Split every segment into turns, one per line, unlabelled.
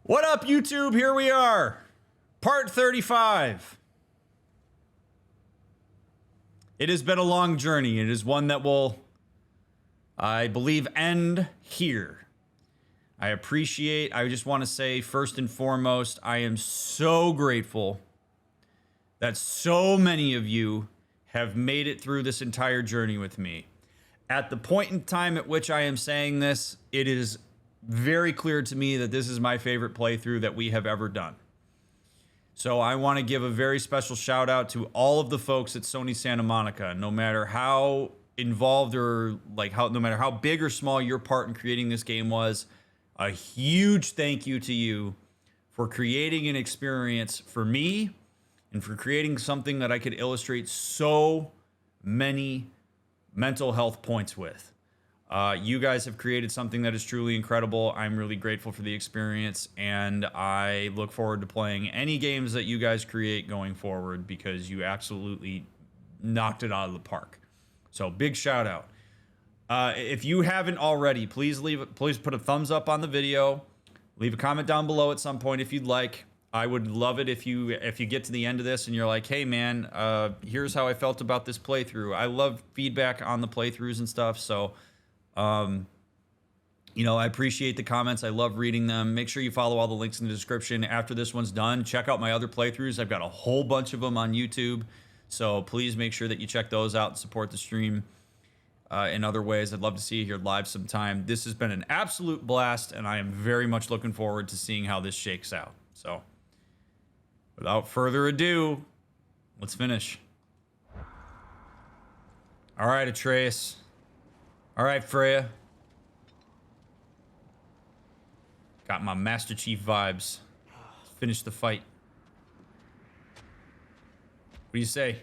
What up, YouTube? Here we are. Part 35. It has been a long journey. It is one that will, I believe, end here. I just want to say, first and foremost, I am so grateful that so many of you have made it through this entire journey with me. At the point in time at which I am saying this, it is very clear to me that this is my favorite playthrough that we have ever done. So I want to give a very special shout out to all of the folks at Sony Santa Monica. No matter how involved or no matter how big or small your part in creating this game was, a huge thank you to you for creating an experience for me and for creating something that I could illustrate so many mental health points with. You guys have created something that is truly incredible. I'm really grateful for the experience, and I look forward to playing any games that you guys create going forward because you absolutely knocked it out of the park. So big shout out. If you haven't already, please put a thumbs up on the video. Leave a comment down below at some point if you'd like. I would love it if you get to the end of this and you're like, hey man, here's how I felt about this playthrough. I love feedback on the playthroughs and stuff. So I appreciate the comments. I love reading them. Make sure you follow all the links in the description. After this one's done, check out my other playthroughs. I've got a whole bunch of them on YouTube. So please make sure that you check those out and support the stream in other ways. I'd love to see you here live sometime. This has been an absolute blast, and I am very much looking forward to seeing how this shakes out. So without further ado, let's finish. All right, Atreus. All right, Freya. Got my Master Chief vibes. Let's finish the fight. What do you say?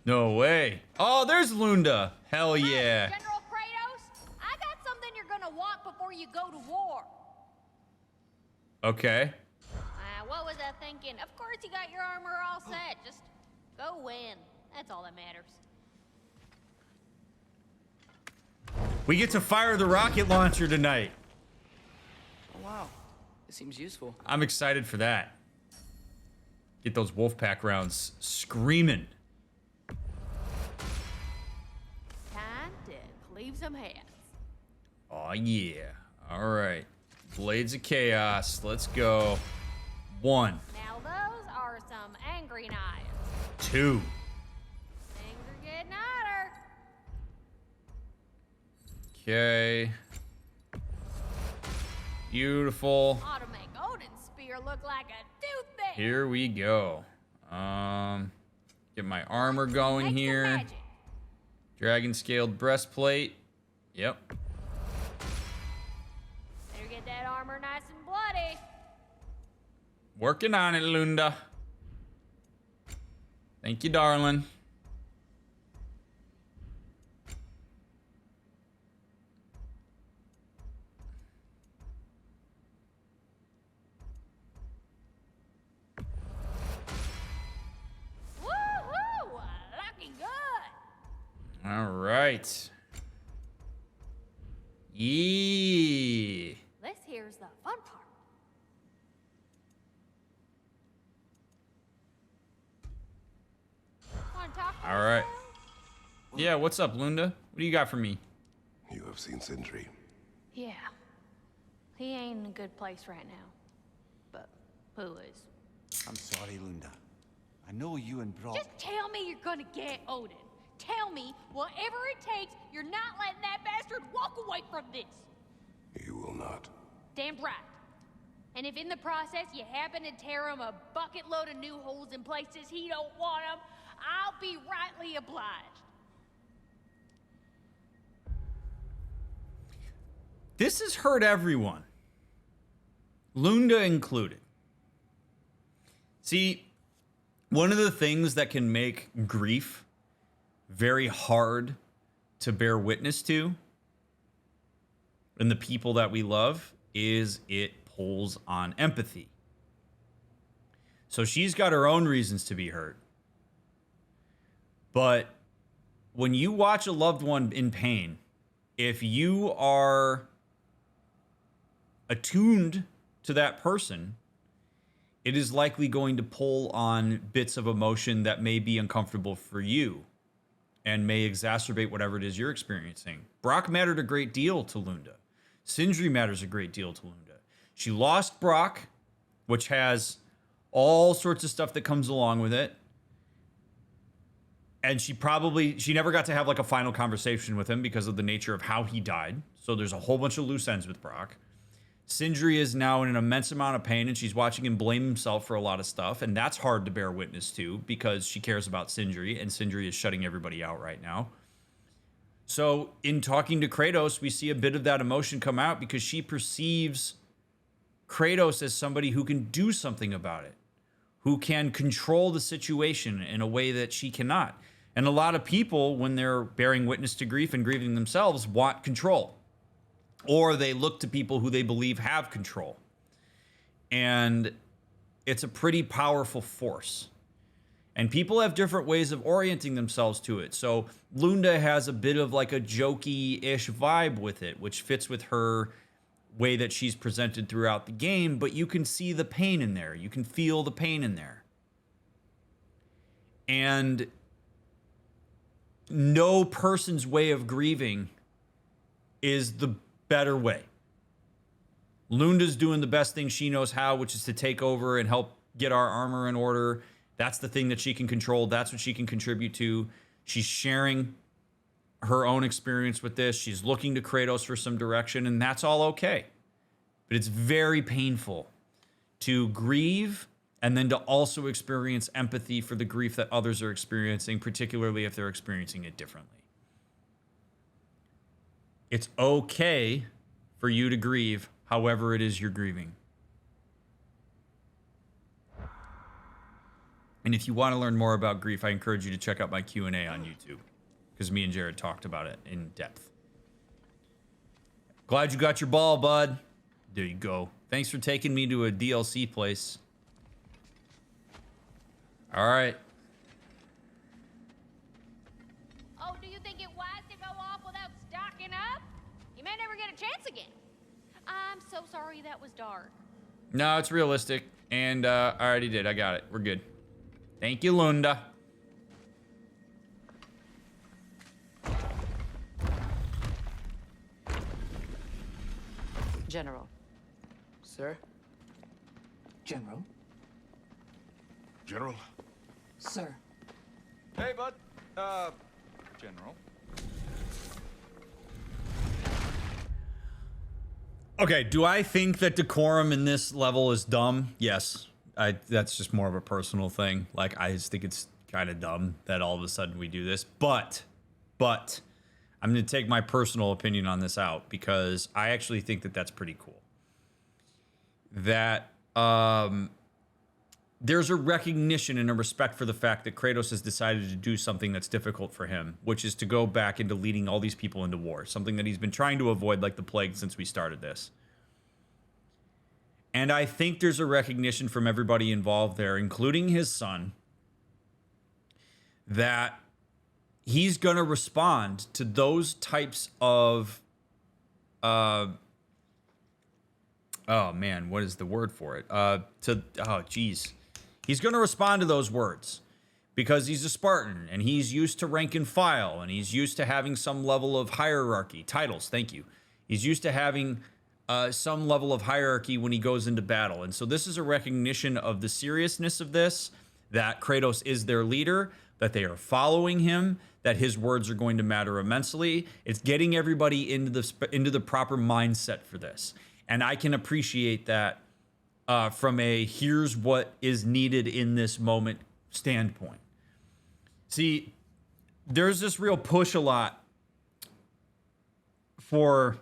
No way. Oh, there's Lunda. Hell yeah.
Hey, General Kratos, I got something you're gonna want before you go to war.
Okay.
What was I thinking? Of course you got your armor all set. Just go win. That's all that matters.
We get to fire the rocket launcher tonight.
Oh, wow. This seems useful.
I'm excited for that. Get those Wolfpack rounds screaming.
Time to cleave some heads.
Oh, yeah. All right. Blades of Chaos. Let's go. 1.
Now those are some angry knives.
2.
Things are getting hotter.
Okay. Beautiful.
Ought to make Odin's spear look like a toothpick.
Here we go. Get my armor going
Make some
here.
magic.
Dragon scaled breastplate. Yep.
Better get that armor nice and bloody.
Working on it, Lunda. Thank you, darling.
Woohoo! Looking good.
All right. Yeah.
This here's the fun part. Wanna talk to
All
me,
right.
Sam?
Yeah, what's up, Lunda? What do you got for me?
You have seen Sindri.
Yeah. He ain't in a good place right now. But who is?
I'm sorry, Lunda. I know you and Brock.
Just tell me you're gonna get Odin. Tell me, whatever it takes, you're not letting that bastard walk away from this.
You will not.
Damn right. And if in the process you happen to tear him a bucket load of new holes in places he don't want them, I'll be rightly obliged.
This has hurt everyone. Lunda included. See, one of the things that can make grief very hard to bear witness to in the people that we love is it pulls on empathy. So she's got her own reasons to be hurt. But when you watch a loved one in pain, if you are attuned to that person, it is likely going to pull on bits of emotion that may be uncomfortable for you and may exacerbate whatever it is you're experiencing. Brock mattered a great deal to Lunda. Sindri matters a great deal to Lunda. She lost Brock, which has all sorts of stuff that comes along with it. And she never got to have like a final conversation with him because of the nature of how he died. So there's a whole bunch of loose ends with Brock. Sindri is now in an immense amount of pain, and she's watching him blame himself for a lot of stuff. And that's hard to bear witness to because she cares about Sindri, and Sindri is shutting everybody out right now. So in talking to Kratos, we see a bit of that emotion come out because she perceives Kratos as somebody who can do something about it, who can control the situation in a way that she cannot. And a lot of people, when they're bearing witness to grief and grieving themselves, want control. Or they look to people who they believe have control. And it's a pretty powerful force. And people have different ways of orienting themselves to it. So Lunda has a bit of like a jokey-ish vibe with it, which fits with her way that she's presented throughout the game, but you can see the pain in there. You can feel the pain in there. And no person's way of grieving is the better way. Lunda's doing the best thing she knows how, which is to take over and help get our armor in order. That's the thing that she can control. That's what she can contribute to. She's sharing her own experience with this. She's looking to Kratos for some direction, and that's all okay. But it's very painful to grieve and then to also experience empathy for the grief that others are experiencing, particularly if they're experiencing it differently. It's okay for you to grieve however it is you're grieving. And if you want to learn more about grief, I encourage you to check out my Q&A on YouTube, because me and Jared talked about it in depth. Glad you got your ball, bud. There you go. Thanks for taking me to a DLC place. All right.
Oh, do you think it wise to go off without stocking up? You may never get a chance again. I'm so sorry that was dark.
No, it's realistic. And I already did. I got it. We're good. Thank you, Lunda.
General. Sir?
General?
General?
Sir.
Hey, bud. General.
Okay, do I think that decorum in this level is dumb? Yes. That's just more of a personal thing. Like, I just think it's kind of dumb that all of a sudden we do this. But I'm going to take my personal opinion on this out because I actually think that that's pretty cool. That there's a recognition and a respect for the fact that Kratos has decided to do something that's difficult for him, which is to go back into leading all these people into war, something that he's been trying to avoid like the plague since we started this. And I think there's a recognition from everybody involved there, including his son, that he's going to respond to those types of, oh man, what is the word for it? He's going to respond to those words because he's a Spartan and he's used to rank and file and he's used to having some level of hierarchy, titles, thank you. He's used to having some level of hierarchy when he goes into battle. And so this is a recognition of the seriousness of this, that Kratos is their leader, that they are following him, that his words are going to matter immensely. It's getting everybody into the proper mindset for this. And I can appreciate that from a here's what is needed in this moment standpoint. See, there's this real push a lot for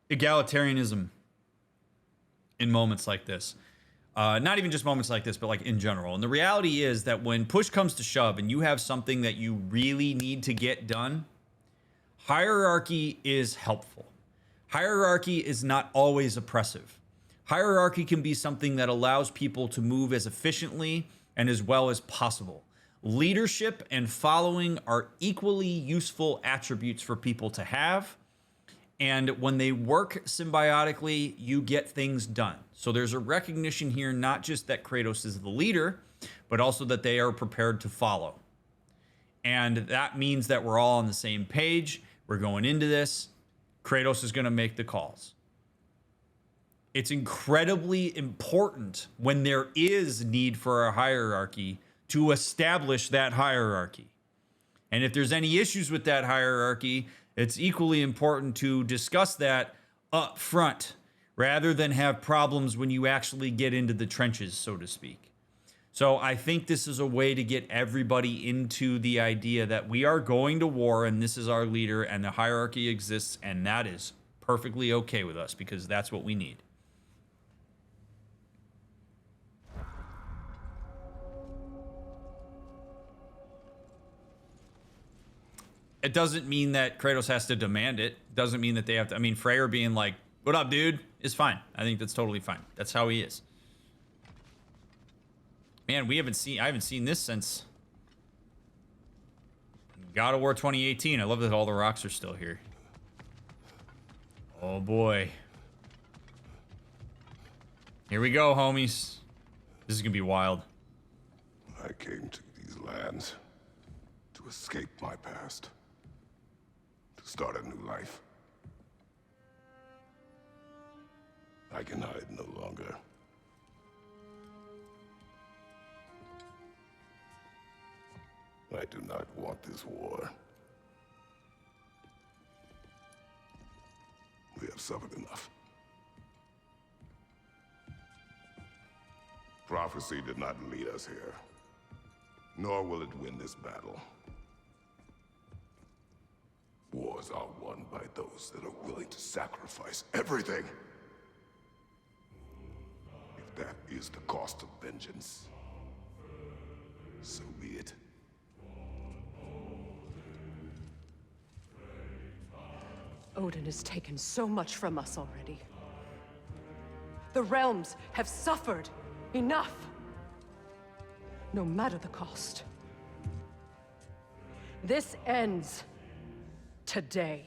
egalitarianism in moments like this. Not even just moments like this, but like in general. And the reality is that when push comes to shove and you have something that you really need to get done, hierarchy is helpful. Hierarchy is not always oppressive. Hierarchy can be something that allows people to move as efficiently and as well as possible. Leadership and following are equally useful attributes for people to have. And when they work symbiotically, you get things done. So there's a recognition here, not just that Kratos is the leader, but also that they are prepared to follow. And that means that we're all on the same page. We're going into this. Kratos is going to make the calls. It's incredibly important when there is need for a hierarchy to establish that hierarchy. And if there's any issues with that hierarchy, it's equally important to discuss that up front rather than have problems when you actually get into the trenches, so to speak. So I think this is a way to get everybody into the idea that we are going to war and this is our leader and the hierarchy exists, and that is perfectly okay with us because that's what we need. It doesn't mean that Kratos has to demand it. Doesn't mean that they have to. I mean, Freyr being like, "What up, dude?" is fine. I think that's totally fine. That's how he is. Man, I haven't seen this since God of War 2018. I love that all the rocks are still here. Oh boy. Here we go, homies. This is gonna be wild.
I came to these lands to escape my past. To start a new life. I can hide no longer. I do not want this war. We have suffered enough. Prophecy did not lead us here, nor will it win this battle. Wars are won by those that are willing to sacrifice everything. If that is the cost of vengeance, so be it.
Odin has taken so much from us already. The realms have suffered enough. No matter the cost. This ends today.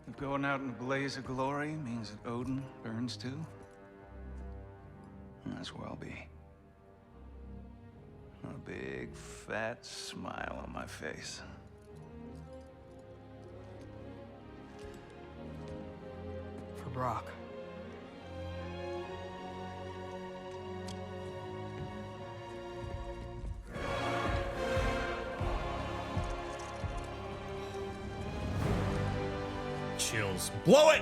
If going out in a blaze of glory means that Odin burns too, that's where I'll be. A big, fat smile on my face.
For Brock.
Chills. Blow it!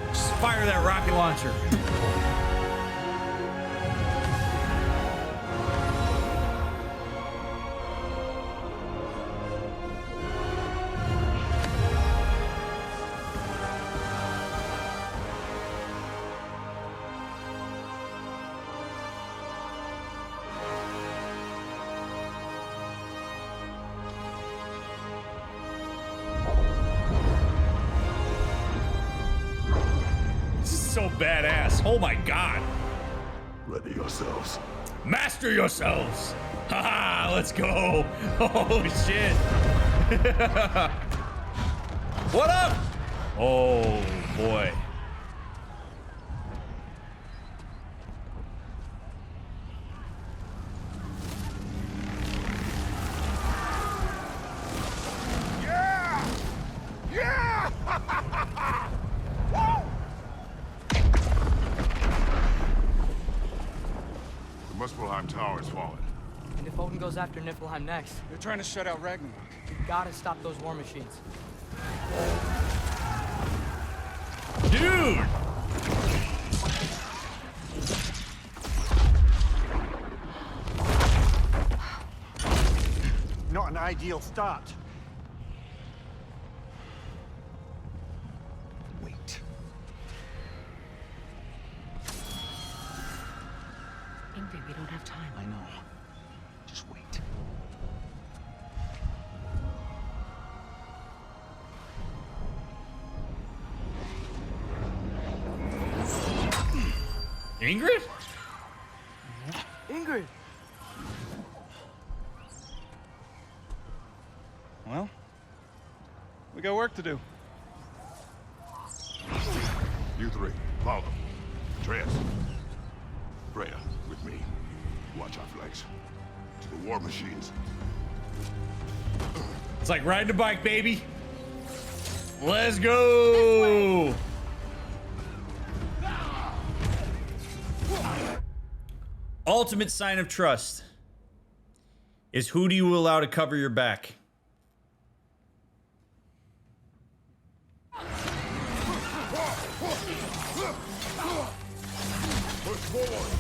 Just fire that rocket launcher. So badass. Oh my god.
Ready yourselves.
Master yourselves. Haha, let's go. Holy shit. What up? Oh boy.
The Muspelheim Tower has fallen.
And if Odin goes after Niflheim next,
They're trying to shut out Ragnarök.
we gotta stop those war machines.
Dude!
Not an ideal start.
Wait.
Angry we don't have time.
I know. Just wait.
Ingrid?
Ingrid! Well, we got work to do.
You three, follow. Atreus. Freya, with me. Watch our flanks. To the war machines.
It's like riding a bike, baby. Let's go. Ultimate sign of trust is who do you allow to cover your back?
Push forward.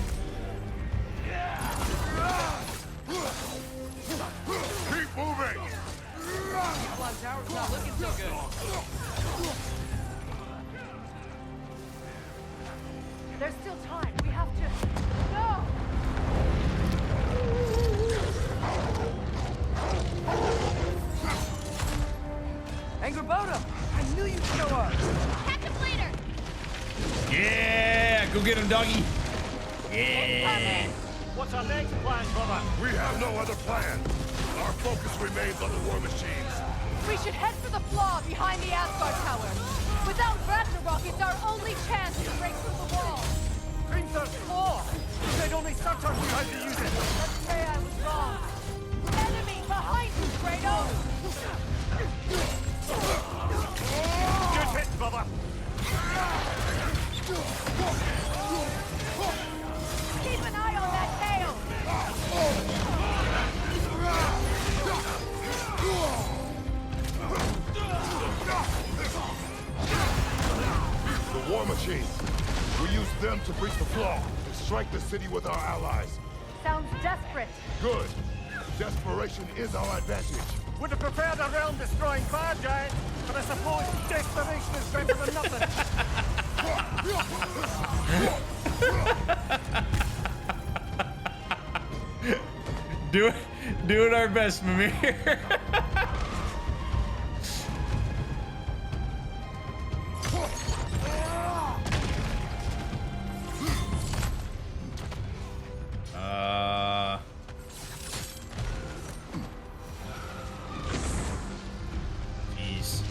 Keep moving.
Cloud Tower's not looking so good.
There's still time. We have to. No!
Angerboda! I knew you'd show up!
Catch him later!
Yeah, go get him, doggy. Yeah.
What's our next plan, brother?
We have no other plan. Our focus remains on the war machines.
We should head for the flaw behind the Asgard Tower. Without Ragnarok, it's our only chance to break through the wall.
Hrimthur's claw! You said only Surtur knew how to use it!
Let's say I was wrong. Enemy behind you, Kratos!
Good hit, brother!
Keep an eye on that tail!
The war machines. We use them to breach the flaw and strike the city with our allies.
Sounds desperate.
Good. Desperation is our advantage.
Would have preferred a realm-destroying fire giant, but I suppose desperation is better than nothing.
Doing our best, Mimir. Jeez.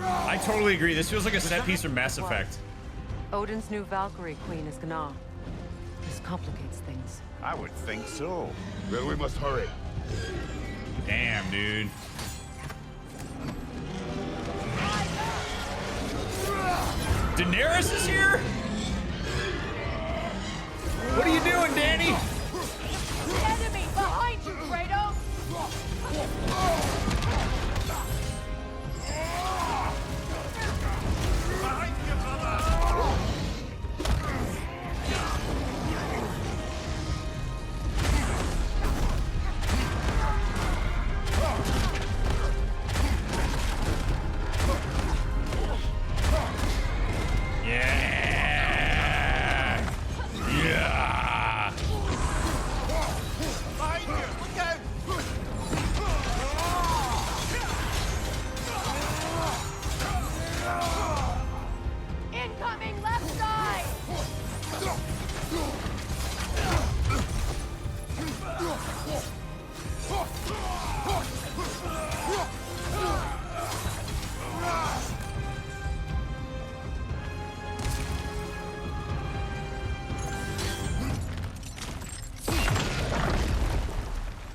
I totally agree. This feels like a set piece from Mass Effect.
Odin's new Valkyrie queen is Gná. This complicates things.
I would think so.
Then we must hurry.
Damn, dude. Daenerys is here? What are you doing, Danny?
Enemy behind you, Kratos!
Behind you, brother!
Yeah! Yeah!
Behind you! Look out!
Incoming left side!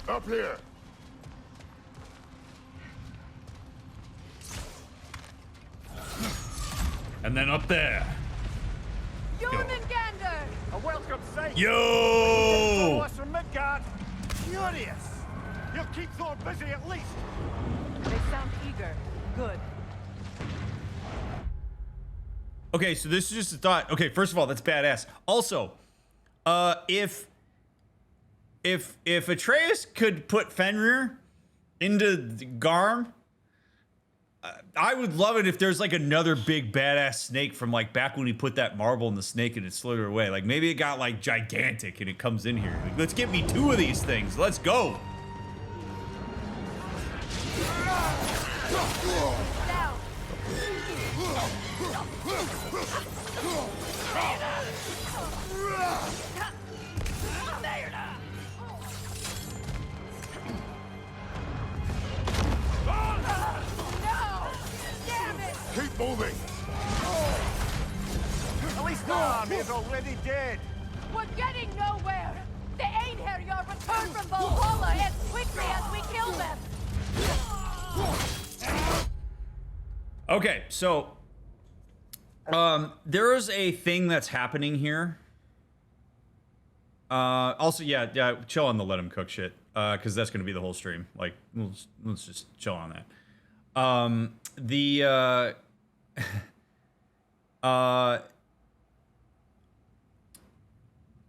Up here.
And then up there.
Jormungandr!
A welcome sight!
Yo!
Us from Midgard! Furious! You'll keep Thor busy at least!
They sound eager. Good.
Okay, so this is just a thought. Okay, first of all, that's badass. Also, if if Atreus could put Fenrir into the Garm, I would love it if there's like another big badass snake from like back when he put that marble in the snake and it slithered away. Like maybe it got like gigantic and it comes in here. Like, let's get me 2 of these things. Let's go.
Keep moving.
At least our army is already dead.
We're getting nowhere. The Einherjar return from Valhalla as quickly as we kill them.
Okay, so there is a thing that's happening here. Also, yeah, chill on the let him cook shit, because that's going to be the whole stream. Like, let's just chill on that.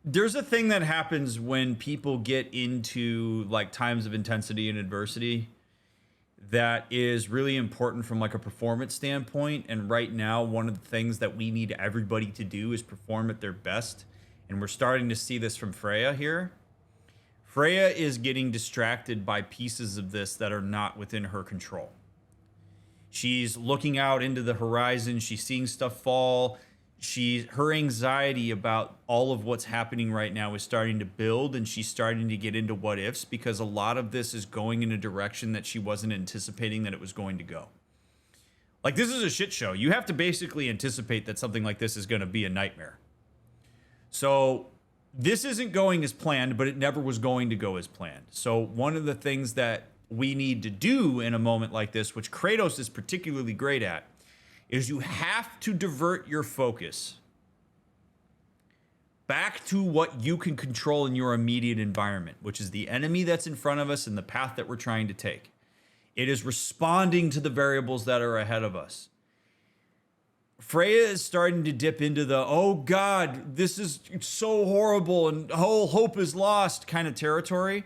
There's a thing that happens when people get into like times of intensity and adversity that is really important from like a performance standpoint. And right now, one of the things that we need everybody to do is perform at their best. And we're starting to see this from Freya here. Freya is getting distracted by pieces of this that are not within her control. She's looking out into the horizon. She's seeing stuff fall. Her anxiety about all of what's happening right now is starting to build, and she's starting to get into what ifs because a lot of this is going in a direction that she wasn't anticipating that it was going to go. Like, this is a shit show. You have to basically anticipate that something like this is going to be a nightmare. So this isn't going as planned, but it never was going to go as planned. So one of the things that we need to do in a moment like this, which Kratos is particularly great at, is you have to divert your focus back to what you can control in your immediate environment, which is the enemy that's in front of us and the path that we're trying to take. It is responding to the variables that are ahead of us. Freya is starting to dip into the, oh God, this is so horrible and whole hope is lost kind of territory,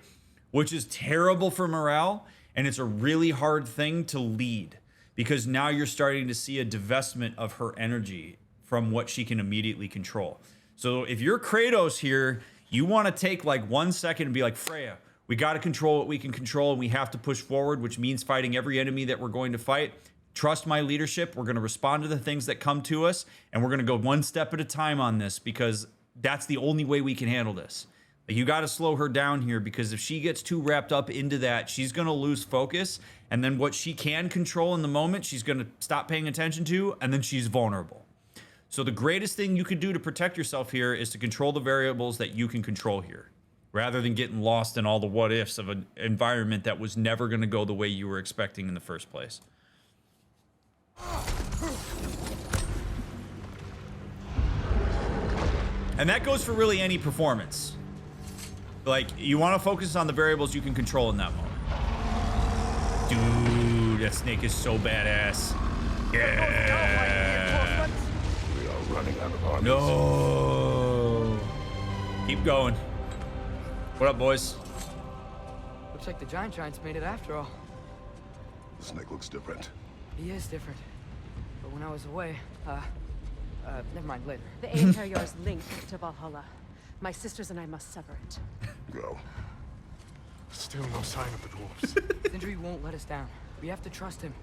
which is terrible for morale. And it's a really hard thing to lead because now you're starting to see a divestment of her energy from what she can immediately control. So if you're Kratos here, you want to take like 1 second and be like, Freya, we got to control what we can control and we have to push forward, which means fighting every enemy that we're going to fight. Trust my leadership. We're going to respond to the things that come to us, and we're going to go one step at a time on this because that's the only way we can handle this. You got to slow her down here because if she gets too wrapped up into that, she's going to lose focus, and then what she can control in the moment, she's going to stop paying attention to, and then she's vulnerable. So the greatest thing you could do to protect yourself here is to control the variables that you can control here, rather than getting lost in all the what ifs of an environment that was never going to go the way you were expecting in the first place. And that goes for really any performance. Like, you want to focus on the variables you can control in that moment. Dude, that snake is so badass. Yeah.
We are running out of armies.
No. Keep going. What up, boys?
Looks like the giants made it after all.
The snake looks different.
He is different. But when I was away, never mind, later.
The Einherjar's linked to Valhalla. My sisters and I must sever it.
Go.
Still no sign of the dwarves.
Sindri won't let us down. We have to trust him.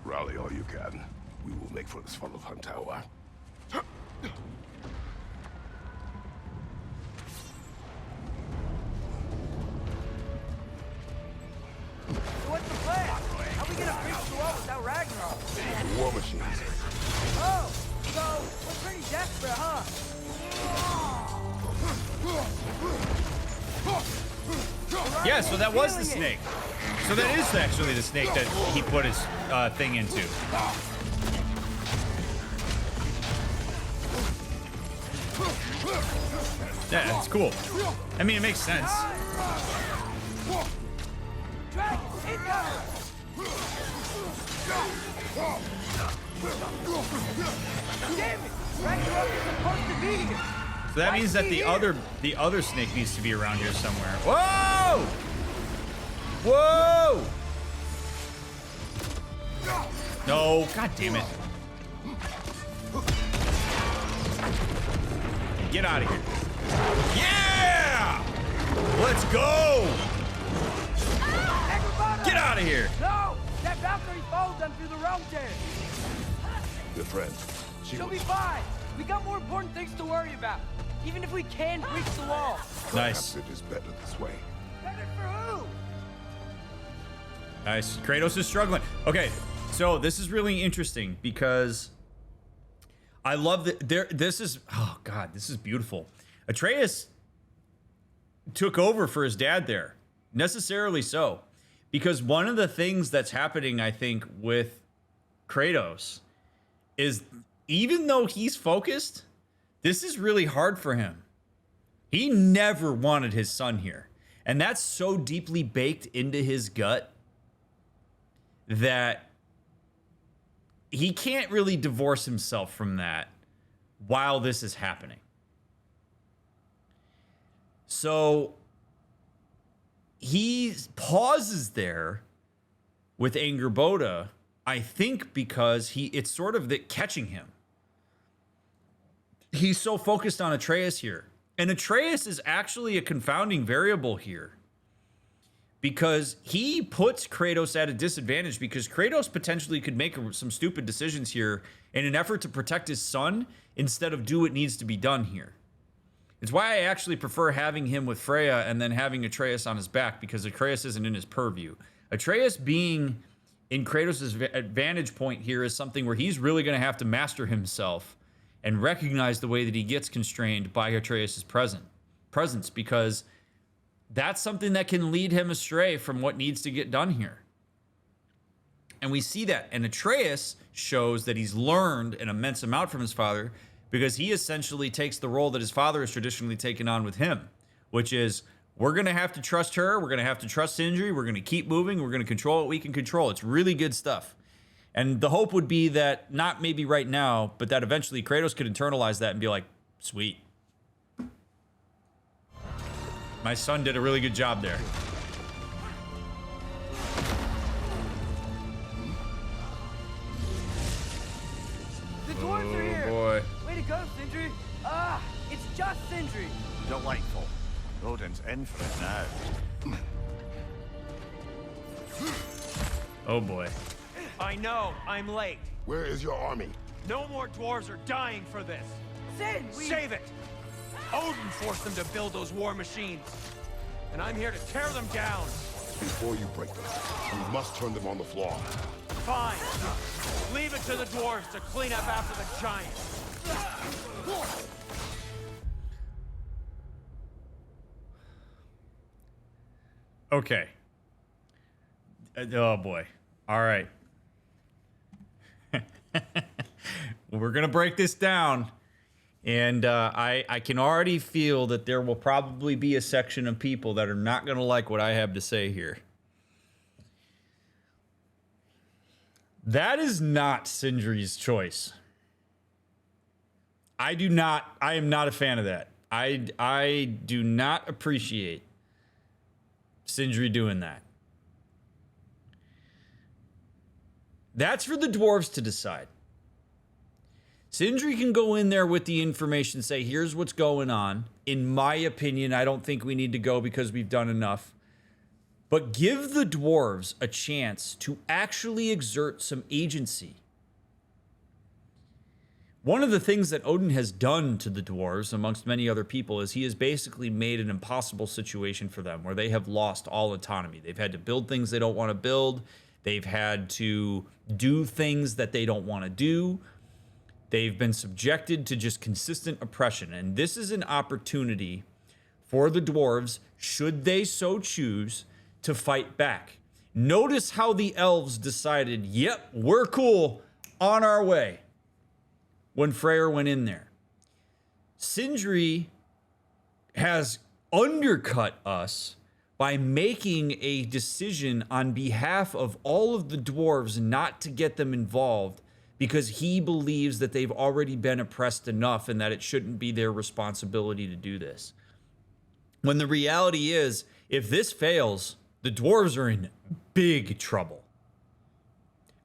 Rally all you can. We will make for the Svartalfheim tower.
So what's the plan? How are we gonna breach through all without Ragnarok?
War machines.
Oh, so we're pretty desperate, huh?
Yeah, so that was the snake. So that is actually the snake that he put his thing into. Yeah, that's cool. I mean, it makes sense.
Dragon, hit down! Damn it! Ragnarok is supposed to be here!
So that means that the other snake needs to be around here somewhere. Whoa! Whoa! No, god damn it. Get out of here. Yeah! Let's go! Get out of here!
No! That Valkyrie followed them through the realm tear.
Good friends.
She'll be fine. We got more important things to worry about. Even if we can breach the wall.
Nice.
Perhaps it is better this way.
Better for who?
Nice. Kratos is struggling. Okay, so this is really interesting because I love that this is, oh god, this is beautiful. Atreus took over for his dad there, necessarily so, because one of the things that's happening, I think, with Kratos is even though he's focused, this is really hard for him. He never wanted his son here, and that's so deeply baked into his gut that he can't really divorce himself from that while this is happening. So he pauses there with Angerboda, I think because it's sort of catching him. He's so focused on Atreus here. And Atreus is actually a confounding variable here, because he puts Kratos at a disadvantage, because Kratos potentially could make some stupid decisions here in an effort to protect his son instead of do what needs to be done here. It's why I actually prefer having him with Freya and then having Atreus on his back, because Atreus isn't in his purview. Atreus being in Kratos' vantage point here is something where he's really going to have to master himself and recognize the way that he gets constrained by Atreus' presence, because that's something that can lead him astray from what needs to get done here. And we see that. And Atreus shows that he's learned an immense amount from his father, because he essentially takes the role that his father has traditionally taken on with him, which is, we're going to have to trust her. We're going to have to trust Sindri. We're going to keep moving. We're going to control what we can control. It's really good stuff. And the hope would be that, not maybe right now, but that eventually Kratos could internalize that and be like, sweet. My son did a really good job there.
The dwarves are here.
Boy.
Way to go, Sindri. It's just Sindri.
Delightful. Odin's in for it now.
Oh boy.
I know, I'm late.
Where is your army?
No more dwarves are dying for this.
Sin,
Save it! Odin forced them to build those war machines. And I'm here to tear them down.
Before you break them, you must turn them on the floor.
Fine. Leave it to the dwarves to clean up after the giants.
Okay. Oh boy. All right. We're gonna break this down, and I can already feel that there will probably be a section of people that are not gonna like what I have to say here. That is not Sindri's choice. I am not a fan of that. I do not appreciate Sindri doing that. That's for the dwarves to decide. Sindri can go in there with the information, say, here's what's going on. In my opinion, I don't think we need to go because we've done enough. But give the dwarves a chance to actually exert some agency. One of the things that Odin has done to the dwarves, amongst many other people, is he has basically made an impossible situation for them where they have lost all autonomy. They've had to build things they don't want to build. They've had to do things that they don't want to do. They've been subjected to just consistent oppression. And this is an opportunity for the dwarves, should they so choose, to fight back. Notice how the elves decided, yep, we're cool, on our way, when Freyr went in there. Sindri has undercut us by making a decision on behalf of all of the dwarves not to get them involved, because he believes that they've already been oppressed enough and that it shouldn't be their responsibility to do this. When the reality is, if this fails, the dwarves are in big trouble.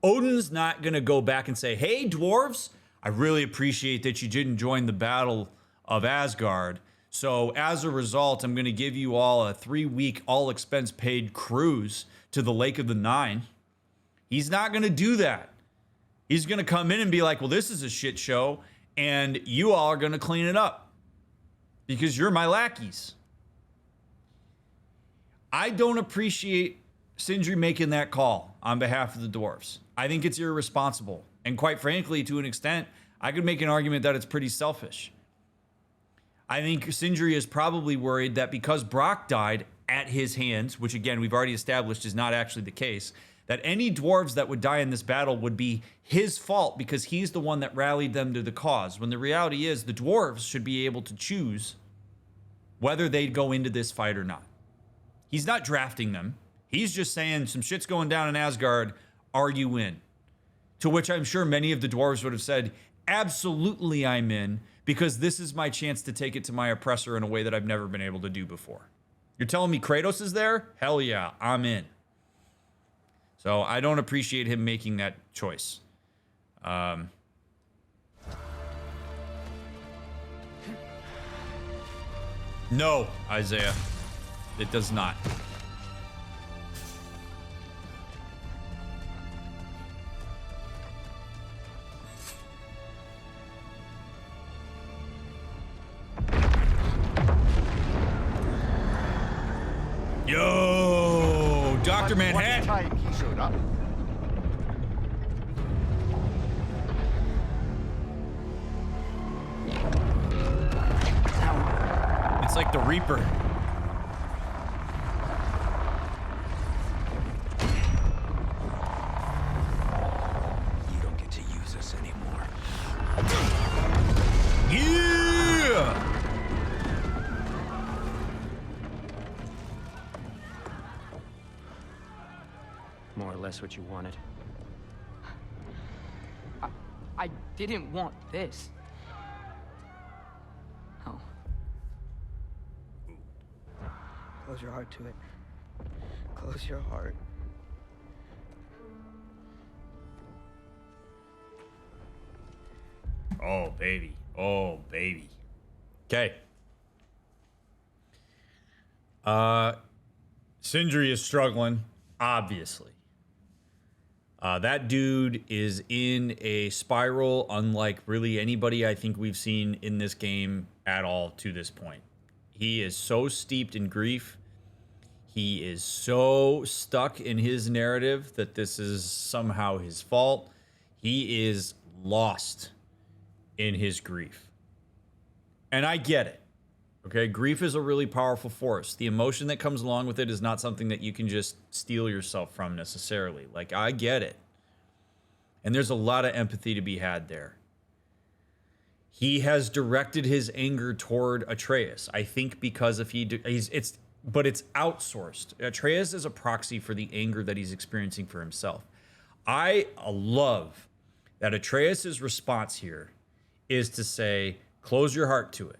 Odin's not going to go back and say, hey, dwarves, I really appreciate that you didn't join the Battle of Asgard. So as a result, I'm going to give you all a 3-week all-expense-paid cruise to the Lake of the Nine. He's not going to do that. He's going to come in and be like, well, this is a shit show, and you all are going to clean it up because you're my lackeys. I don't appreciate Sindri making that call on behalf of the dwarves. I think it's irresponsible. And quite frankly, to an extent, I could make an argument that it's pretty selfish. I think Sindri is probably worried that because Brock died at his hands, which again, we've already established is not actually the case, that any dwarves that would die in this battle would be his fault because he's the one that rallied them to the cause. When the reality is the dwarves should be able to choose whether they'd go into this fight or not. He's not drafting them. He's just saying some shit's going down in Asgard. Are you in? To which I'm sure many of the dwarves would have said, absolutely I'm in, because this is my chance to take it to my oppressor in a way that I've never been able to do before. You're telling me Kratos is there? Hell yeah, I'm in. So I don't appreciate him making that choice. No, Isaiah. It does not. Yo, Dr. Manhattan.
What time he showed up.
It's like the Reaper.
You don't get to use us anymore.
Yeah!
More or less what you wanted. I didn't want this. Oh. Close your heart to it. Close your heart.
Oh, baby. Oh, baby. Okay. Sindri is struggling, obviously. That dude is in a spiral unlike really anybody I think we've seen in this game at all to this point. He is so steeped in grief. He is so stuck in his narrative that this is somehow his fault. He is lost in his grief. And I get it. Okay, grief is a really powerful force. The emotion that comes along with it is not something that you can just steal yourself from necessarily. Like, I get it. And there's a lot of empathy to be had there. He has directed his anger toward Atreus. I think because if but it's outsourced. Atreus is a proxy for the anger that he's experiencing for himself. I love that Atreus's response here is to say, close your heart to it.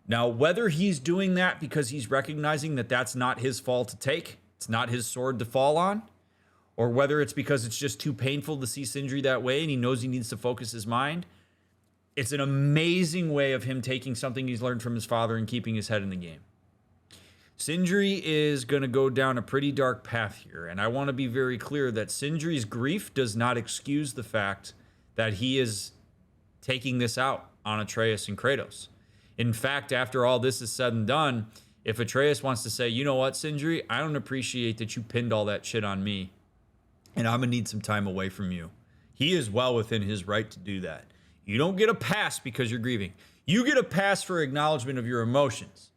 Now, whether he's doing that because he's recognizing that that's not his fall to take, it's not his sword to fall on, or whether it's because it's just too painful to see Sindri that way and he knows he needs to focus his mind, it's an amazing way of him taking something he's learned from his father and keeping his head in the game. Sindri is going to go down a pretty dark path here, and I want to be very clear that Sindri's grief does not excuse the fact that he is taking this out on Atreus and Kratos. In fact, after all this is said and done, if Atreus wants to say, you know what, Sindri, I don't appreciate that you pinned all that shit on me, and I'm going to need some time away from you. He is well within his right to do that. You don't get a pass because you're grieving. You get a pass for acknowledgement of your emotions.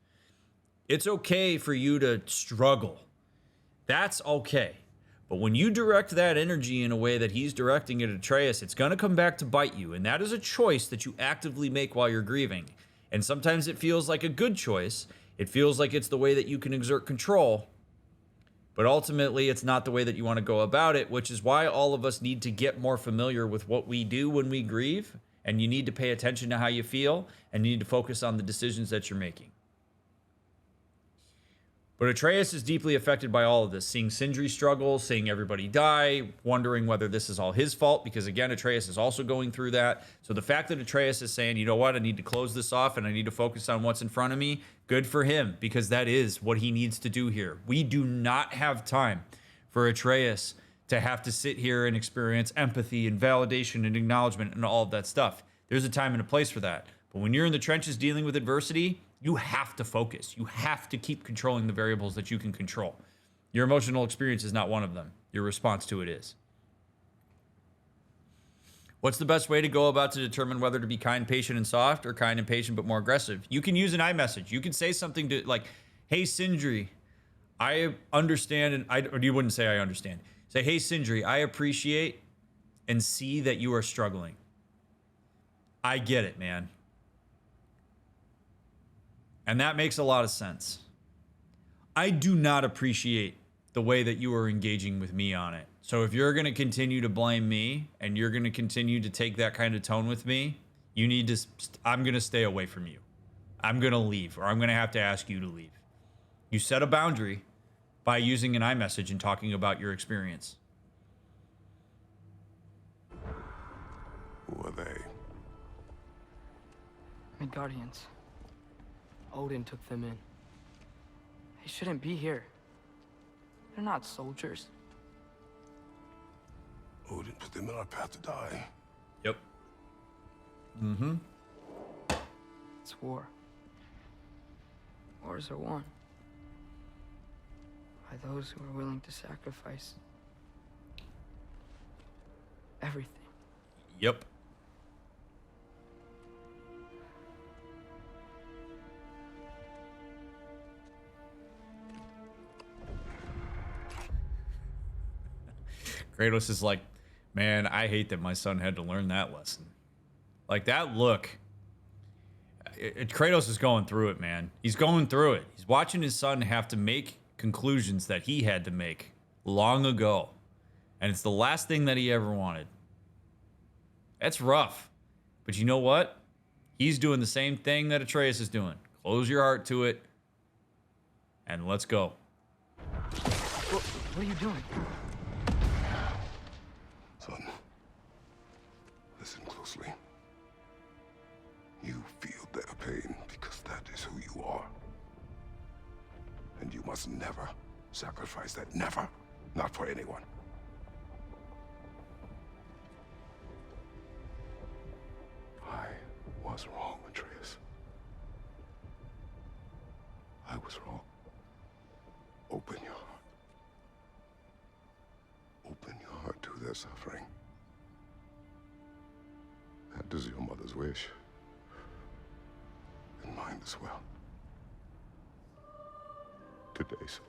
It's okay for you to struggle. That's okay. But when you direct that energy in a way that he's directing it at Atreus, it's going to come back to bite you. And that is a choice that you actively make while you're grieving. And sometimes it feels like a good choice. It feels like it's the way that you can exert control. But ultimately, it's not the way that you want to go about it, which is why all of us need to get more familiar with what we do when we grieve. And you need to pay attention to how you feel, and you need to focus on the decisions that you're making. But Atreus is deeply affected by all of this, seeing Sindri struggle, seeing everybody die, wondering whether this is all his fault, because again, Atreus is also going through that. So the fact that Atreus is saying, you know what, I need to close this off and I need to focus on what's in front of me, good for him, because that is what he needs to do here. We do not have time for Atreus to have to sit here and experience empathy and validation and acknowledgement and all of that stuff. There's a time and a place for that. But when you're in the trenches dealing with adversity, you have to focus. You have to keep controlling the variables that you can control. Your emotional experience is not one of them. Your response to it is. What's the best way to go about to determine whether to be kind, patient, and soft, or kind and patient but more aggressive? You can use an iMessage. You can say something to like, hey, Sindri, I understand, or you wouldn't say I understand. Say, hey, Sindri, I appreciate and see that you are struggling. I get it, man. And that makes a lot of sense. I do not appreciate the way that you are engaging with me on it. So if you're going to continue to blame me and you're going to continue to take that kind of tone with me, you need to, I'm going to stay away from you. I'm going to leave, or I'm going to have to ask you to leave. You set a boundary by using an iMessage and talking about your experience.
Who are they?
Midgardians. Odin took them in. They shouldn't be here. They're not soldiers.
Odin put them in our path to die.
Yep. Mm-hmm.
It's war. Wars are won by those who are willing to sacrifice everything.
Yep. Kratos is like, man, I hate that my son had to learn that lesson. Like that look. Kratos is going through it, man. He's going through it. He's watching his son have to make conclusions that he had to make long ago. And it's the last thing that he ever wanted. That's rough. But you know what? He's doing the same thing that Atreus is doing. Close your heart to it. And let's go.
What are you doing?
Son, listen closely. You feel their pain because that is who you are. And you must never sacrifice that. Never. Not for anyone. I was wrong, Atreus. I was wrong. Open your heart. Open your heart to their suffering. That is your mother's wish. And mine as well. Today, son.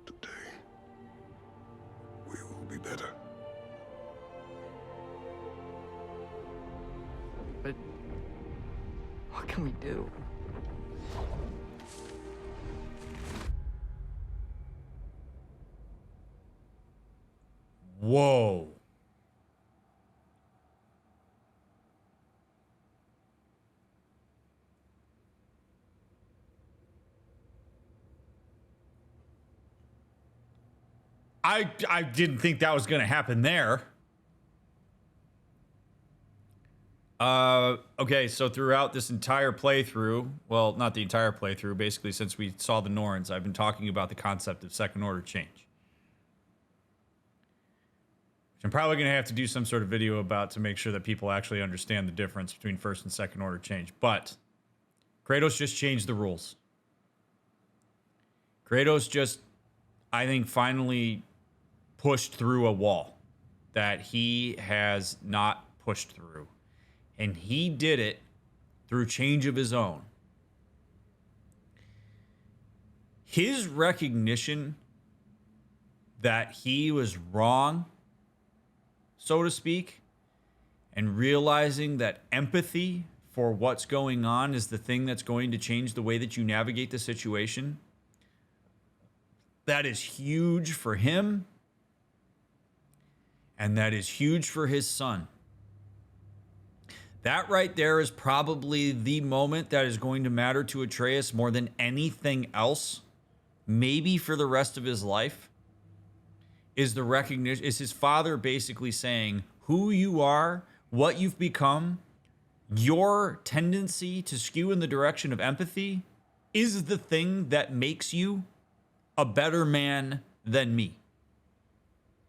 Today, we will be better.
But what can we do?
Whoa. I didn't think that was going to happen there. Okay, so throughout this entire playthrough, well, not the entire playthrough, basically since we saw the Norns, I've been talking about the concept of second order change. Which I'm probably going to have to do some sort of video about to make sure that people actually understand the difference between first and second order change. But Kratos just changed the rules. Kratos just, I think, finally pushed through a wall that he has not pushed through. And he did it through change of his own. His recognition that he was wrong, so to speak, and realizing that empathy for what's going on is the thing that's going to change the way that you navigate the situation. That is huge for him. And that is huge for his son. That right there is probably the moment that is going to matter to Atreus more than anything else, maybe for the rest of his life, is the recognition, is his father basically saying who you are, what you've become, your tendency to skew in the direction of empathy is the thing that makes you a better man than me.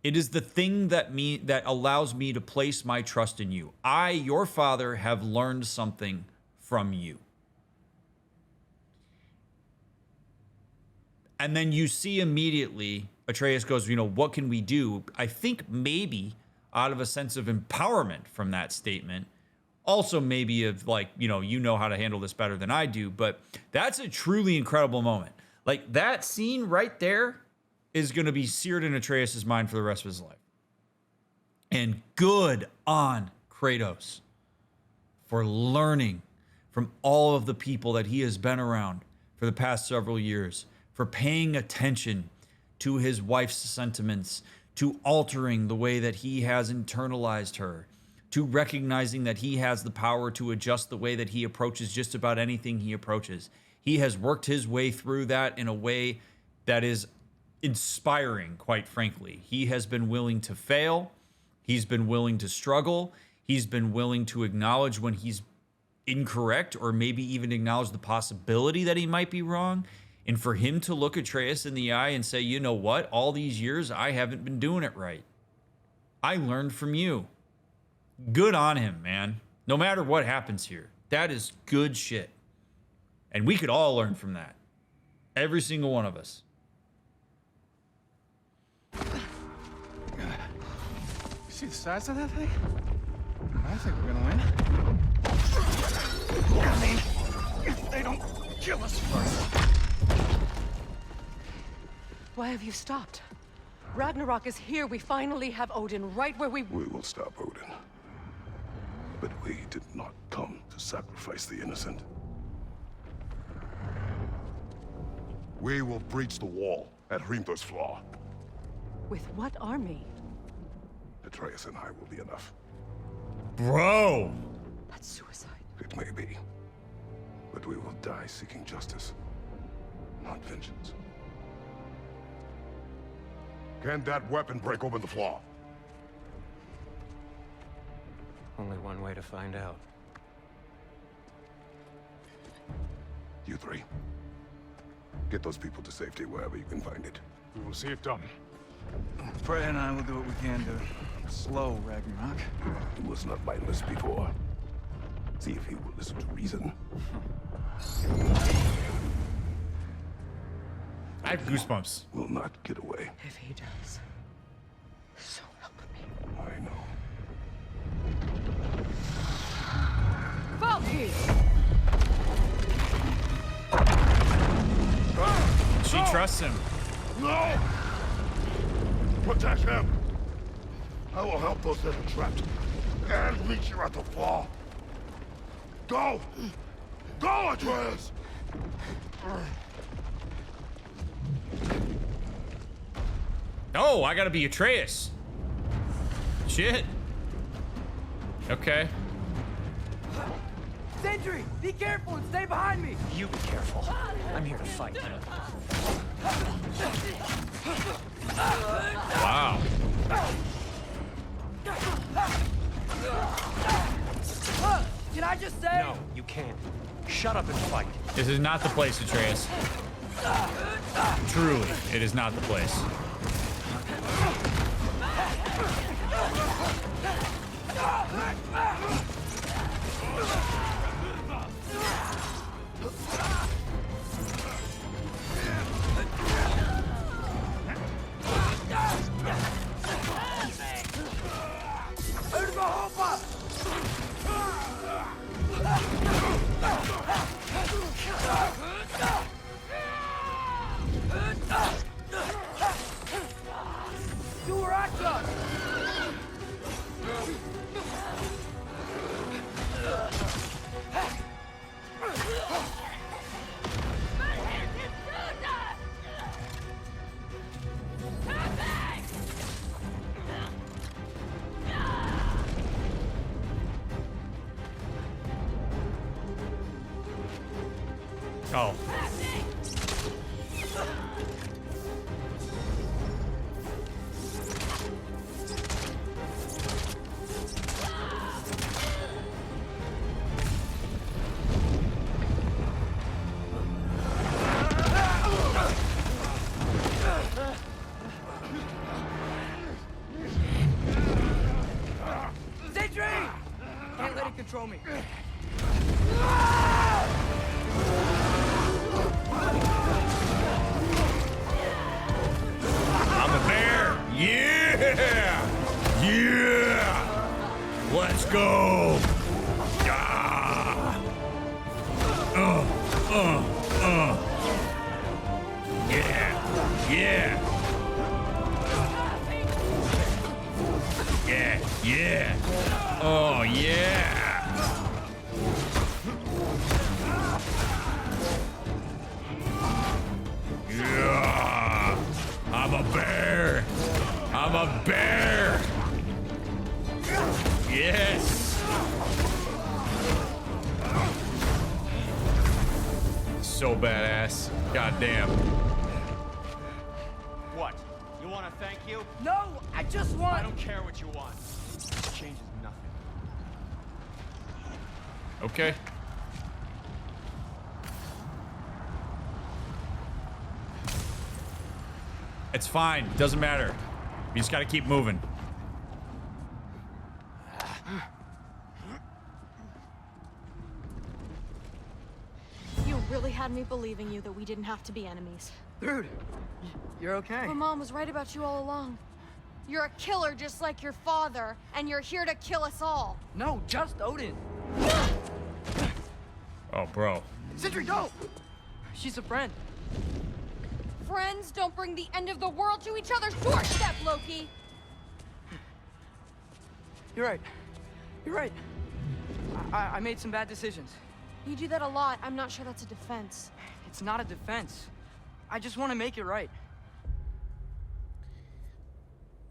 It is the thing that allows me to place my trust in you. I, your father, have learned something from you. And then you see immediately, Atreus goes, you know, what can we do? I think maybe out of a sense of empowerment from that statement, also maybe of like, you know how to handle this better than I do, but that's a truly incredible moment. Like that scene right there is going to be seared in Atreus' mind for the rest of his life. And good on Kratos for learning from all of the people that he has been around for the past several years, for paying attention to his wife's sentiments, to altering the way that he has internalized her, to recognizing that he has the power to adjust the way that he approaches just about anything he approaches. He has worked his way through that in a way that is inspiring, quite frankly. He has been willing to fail. He's been willing to struggle. He's been willing to acknowledge when he's incorrect, or maybe even acknowledge the possibility that he might be wrong. And for him to look Atreus in the eye and say, you know what? All these years, I haven't been doing it right. I learned from you. Good on him, man. No matter what happens here. That is good shit. And we could all learn from that. Every single one of us.
See the size of that thing? I think we're gonna win. I mean, if they don't kill us first.
Why have you stopped? Ragnarok is here. We finally have Odin right where we...
We will stop Odin. But we did not come to sacrifice the innocent. We will breach the wall at Hrimthor's Flaw.
With what army?
Atreus and I will be enough.
Bro!
That's suicide.
It may be. But we will die seeking justice, not vengeance. Can that weapon break open the flaw?
Only one way to find out.
You three. Get those people to safety wherever you can find it.
We will see it done. Freya and I will do what we can to slow Ragnarok.
He was not mindless before. See if he will listen to reason.
I have goosebumps.
Will not get away.
If he does, so help me.
I know.
Valky!
She trusts him.
No! Protect him! I will help those that are trapped. And meet you at the fall. Go! Go, Atreus!
Oh, I gotta be Atreus. Shit. Okay.
Sentry, be careful and stay behind me.
You be careful. I'm here to fight.
Wow.
Can I just say?
No, you can't. Shut up and fight.
This is not the place, Atreus. Truly, it is not the place. go. Ah. Yeah. Yeah. Yeah. Yeah. Oh, yeah. Yeah. I'm a bear. I'm a bear. Yes. So badass. Goddamn.
What? You want to thank you?
No, I just want.
I don't care what you want. It changes nothing.
Okay. It's fine. Doesn't matter. You just gotta keep moving.
You really had me believing you that we didn't have to be enemies.
Dude, you're okay.
My mom was right about you all along. You're a killer just like your father, and you're here to kill us all.
No, just Odin.
Oh, bro.
Sindri, go! She's a friend.
Friends don't bring the end of the world to each other's doorstep, Loki!
You're right. You're right. I made some bad decisions.
You do that a lot. I'm not sure that's a defense.
It's not a defense. I just want to make it right.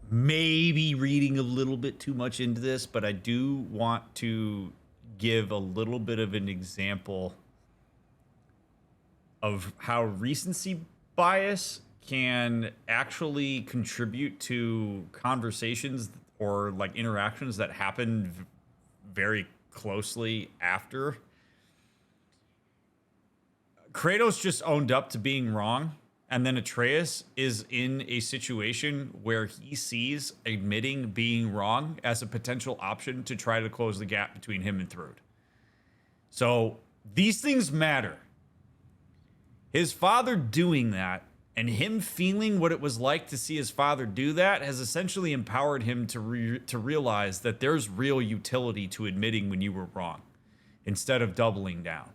Maybe reading a little bit too much into this, but I do want to give a little bit of an example of how recency bias can actually contribute to conversations or like interactions that happen very closely after. Kratos just owned up to being wrong, and then Atreus is in a situation where he sees admitting being wrong as a potential option to try to close the gap between him and Thrud. So these things matter. His father doing that and him feeling what it was like to see his father do that has essentially empowered him to realize that there's real utility to admitting when you were wrong instead of doubling down.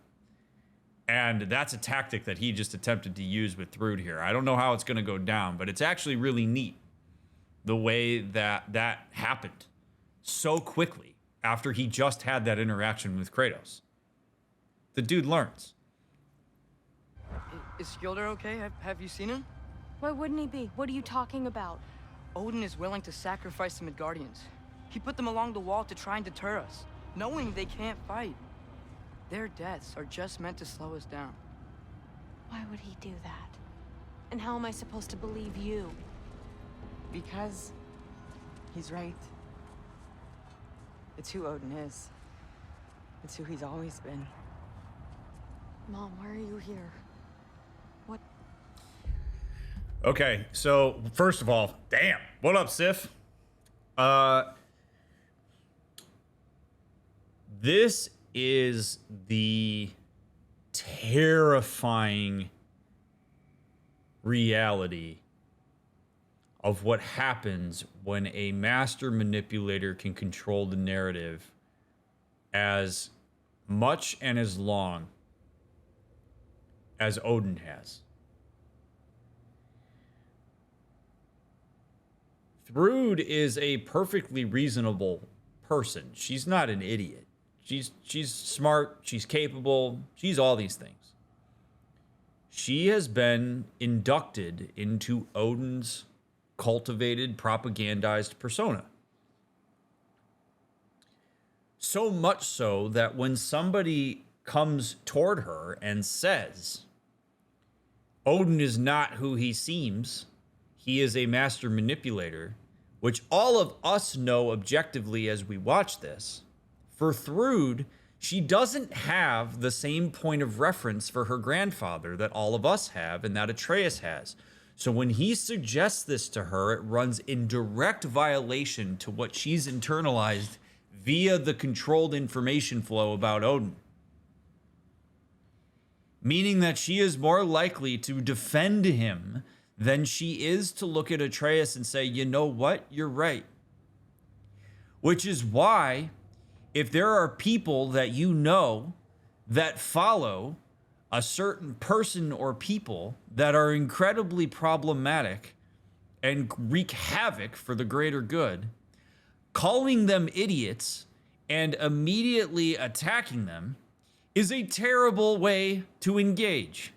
And that's a tactic that he just attempted to use with Thrud here. I don't know how it's going to go down, but it's actually really neat the way that that happened so quickly after he just had that interaction with Kratos. The dude learns.
Is Skilder okay? Have you seen him?
Why wouldn't he be? What are you talking about?
Odin is willing to sacrifice the Midgardians. He put them along the wall to try and deter us, knowing they can't fight. Their deaths are just meant to slow us down.
Why would he do that? And how am I supposed to believe you?
Because he's right. It's who Odin is. It's who he's always been.
Mom, why are you here? What?
Okay, so first of all, damn. What up, Sif? This is the terrifying reality of what happens when a master manipulator can control the narrative as much and as long as Odin has. Thrud is a perfectly reasonable person. She's not an idiot. She's smart, she's capable, she's all these things. She has been inducted into Odin's cultivated, propagandized persona. So much so that when somebody comes toward her and says, Odin is not who he seems, he is a master manipulator, which all of us know objectively as we watch this, for Thrud, she doesn't have the same point of reference for her grandfather that all of us have and that Atreus has. So when he suggests this to her, it runs in direct violation to what she's internalized via the controlled information flow about Odin. Meaning that she is more likely to defend him than she is to look at Atreus and say, you know what, you're right. Which is why if there are people that you know that follow a certain person or people that are incredibly problematic and wreak havoc for the greater good, calling them idiots and immediately attacking them is a terrible way to engage,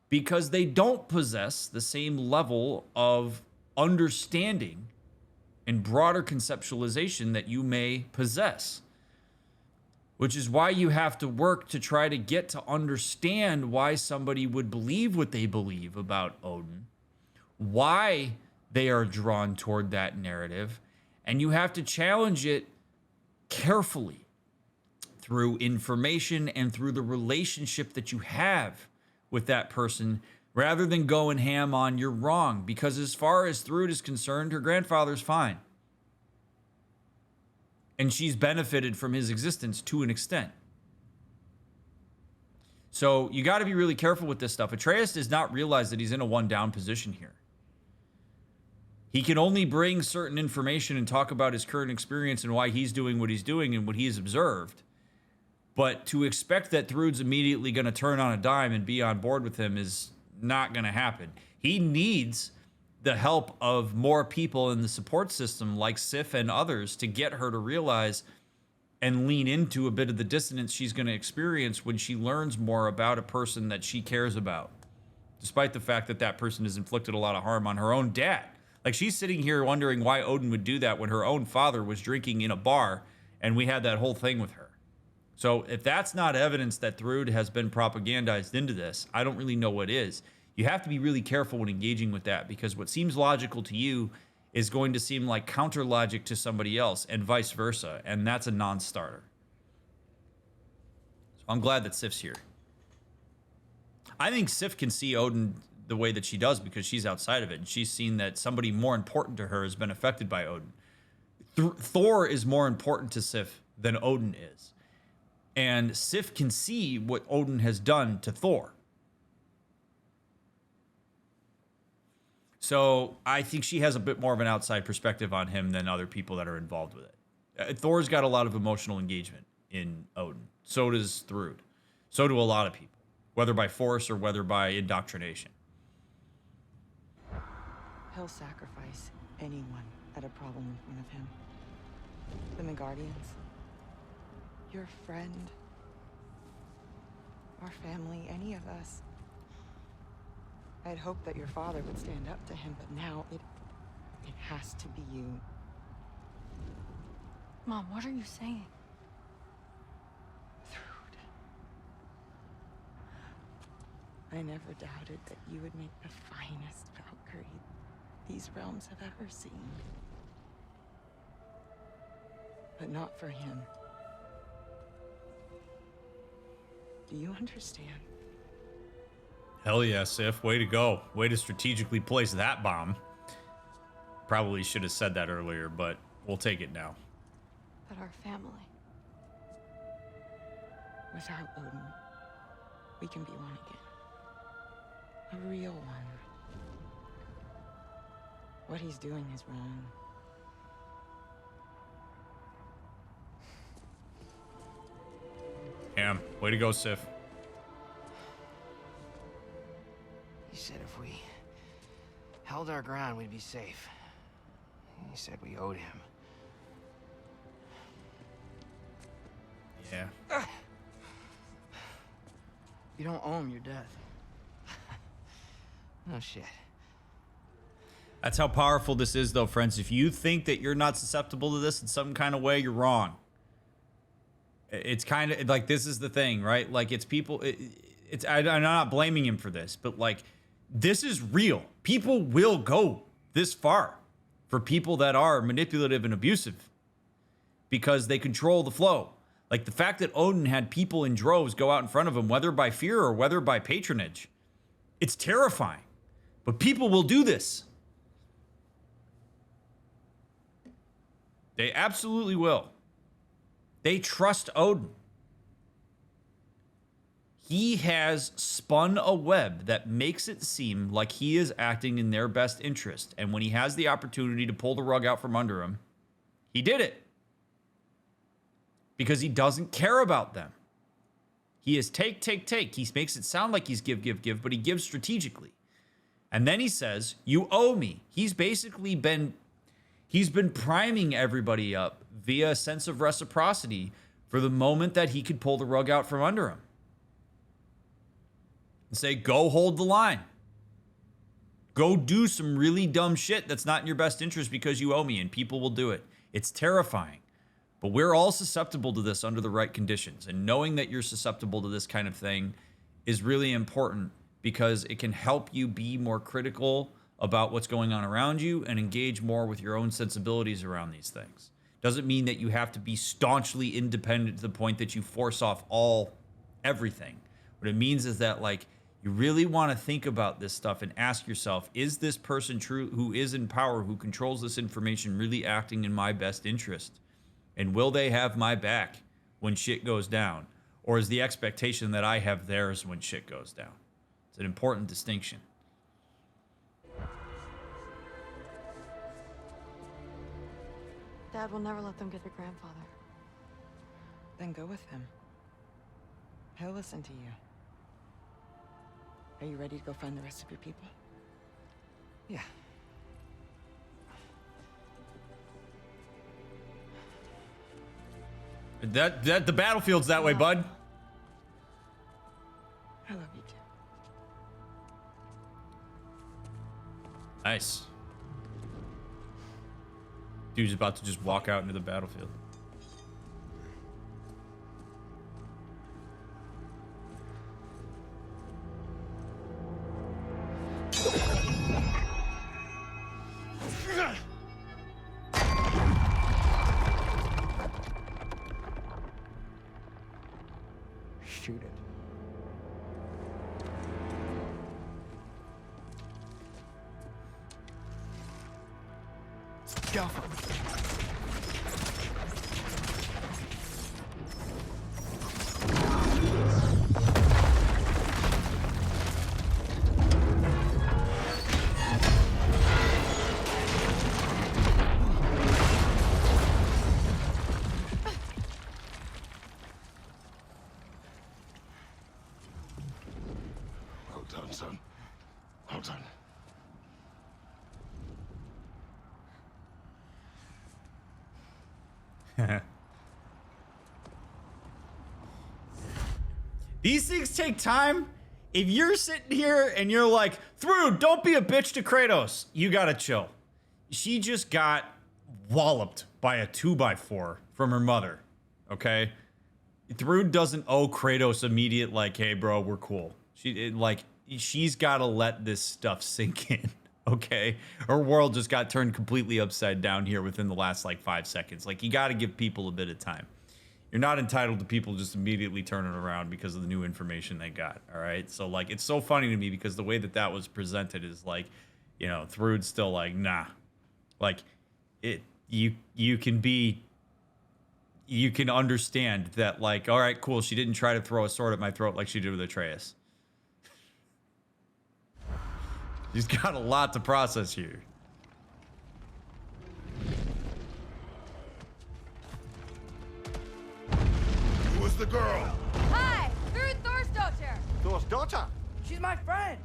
because they don't possess the same level of understanding and broader conceptualization that you may possess. Which is why you have to work to try to get to understand why somebody would believe what they believe about Odin, why they are drawn toward that narrative, and you have to challenge it carefully through information and through the relationship that you have with that person, rather than going ham on "you're wrong," because as far as Thrud is concerned, her grandfather's fine. And she's benefited from his existence to an extent. So you got to be really careful with this stuff. Atreus does not realize that he's in a one-down position here. He can only bring certain information and talk about his current experience and why he's doing what he's doing and what he's observed. But to expect that Thrud's immediately going to turn on a dime and be on board with him is not going to happen. He needs the help of more people in the support system like Sif and others to get her to realize and lean into a bit of the dissonance she's going to experience when she learns more about a person that she cares about, despite the fact that that person has inflicted a lot of harm on her own dad. Like, she's sitting here wondering why Odin would do that when her own father was drinking in a bar and we had that whole thing with her. So if that's not evidence that Thrud has been propagandized into this, I don't really know what is. You have to be really careful when engaging with that, because what seems logical to you is going to seem like counter logic to somebody else, and vice versa, and that's a non-starter. So I'm glad that Sif's here. I think Sif can see Odin the way that she does because she's outside of it, and she's seen that somebody more important to her has been affected by Odin. Thor is more important to Sif than Odin is. And Sif can see what Odin has done to Thor. So I think she has a bit more of an outside perspective on him than other people that are involved with it. Thor's got a lot of emotional engagement in Odin. So does Thrud. So do a lot of people, whether by force or whether by indoctrination.
He'll sacrifice anyone at a problem in front of him. The Midgardians. Your friend. Our family, any of us. I'd hoped that your father would stand up to him, but now it has to be you.
Mom, what are you saying?
Thrud. I never doubted that you would make the finest Valkyrie these realms have ever seen. But not for him. Do you understand?
Hell yeah, Sif. Way to go. Way to strategically place that bomb. Probably should have said that earlier, but we'll take it now.
But our family.
Without Odin, we can be one again. A real one. What he's doing is wrong.
Damn. Way to go, Sif.
He said if we held our ground, we'd be safe. He said we owed him.
Yeah.
You don't owe him your death. No shit.
That's how powerful this is, though, friends. If you think that you're not susceptible to this in some kind of way, you're wrong. It's kind of like, this is the thing, right? Like, it's people. I'm not blaming him for this, but like, this is real. People will go this far for people that are manipulative and abusive because they control the flow. Like the fact that Odin had people in droves go out in front of him, whether by fear or whether by patronage, it's terrifying. But people will do this. They absolutely will. They trust Odin. He has spun a web that makes it seem like he is acting in their best interest. And when he has the opportunity to pull the rug out from under him, he did it. because he doesn't care about them. He is take. He makes it sound like he's give, but he gives strategically. And then he says, you owe me. He's basically been priming everybody up via a sense of reciprocity for the moment that he could pull the rug out from under him. And say, go hold the line. Go do some really dumb shit that's not in your best interest because you owe me, and people will do it. It's terrifying. But we're all susceptible to this under the right conditions. And knowing that you're susceptible to this kind of thing is really important because it can help you be more critical about what's going on around you and engage more with your own sensibilities around these things. Doesn't mean that you have to be staunchly independent to the point that you force off everything. What it means is that, like, you really want to think about this stuff and ask yourself, is this person who is in power, who controls this information, really acting in my best interest? And will they have my back when shit goes down? Or is the expectation that I have theirs when shit goes down? It's an important distinction.
Dad will never let them get their grandfather.
Then go with him. He'll listen to you. Are you ready to go find the rest of your people?
Yeah.
That the battlefield's that way, bud.
I love you too.
Nice. Dude's about to just walk out into the battlefield.
Shoot it. Go.
Well done, son. Well done.
These things take time. If you're sitting here and you're like, Thrud, don't be a bitch to Kratos, you gotta chill. She just got walloped by a 2x4 from her mother, okay? Thrud doesn't owe Kratos immediate, like, hey, bro, we're cool. She's gotta let this stuff sink in, okay? Her world just got turned completely upside down here within the last, 5 seconds. Like, you gotta give people a bit of time. You're not entitled to people just immediately turning around because of the new information they got, all right? So, it's so funny to me because the way that was presented is, Thrud's still like, nah. You can understand that, all right, cool, she didn't try to throw a sword at my throat like she did with Atreus. She's got a lot to process here.
Who is the girl?
Hi, Thrud Thor's daughter.
Thor's daughter?
She's my friend.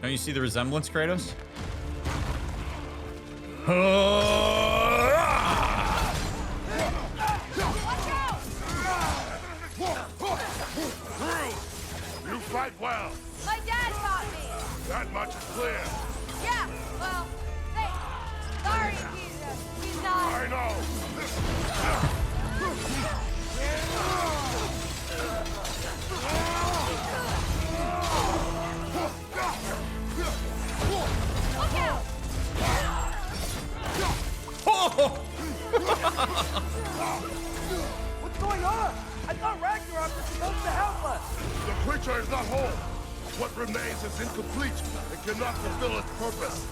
Don't you see the resemblance, Kratos?
You fight well.
My dad taught me.
That much is clear.
Yeah, well, thanks. Sorry, he's not.
I know.
Look out!
What's going on? I thought Ragnarok was supposed to help us.
The creature is not whole. What remains is incomplete and cannot fulfill its purpose.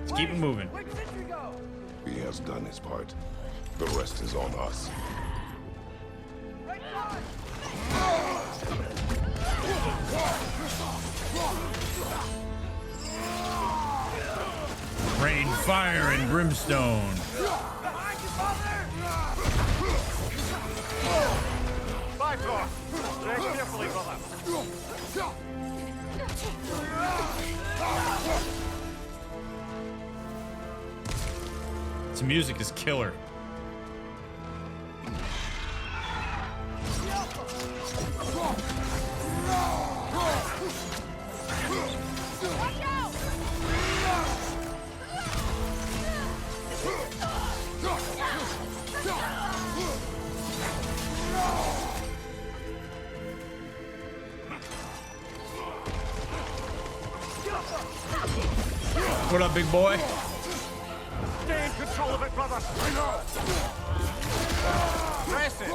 Let's keep it moving.
Where'd Sentry go?
has done his part. The rest is on us.
Rain, fire, and brimstone.
Bifrost! Tread carefully, brother.
This music is killer. What up, big boy?
Stay in control of it, brother. I know. Press it.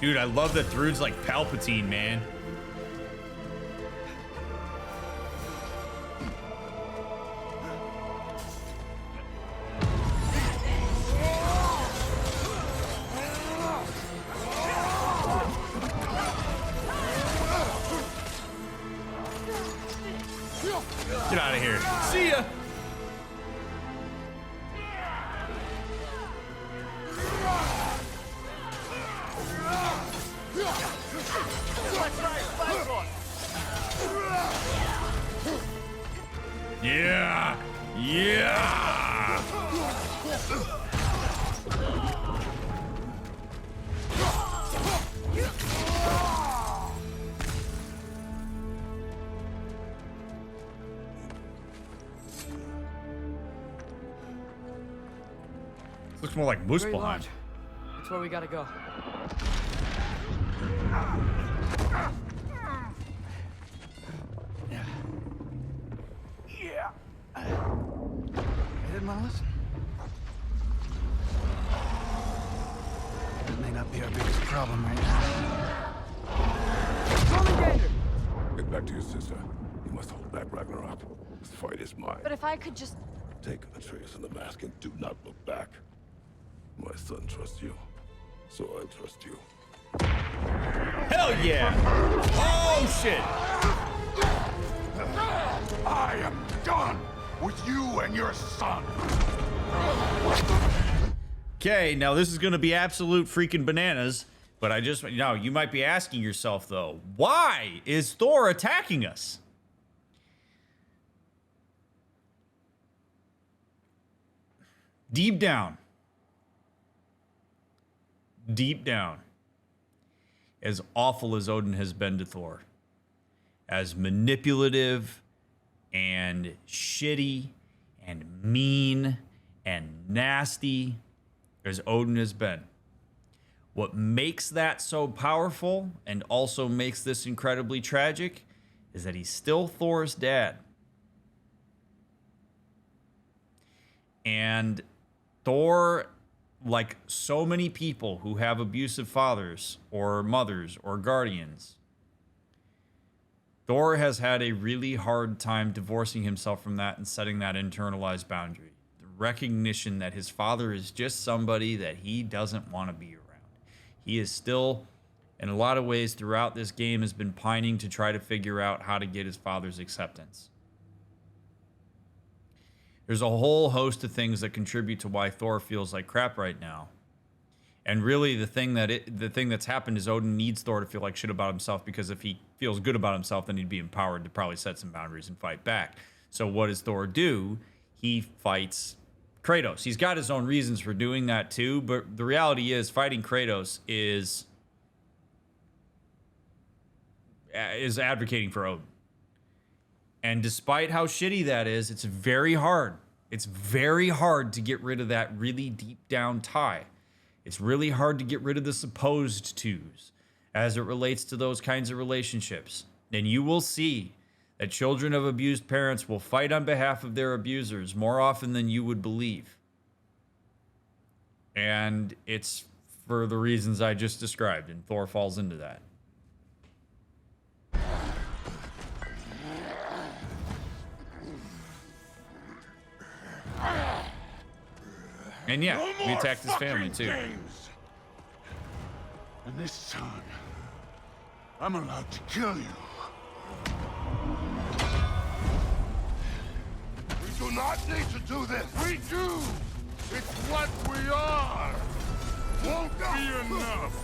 Dude, I love that Thrud's like Palpatine, man. Get out of here. See ya. Yeah. Yeah. Looks more like Muspelheim.
Lodge. That's where we gotta go.
Yeah.
I didn't want to listen. That may not be our biggest problem right now.
Get back to your sister. You must hold back Ragnarok. This fight is mine.
But if I could just...
Take Atreus and the mask and do not look back. My son trusts you, so I trust you.
Hell yeah! Oh shit!
I am done with you and your son.
Okay, now this is gonna be absolute freaking bananas, but I just, you might be asking yourself though, why is Thor attacking us? Deep down, as awful as Odin has been to Thor, as manipulative and shitty and mean and nasty as Odin has been, what makes that so powerful and also makes this incredibly tragic is that he's still Thor's dad. And Thor, like so many people who have abusive fathers or mothers or guardians, Thor has had a really hard time divorcing himself from that and setting that internalized boundary. The recognition that his father is just somebody that he doesn't want to be around. He is still, in a lot of ways throughout this game, has been pining to try to figure out how to get his father's acceptance. There's a whole host of things that contribute to why Thor feels like crap right now. And really the thing that's happened is Odin needs Thor to feel like shit about himself, because if he feels good about himself, then he'd be empowered to probably set some boundaries and fight back. So what does Thor do? He fights Kratos. He's got his own reasons for doing that too, but the reality is fighting Kratos is advocating for Odin. And despite how shitty that is, it's very hard. It's very hard to get rid of that really deep down tie. It's really hard to get rid of the supposed twos as it relates to those kinds of relationships. And you will see that children of abused parents will fight on behalf of their abusers more often than you would believe. And it's for the reasons I just described, and Thor falls into that. And yeah,
No
we
more
attacked his family
fucking
too.
games. And this time, I'm allowed to kill you. We do not need to do this. We do. It's what we are. Won't be enough.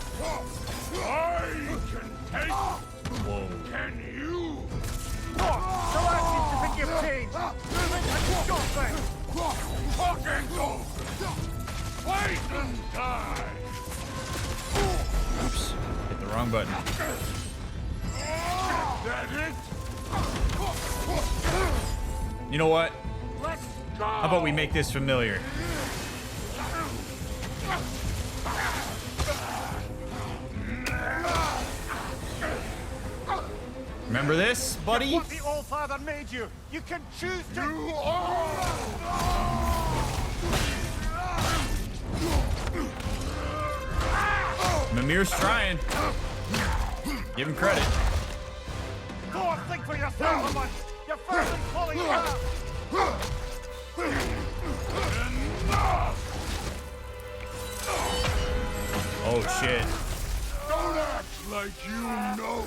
I can take.
Whoa.
Can you?
Oh, so I seem to think you've changed. Stop it.
Fucking go. Fight and die.
Oops. Hit the wrong button.
That it?
You know what?
Let's go.
How about we make this familiar? Remember this, buddy?
What the All-Father made you. You can choose to...
You are.
Mimir's trying. Give him credit.
Go on, think for yourself, woman. You're first and falling down.
Oh shit.
Don't act like you know.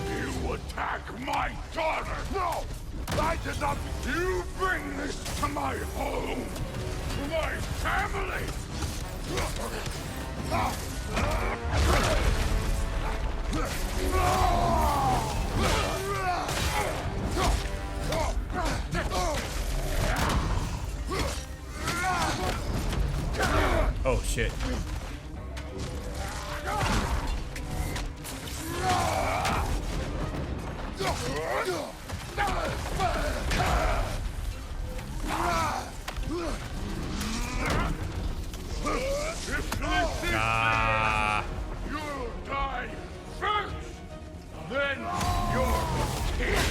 You attack my daughter! No! I did not. You bring this to my home! To my family!
Oh shit. Ah.
You'll die first! Then you're king!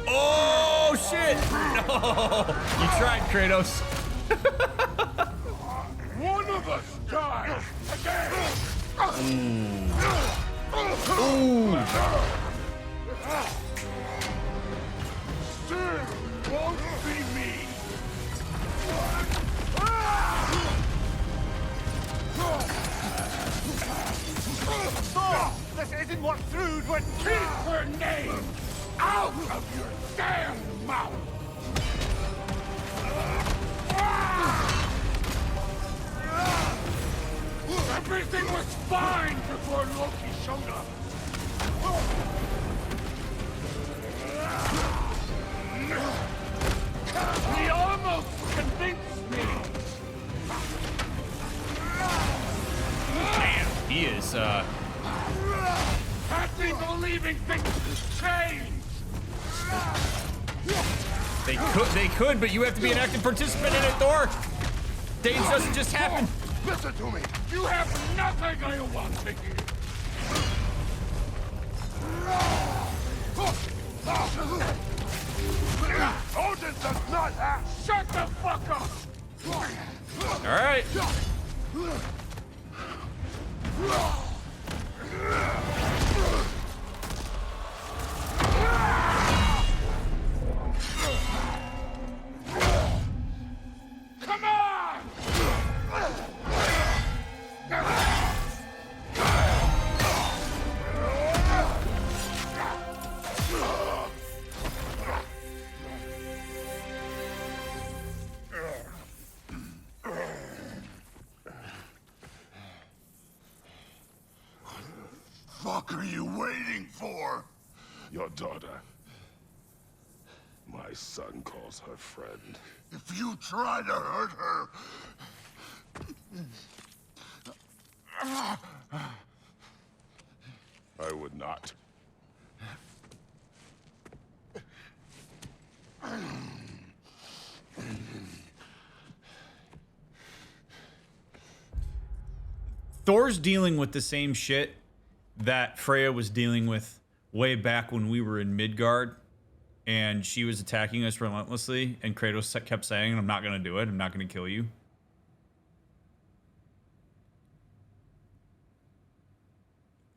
Oh shit! No! You tried, Kratos.
One of us dies again!
Ooh.
Still won't be me!
Stop! This isn't what Thrude would...
Keep her name out of your damn mouth! Everything was fine before Loki showed up! He almost convinced me!
Damn, he is,
Happy believing things change!
They could, but you have to be an active participant in it, Thor. Things doesn't just happen.
Listen to me! You have nothing I want to give! Odin does not have... Shut the fuck up!
All right.
Come on! What the fuck are you waiting for? Your daughter. My son calls her friend. If you try to hurt her... I would not.
Thor's dealing with the same shit that Freya was dealing with way back when we were in Midgard and she was attacking us relentlessly and Kratos kept saying, I'm not going to do it. I'm not going to kill you.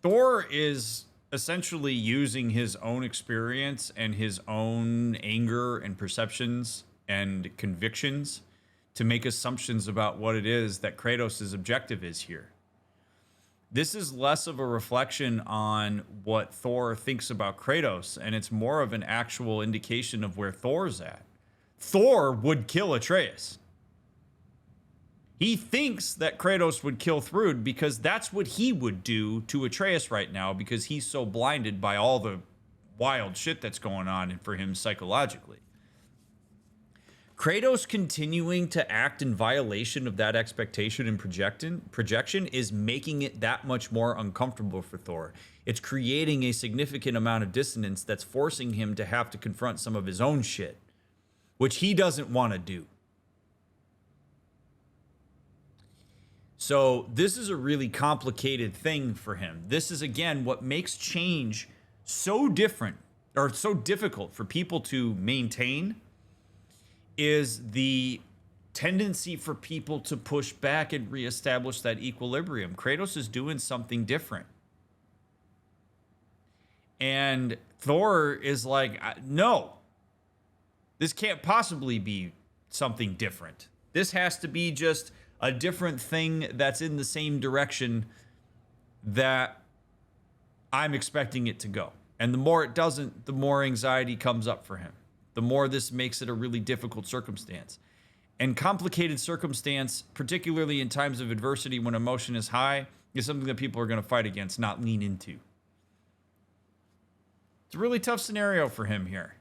Thor is essentially using his own experience and his own anger and perceptions and convictions to make assumptions about what it is that Kratos' objective is here. This is less of a reflection on what Thor thinks about Kratos, and it's more of an actual indication of where Thor's at. Thor would kill Atreus. He thinks that Kratos would kill Thrud because that's what he would do to Atreus right now because he's so blinded by all the wild shit that's going on for him psychologically. Kratos continuing to act in violation of that expectation and projection is making it that much more uncomfortable for Thor. It's creating a significant amount of dissonance that's forcing him to have to confront some of his own shit, which he doesn't want to do. So this is a really complicated thing for him. This is, again, what makes change so different or so difficult for people to maintain is the tendency for people to push back and reestablish that equilibrium. Kratos is doing something different. And Thor is like, no, this can't possibly be something different. This has to be just a different thing that's in the same direction that I'm expecting it to go. And the more it doesn't, the more anxiety comes up for him. The more this makes it a really difficult circumstance. And complicated circumstance, particularly in times of adversity when emotion is high, is something that people are going to fight against, not lean into. It's a really tough scenario for him here.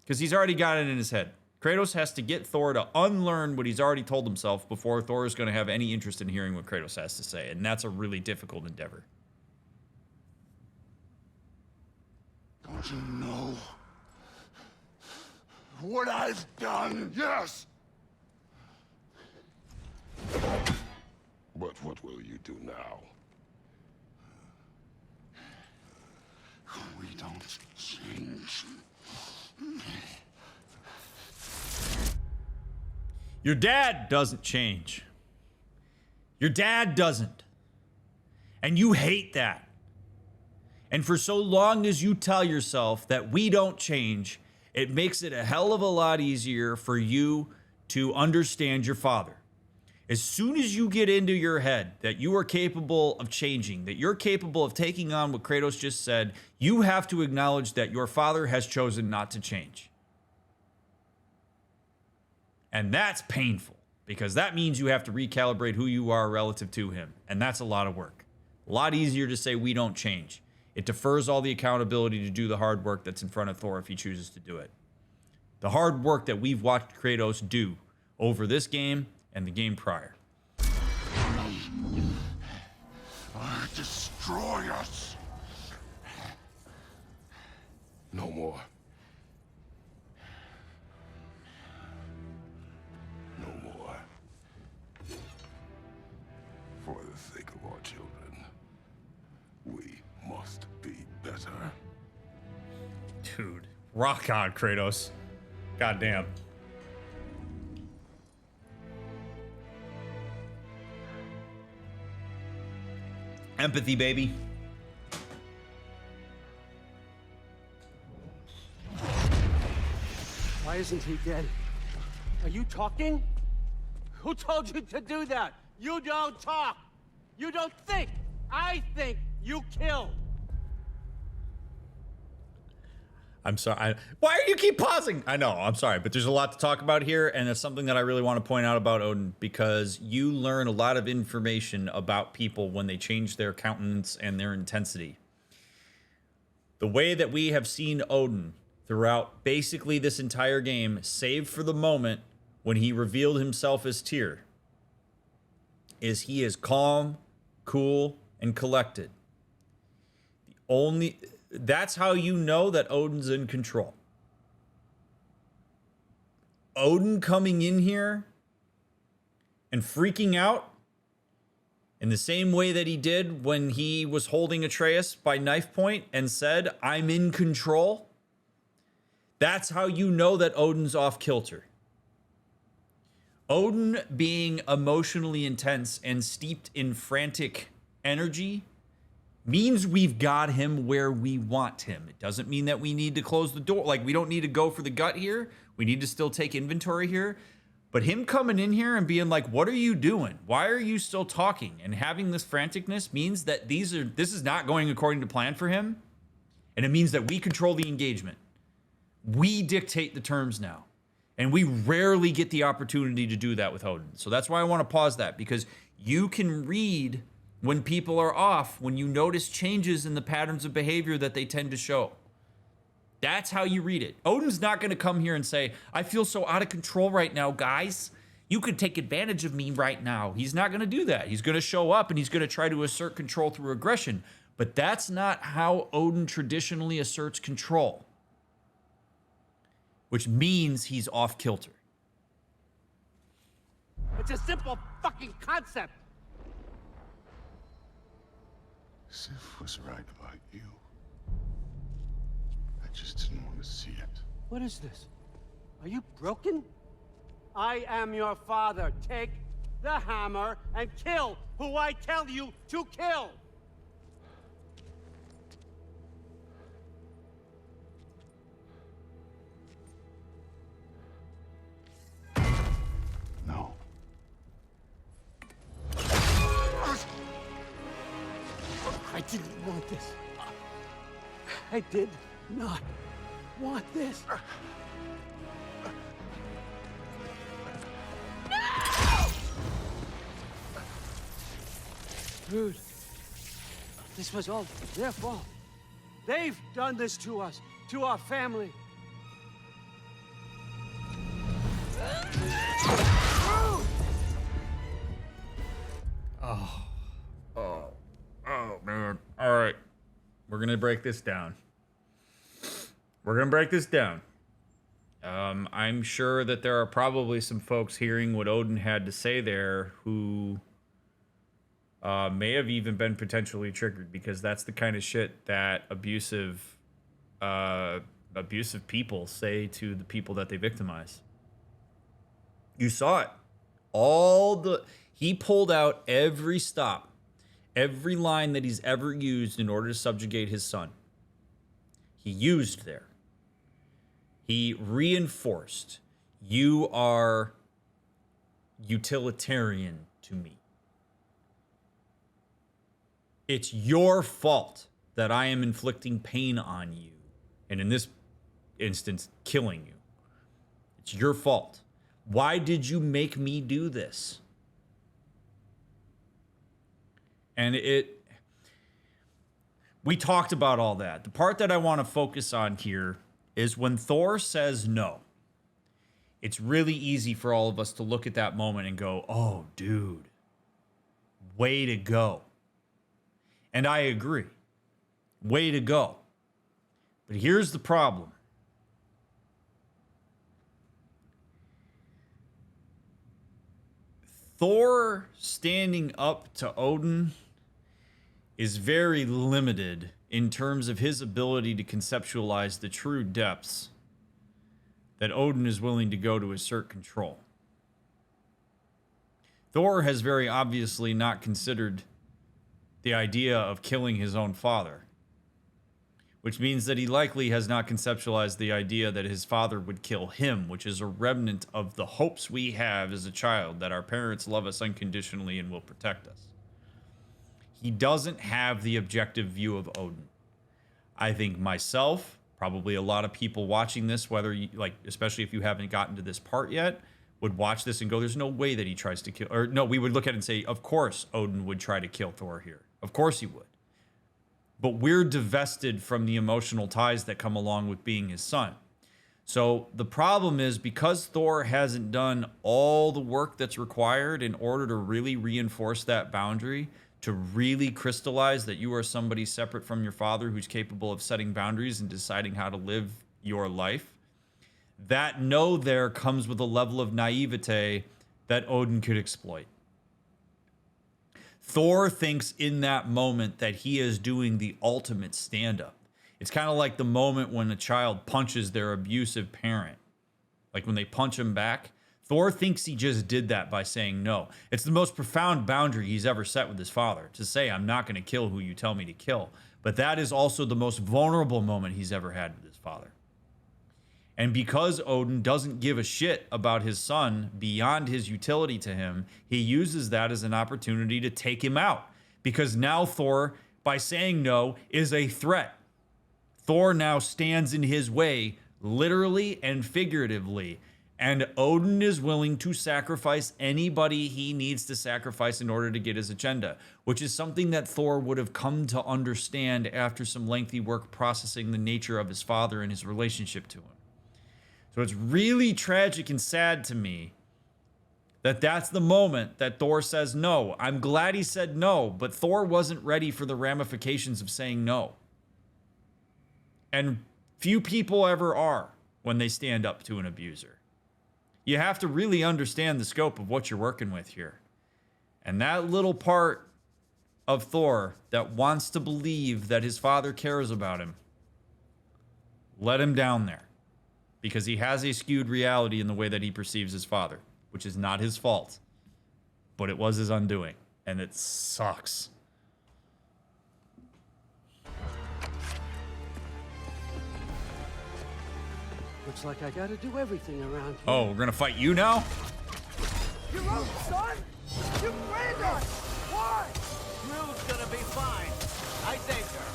Because he's already got it in his head. Kratos has to get Thor to unlearn what he's already told himself before Thor is going to have any interest in hearing what Kratos has to say. And that's a really difficult endeavor.
Don't you know what I've done? Yes! But what will you do now? We don't change.
Your dad doesn't change. Your dad doesn't. And you hate that. And for so long as you tell yourself that we don't change, it makes it a hell of a lot easier for you to understand your father. As soon as you get into your head that you are capable of changing, that you're capable of taking on what Kratos just said, you have to acknowledge that your father has chosen not to change. And that's painful because that means you have to recalibrate who you are relative to him. And that's a lot of work. A lot easier to say we don't change. It defers all the accountability to do the hard work that's in front of Thor if he chooses to do it. The hard work that we've watched Kratos do over this game and the game prior.
Destroy us. No more. No more. For the sake of our children, we must be better.
Dude, rock on, Kratos. Goddamn. Empathy, baby.
Why isn't he dead? Are you talking? Who told you to do that? You don't talk. You don't think. I think you killed.
I'm sorry. Why do you keep pausing? I know, I'm sorry, but there's a lot to talk about here, and it's something that I really want to point out about Odin, because you learn a lot of information about people when they change their countenance and their intensity. The way that we have seen Odin throughout basically this entire game, save for the moment when he revealed himself as Tyr, is he is calm, cool, and collected. That's how you know that Odin's in control. Odin coming in here and freaking out In the same way that he did when he was holding Atreus by knife point and said, "I'm in control." That's how you know that Odin's off kilter. Odin being emotionally intense and steeped in frantic energy means we've got him where we want him. It doesn't mean that we need to close the door. Like, we don't need to go for the gut here. We need to still take inventory here. But him coming in here and being like, "What are you doing? Why are you still talking?" and having this franticness means that this is not going according to plan for him. And it means that we control the engagement. We dictate the terms now. And we rarely get the opportunity to do that with Odin. So that's why I want to pause that, because you can read when people are off, when you notice changes in the patterns of behavior that they tend to show. That's how you read it. Odin's not going to come here and say, "I feel so out of control right now, guys. You could take advantage of me right now." He's not going to do that. He's going to show up and he's going to try to assert control through aggression. But that's not how Odin traditionally asserts control, which means he's off kilter.
It's a simple fucking concept.
Sif was right about you. I just didn't want to see it.
What is this? Are you broken? I am your father. Take the hammer and kill who I tell you to kill.
No.
I didn't want this. I did not want this. Dude, this was all their fault. They've done this to us, to our family.
Oh, man. All right. We're going to break this down. I'm sure that there are probably some folks hearing what Odin had to say there who may have even been potentially triggered, because that's the kind of shit that abusive people say to the people that they victimize. You saw it. He pulled out every stop, every line that he's ever used in order to subjugate his son. He used there. He reinforced, "You are utilitarian to me. It's your fault that I am inflicting pain on you. And in this instance, killing you. It's your fault. Why did you make me do this?" And we talked about all that. The part that I want to focus on here is when Thor says no. It's really easy for all of us to look at that moment and go, "Oh, dude, way to go." And I agree. Way to go. But here's the problem. Thor standing up to Odin is very limited in terms of his ability to conceptualize the true depths that Odin is willing to go to assert control. Thor has very obviously not considered the idea of killing his own father, which means that he likely has not conceptualized the idea that his father would kill him, which is a remnant of the hopes we have as a child that our parents love us unconditionally and will protect us. He doesn't have the objective view of Odin. I think myself, probably a lot of people watching this, whether you, like, especially if you haven't gotten to this part yet, would watch this and go, "There's no way that he tries to kill," or no, we would look at it and say, "Of course Odin would try to kill Thor here. Of course he would." But we're divested from the emotional ties that come along with being his son. So the problem is, because Thor hasn't done all the work that's required in order to really reinforce that boundary, to really crystallize that you are somebody separate from your father who's capable of setting boundaries and deciding how to live your life, that no there comes with a level of naivete that Odin could exploit. Thor thinks in that moment that he is doing the ultimate stand-up. It's kind of like the moment when a child punches their abusive parent. Like when they punch him back. Thor thinks he just did that by saying no. It's the most profound boundary he's ever set with his father. To say, I'm not going to kill who you tell me to kill. But that is also the most vulnerable moment he's ever had with his father. And because Odin doesn't give a shit about his son beyond his utility to him, he uses that as an opportunity to take him out. Because now Thor, by saying no, is a threat. Thor now stands in his way, literally and figuratively. And Odin is willing to sacrifice anybody he needs to sacrifice in order to get his agenda, which is something that Thor would have come to understand after some lengthy work processing the nature of his father and his relationship to him. So it's really tragic and sad to me that that's the moment that Thor says no. I'm glad he said no, but Thor wasn't ready for the ramifications of saying no. And few people ever are when they stand up to an abuser. You have to really understand the scope of what you're working with here. And that little part of Thor that wants to believe that his father cares about him, let him down there. Because he has a skewed reality in the way that he perceives his father, which is not his fault, but it was his undoing, and it sucks.
Looks like I gotta do everything around here.
Oh, we're gonna fight you now?
You wrote, son! You blamed us! Why? Drew's gonna be fine. I saved her.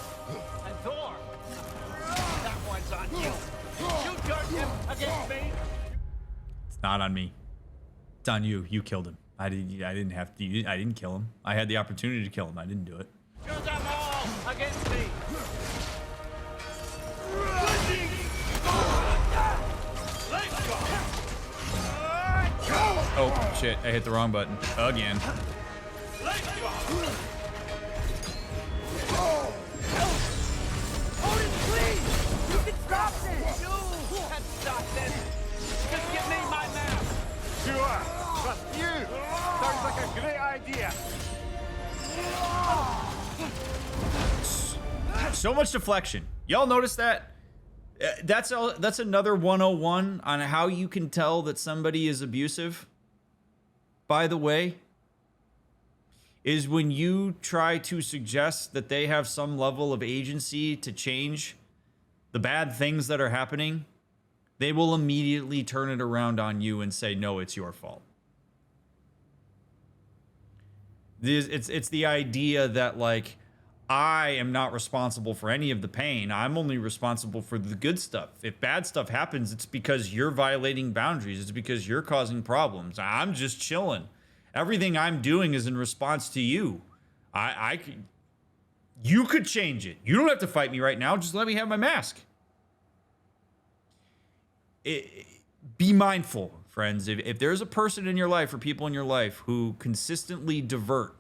And Thor. That one's on you. You turned him against me.
It's not on me. It's on you. You killed him. I didn't have to. I didn't kill him. I had the opportunity to kill him. I didn't do it.
You're them all against me.
Oh shit! I hit the wrong button again.
Odin, please! You can stop this! You can stop this! Just give me my map!
Sure! Trust you! Sounds like a great idea!
So much deflection. Y'all notice that? That's another 101 on how you can tell that somebody is abusive. By the way, is when you try to suggest that they have some level of agency to change the bad things that are happening, they will immediately turn it around on you and say, no, it's your fault. It's the idea that, like, I am not responsible for any of the pain. I'm only responsible for the good stuff. If bad stuff happens, it's because you're violating boundaries. It's because you're causing problems. I'm just chilling. Everything I'm doing is in response to you. You could change it. You don't have to fight me right now. Just let me have my mask. Be mindful, friends. If there's a person in your life or people in your life who consistently divert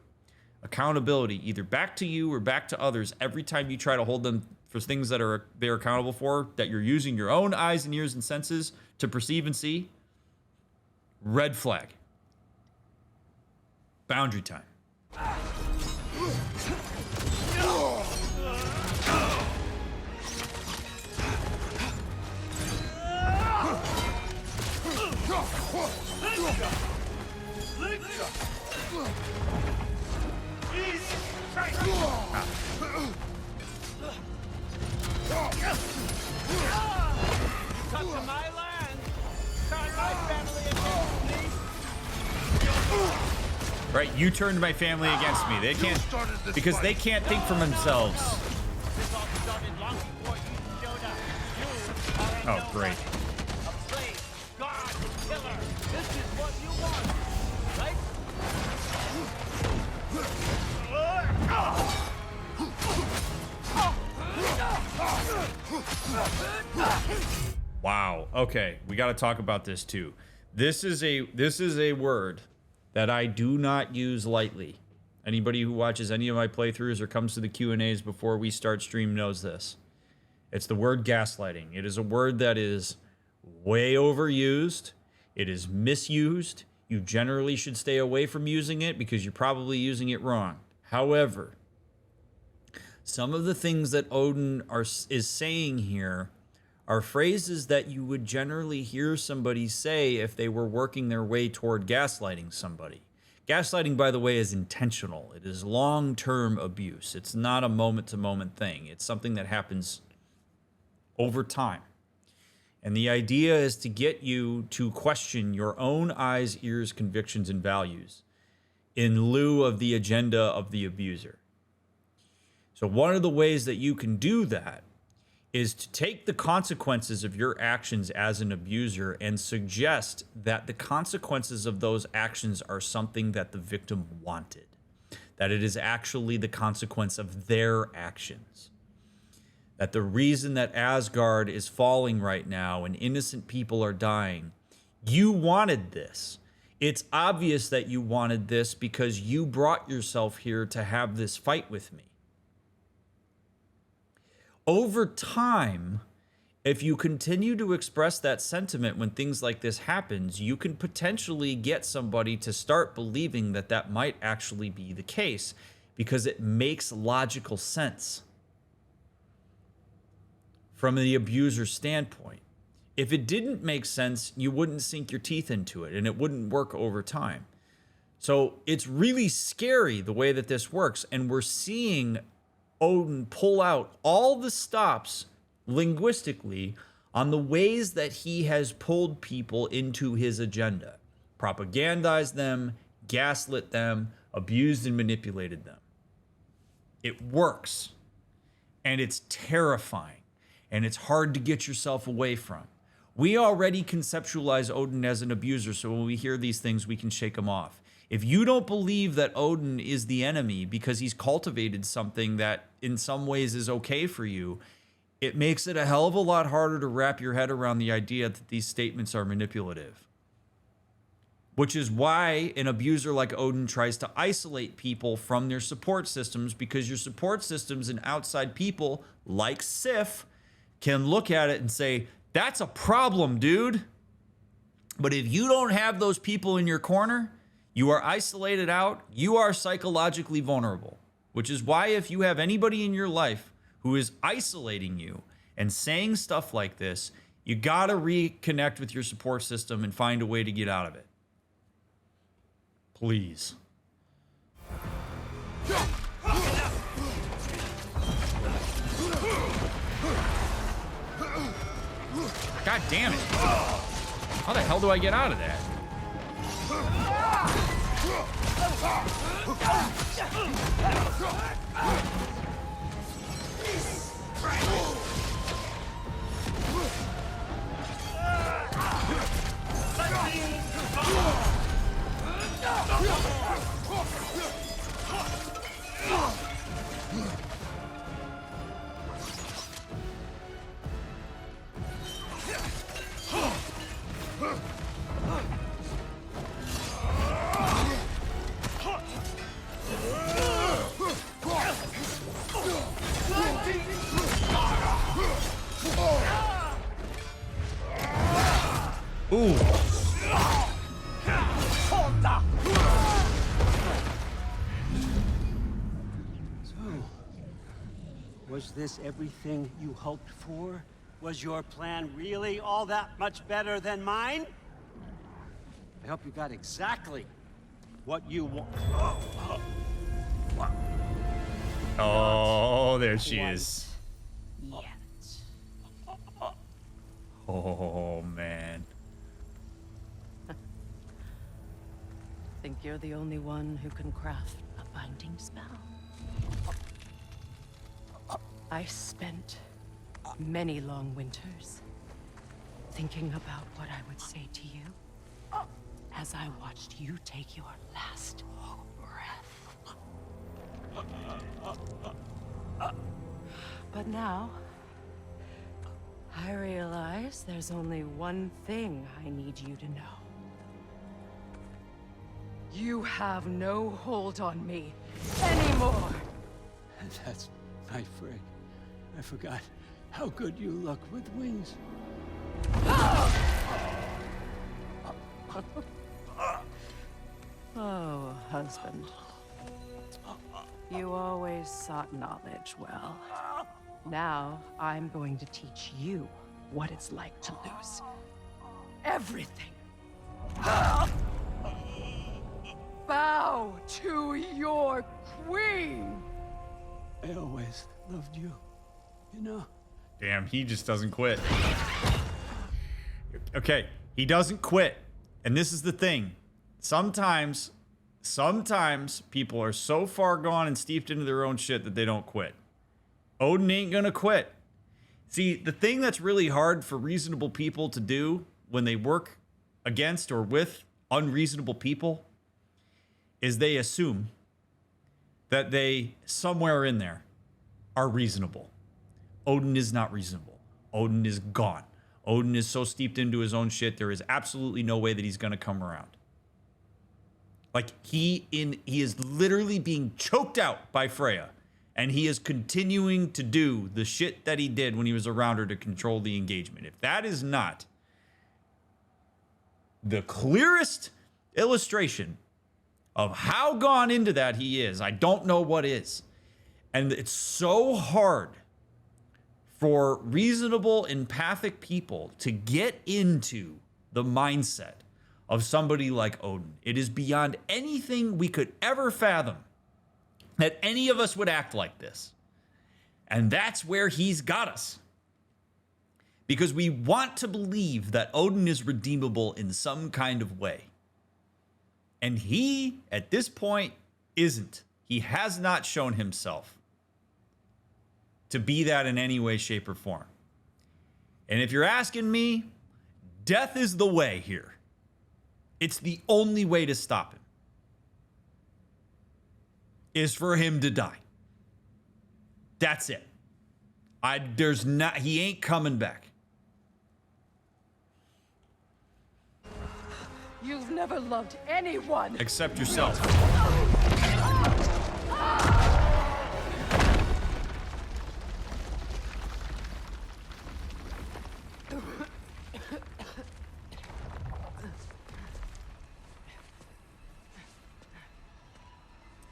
accountability either back to you or back to others every time you try to hold them for things that they're accountable for, that you're using your own eyes and ears and senses to perceive and see, red flag. Boundary time.
Come to my land. Turn my family against me.
Right, you turned my family against me. They can't, because they can't think for themselves.
This all started long before you showed up. You are a
Oh, great.
a slave, God, killer. This is what you want, right?
Wow. Okay, we got to talk about this too. This is a word that I do not use lightly. Anybody who watches any of my playthroughs or comes to the Q&As before we start stream knows this. It's the word gaslighting. It is a word that is way overused. It is misused. You generally should stay away from using it because you're probably using it wrong. However, some of the things that Odin is saying here are phrases that you would generally hear somebody say if they were working their way toward gaslighting somebody. Gaslighting, by the way, is intentional. It is long-term abuse. It's not a moment-to-moment thing. It's something that happens over time. And the idea is to get you to question your own eyes, ears, convictions, and values in lieu of the agenda of the abuser. So one of the ways that you can do that is to take the consequences of your actions as an abuser and suggest that the consequences of those actions are something that the victim wanted, that it is actually the consequence of their actions. That the reason that Asgard is falling right now and innocent people are dying, you wanted this. It's obvious that you wanted this because you brought yourself here to have this fight with me. Over time, if you continue to express that sentiment when things like this happens, you can potentially get somebody to start believing that that might actually be the case because it makes logical sense from the abuser's standpoint. If it didn't make sense, you wouldn't sink your teeth into it and it wouldn't work over time. So it's really scary the way that this works. And we're seeing Odin pull out all the stops linguistically on the ways that he has pulled people into his agenda, propagandized them, gaslit them, abused and manipulated them. It works, and it's terrifying, and it's hard to get yourself away from. We already conceptualize Odin as an abuser, so when we hear these things, we can shake them off. If you don't believe that Odin is the enemy because he's cultivated something that in some ways is okay for you, it makes it a hell of a lot harder to wrap your head around the idea that these statements are manipulative. Which is why an abuser like Odin tries to isolate people from their support systems, because your support systems and outside people like Sif can look at it and say, that's a problem, dude. But if you don't have those people in your corner, you are isolated out, you are psychologically vulnerable. Which is why if you have anybody in your life who is isolating you and saying stuff like this, you gotta reconnect with your support system and find a way to get out of it. Please. God damn it. How the hell do I get out of that? Ooh.
So, was this everything you hoped for? Was your plan really all that much better than mine? I hope you got exactly what you want.
Oh, there she is. Oh, man.
Think you're the only one who can craft a binding spell? I spent many long winters thinking about what I would say to you as I watched you take your last breath. But now, I realize there's only one thing I need you to know. You have no hold on me anymore.
That's my frig. I forgot how good you look with wings.
husband. You always sought knowledge well. Now, I'm going to teach you what it's like to lose everything. Bow to your queen!
I always loved you, you know?
Damn, he just doesn't quit. Okay, he doesn't quit. And this is the thing. Sometimes people are so far gone and steeped into their own shit that they don't quit. Odin ain't gonna quit. See, the thing that's really hard for reasonable people to do when they work against or with unreasonable people is they assume that they, somewhere in there, are reasonable. Odin is not reasonable. Odin is gone. Odin is so steeped into his own shit, there is absolutely no way that he's gonna come around. Like, he is literally being choked out by Freya, and he is continuing to do the shit that he did when he was around her to control the engagement. If that is not the clearest illustration of how gone into that he is, I don't know what is. And it's so hard for reasonable, empathic people to get into the mindset of somebody like Odin. It is beyond anything we could ever fathom that any of us would act like this. And that's where he's got us. Because we want to believe that Odin is redeemable in some kind of way. And he, at this point, isn't. He has not shown himself to be that in any way, shape, or form. And if you're asking me, death is the way here. It's the only way to stop him. Is for him to die. That's it. He ain't coming back.
You've never loved anyone
Except yourself.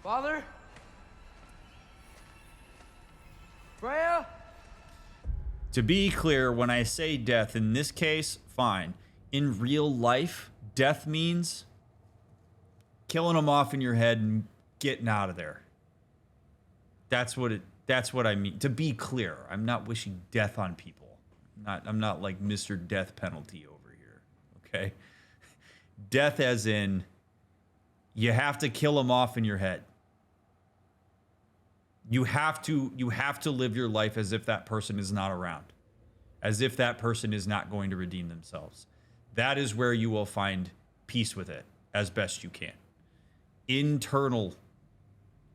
Father? Freya?
To be clear, when I say death, in this case, fine. In real life, death means killing them off in your head and getting out of there. That's what I mean. To be clear, I'm not wishing death on people. I'm not like Mr. Death Penalty over here. Okay? Death as in you have to kill them off in your head. You have to live your life as if that person is not around. As if that person is not going to redeem themselves. That is where you will find peace with it as best you can.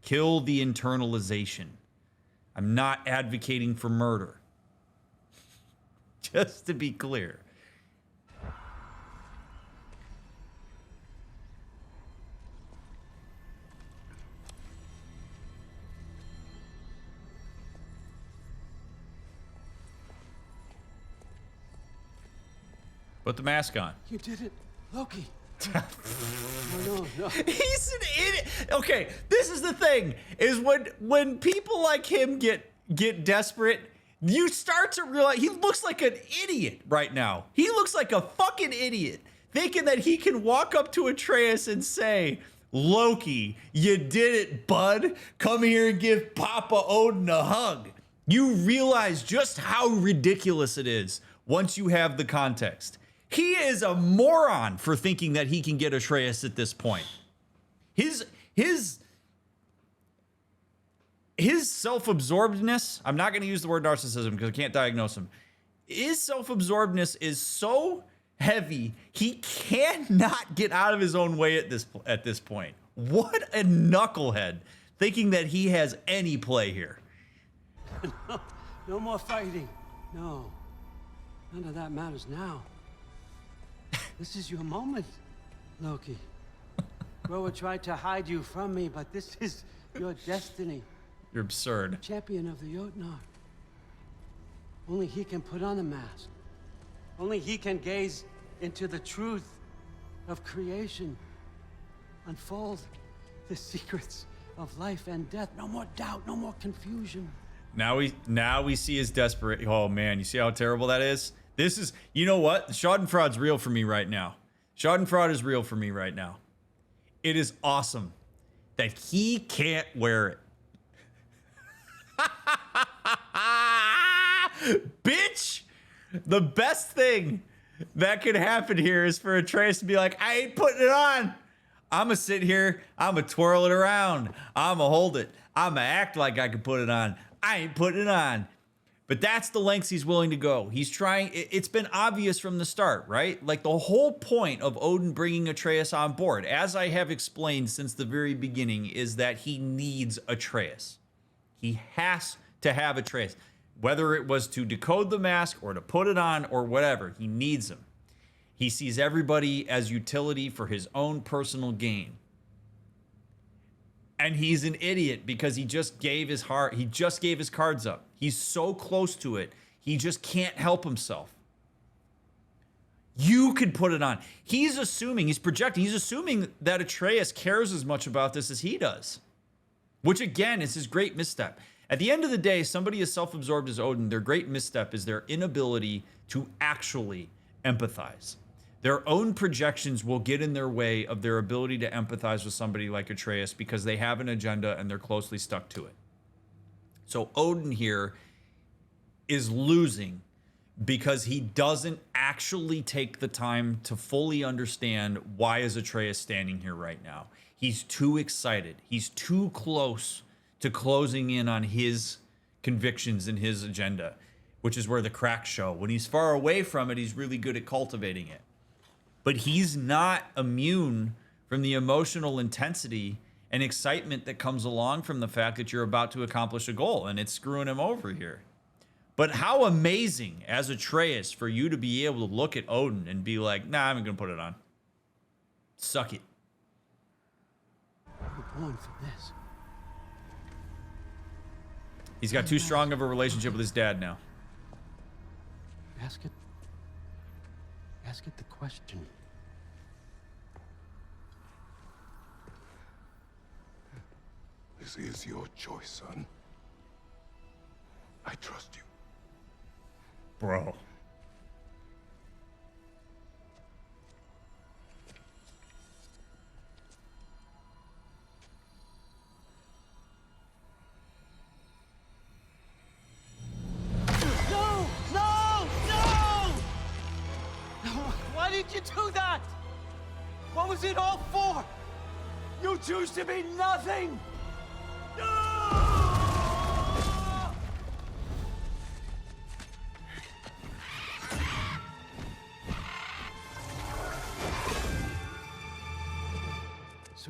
Kill the internalization. I'm not advocating for murder. Just to be clear. Put the mask on.
You did it, Loki. No.
He's an idiot. Okay, this is the thing, is when people like him get desperate, you start to realize he looks like an idiot right now. He looks like a fucking idiot, thinking that he can walk up to Atreus and say, Loki, you did it, bud. Come here and give Papa Odin a hug. You realize just how ridiculous it is once you have the context. He is a moron for thinking that he can get Atreus at this point. His self-absorbedness, I'm not going to use the word narcissism because I can't diagnose him. His self-absorbedness is so heavy, he cannot get out of his own way at this point. What a knucklehead, thinking that he has any play here.
No more fighting. No. None of that matters now. This is your moment, Loki. Groa tried to hide you from me, but this is your destiny.
You're absurd.
Champion of the Jotnar. Only he can put on a mask. Only he can gaze into the truth of creation unfold the secrets of life and death. No more doubt, no more confusion.
Now we see his desperate. Oh man, you see how terrible that is? This is, you know what? The Schadenfreude's real for me right now. Schadenfreude is real for me right now. It is awesome that he can't wear it. Bitch! The best thing that could happen here is for Atreus to be like, I ain't putting it on. I'm gonna sit here, I'm gonna twirl it around, I'm gonna hold it, I'm gonna act like I can put it on. I ain't putting it on. But that's the lengths he's willing to go. He's trying, it's been obvious from the start, right? Like the whole point of Odin bringing Atreus on board, as I have explained since the very beginning, is that he needs Atreus. He has to have Atreus. Whether it was to decode the mask or to put it on or whatever, he needs him. He sees everybody as utility for his own personal gain. And he's an idiot because he just gave his heart, he just gave his cards up. He's so close to it, he just can't help himself. You could put it on. He's assuming, he's projecting, he's assuming that Atreus cares as much about this as he does. Which again is his great misstep. At the end of the day, somebody as self-absorbed as Odin, their great misstep is their inability to actually empathize. Their own projections will get in their way of their ability to empathize with somebody like Atreus because they have an agenda and they're closely stuck to it. So Odin here is losing because he doesn't actually take the time to fully understand why is Atreus standing here right now. He's too excited. He's too close to closing in on his convictions and his agenda, which is where the cracks show. When he's far away from it, he's really good at cultivating it. But he's not immune from the emotional intensity and excitement that comes along from the fact that you're about to accomplish a goal, and it's screwing him over here. But how amazing as Atreus for you to be able to look at Odin and be like, nah, I'm gonna put it on. Suck it.
We're born for this.
He's got too strong of a relationship with his dad now.
Ask it the question.
This is your choice, son. I trust you.
Bro.
No! No! No! Why did you do that? What was it all for? You choose to be nothing!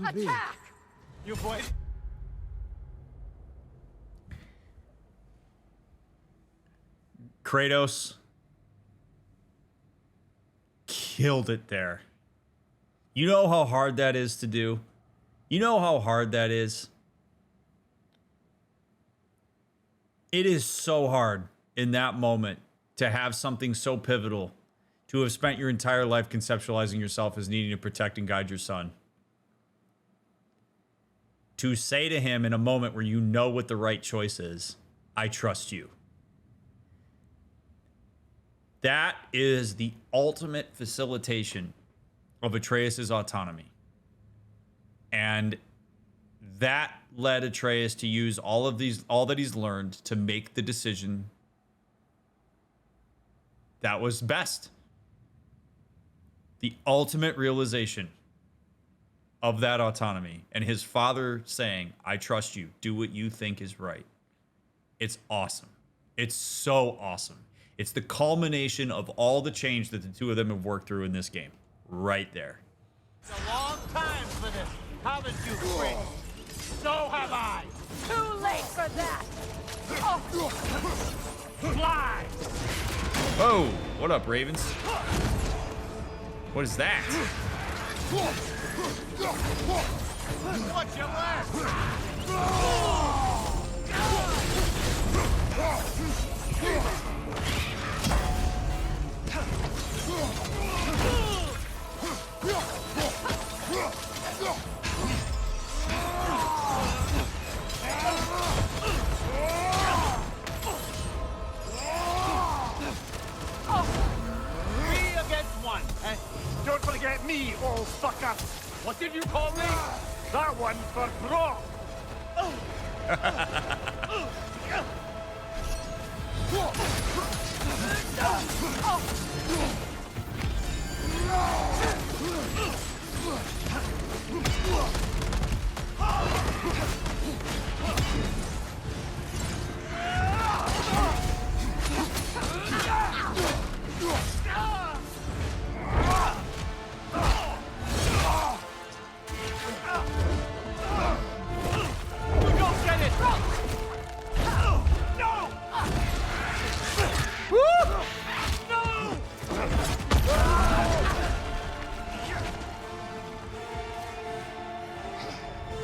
Attack!
You boy.
Kratos killed it there. You know how hard that is to do? You know how hard that is? It is so hard in that moment to have something so pivotal, to have spent your entire life conceptualizing yourself as needing to protect and guide your son. To say to him in a moment where you know what the right choice is, I trust you. That is the ultimate facilitation of Atreus' autonomy. And that led Atreus to use all that he's learned to make the decision that was best. The ultimate realization of that autonomy and his father saying, I trust you, do what you think is right. It's awesome. It's so awesome. It's the culmination of all the change that the two of them have worked through in this game. Right there.
It's a long time for this, haven't you, Frank? So have I.
Too late for that.
Fly!
Whoa, what up, Ravens? What is that?
Watch your left! What did you call me? That one's for Brock.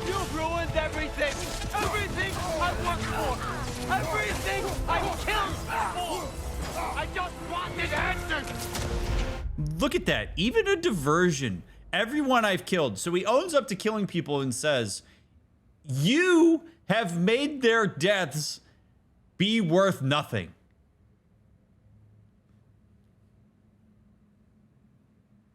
You've ruined everything! Everything I worked for! Everything I killed for! I just wanted answers!
Look at that. Even a diversion. Everyone I've killed. So he owns up to killing people and says, you have made their deaths be worth nothing.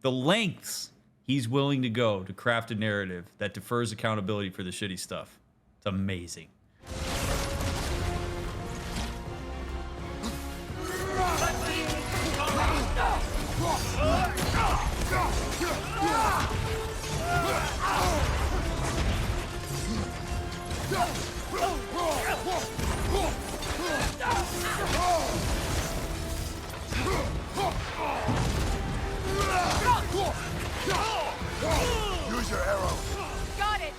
The lengths he's willing to go to craft a narrative that defers accountability for the shitty stuff. It's amazing.
Use your arrow.
Got it.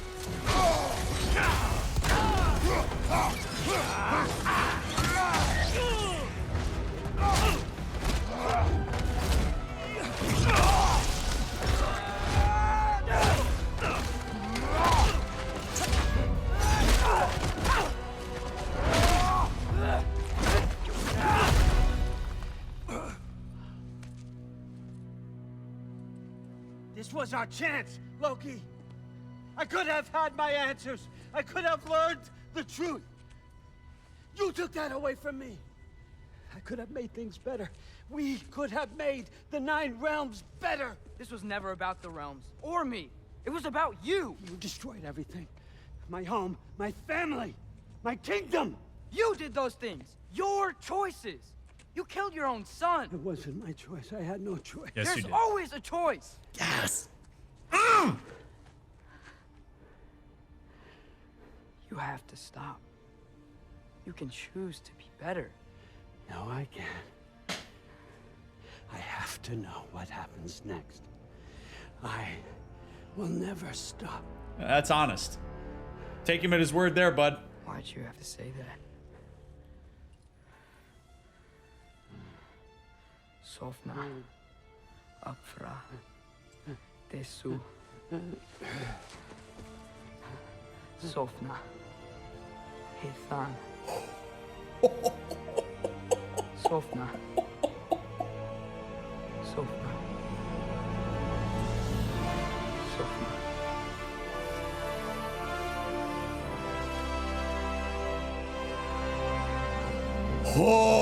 This was our chance, Loki. I could have had my answers. I could have learned the truth. You took that away from me. I could have made things better. We could have made the 9 realms better.
This was never about the realms, or me. It was about you.
You destroyed everything. My home, my family, my kingdom.
You did those things. Your choices. You killed your own son.
It wasn't my choice. I had no choice.
Yes, you
There's
did.
always a choice.
Yes.
You have to stop. You can choose to be better.
No, I can't. I have to know what happens next. I will never stop.
That's honest. Take him at his word there, bud.
Why'd you have to say that? Sofna. Apfra. Desu. Sofna. Hithan. Sofna. Sofna. Sofna.
Oh.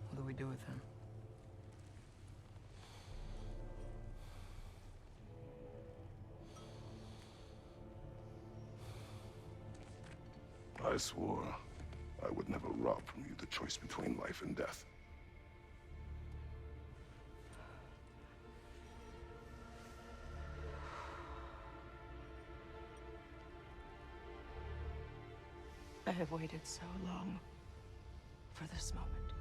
What do we do with him?
I swore I would never rob from you the choice between life and death.
I have waited so long for this moment.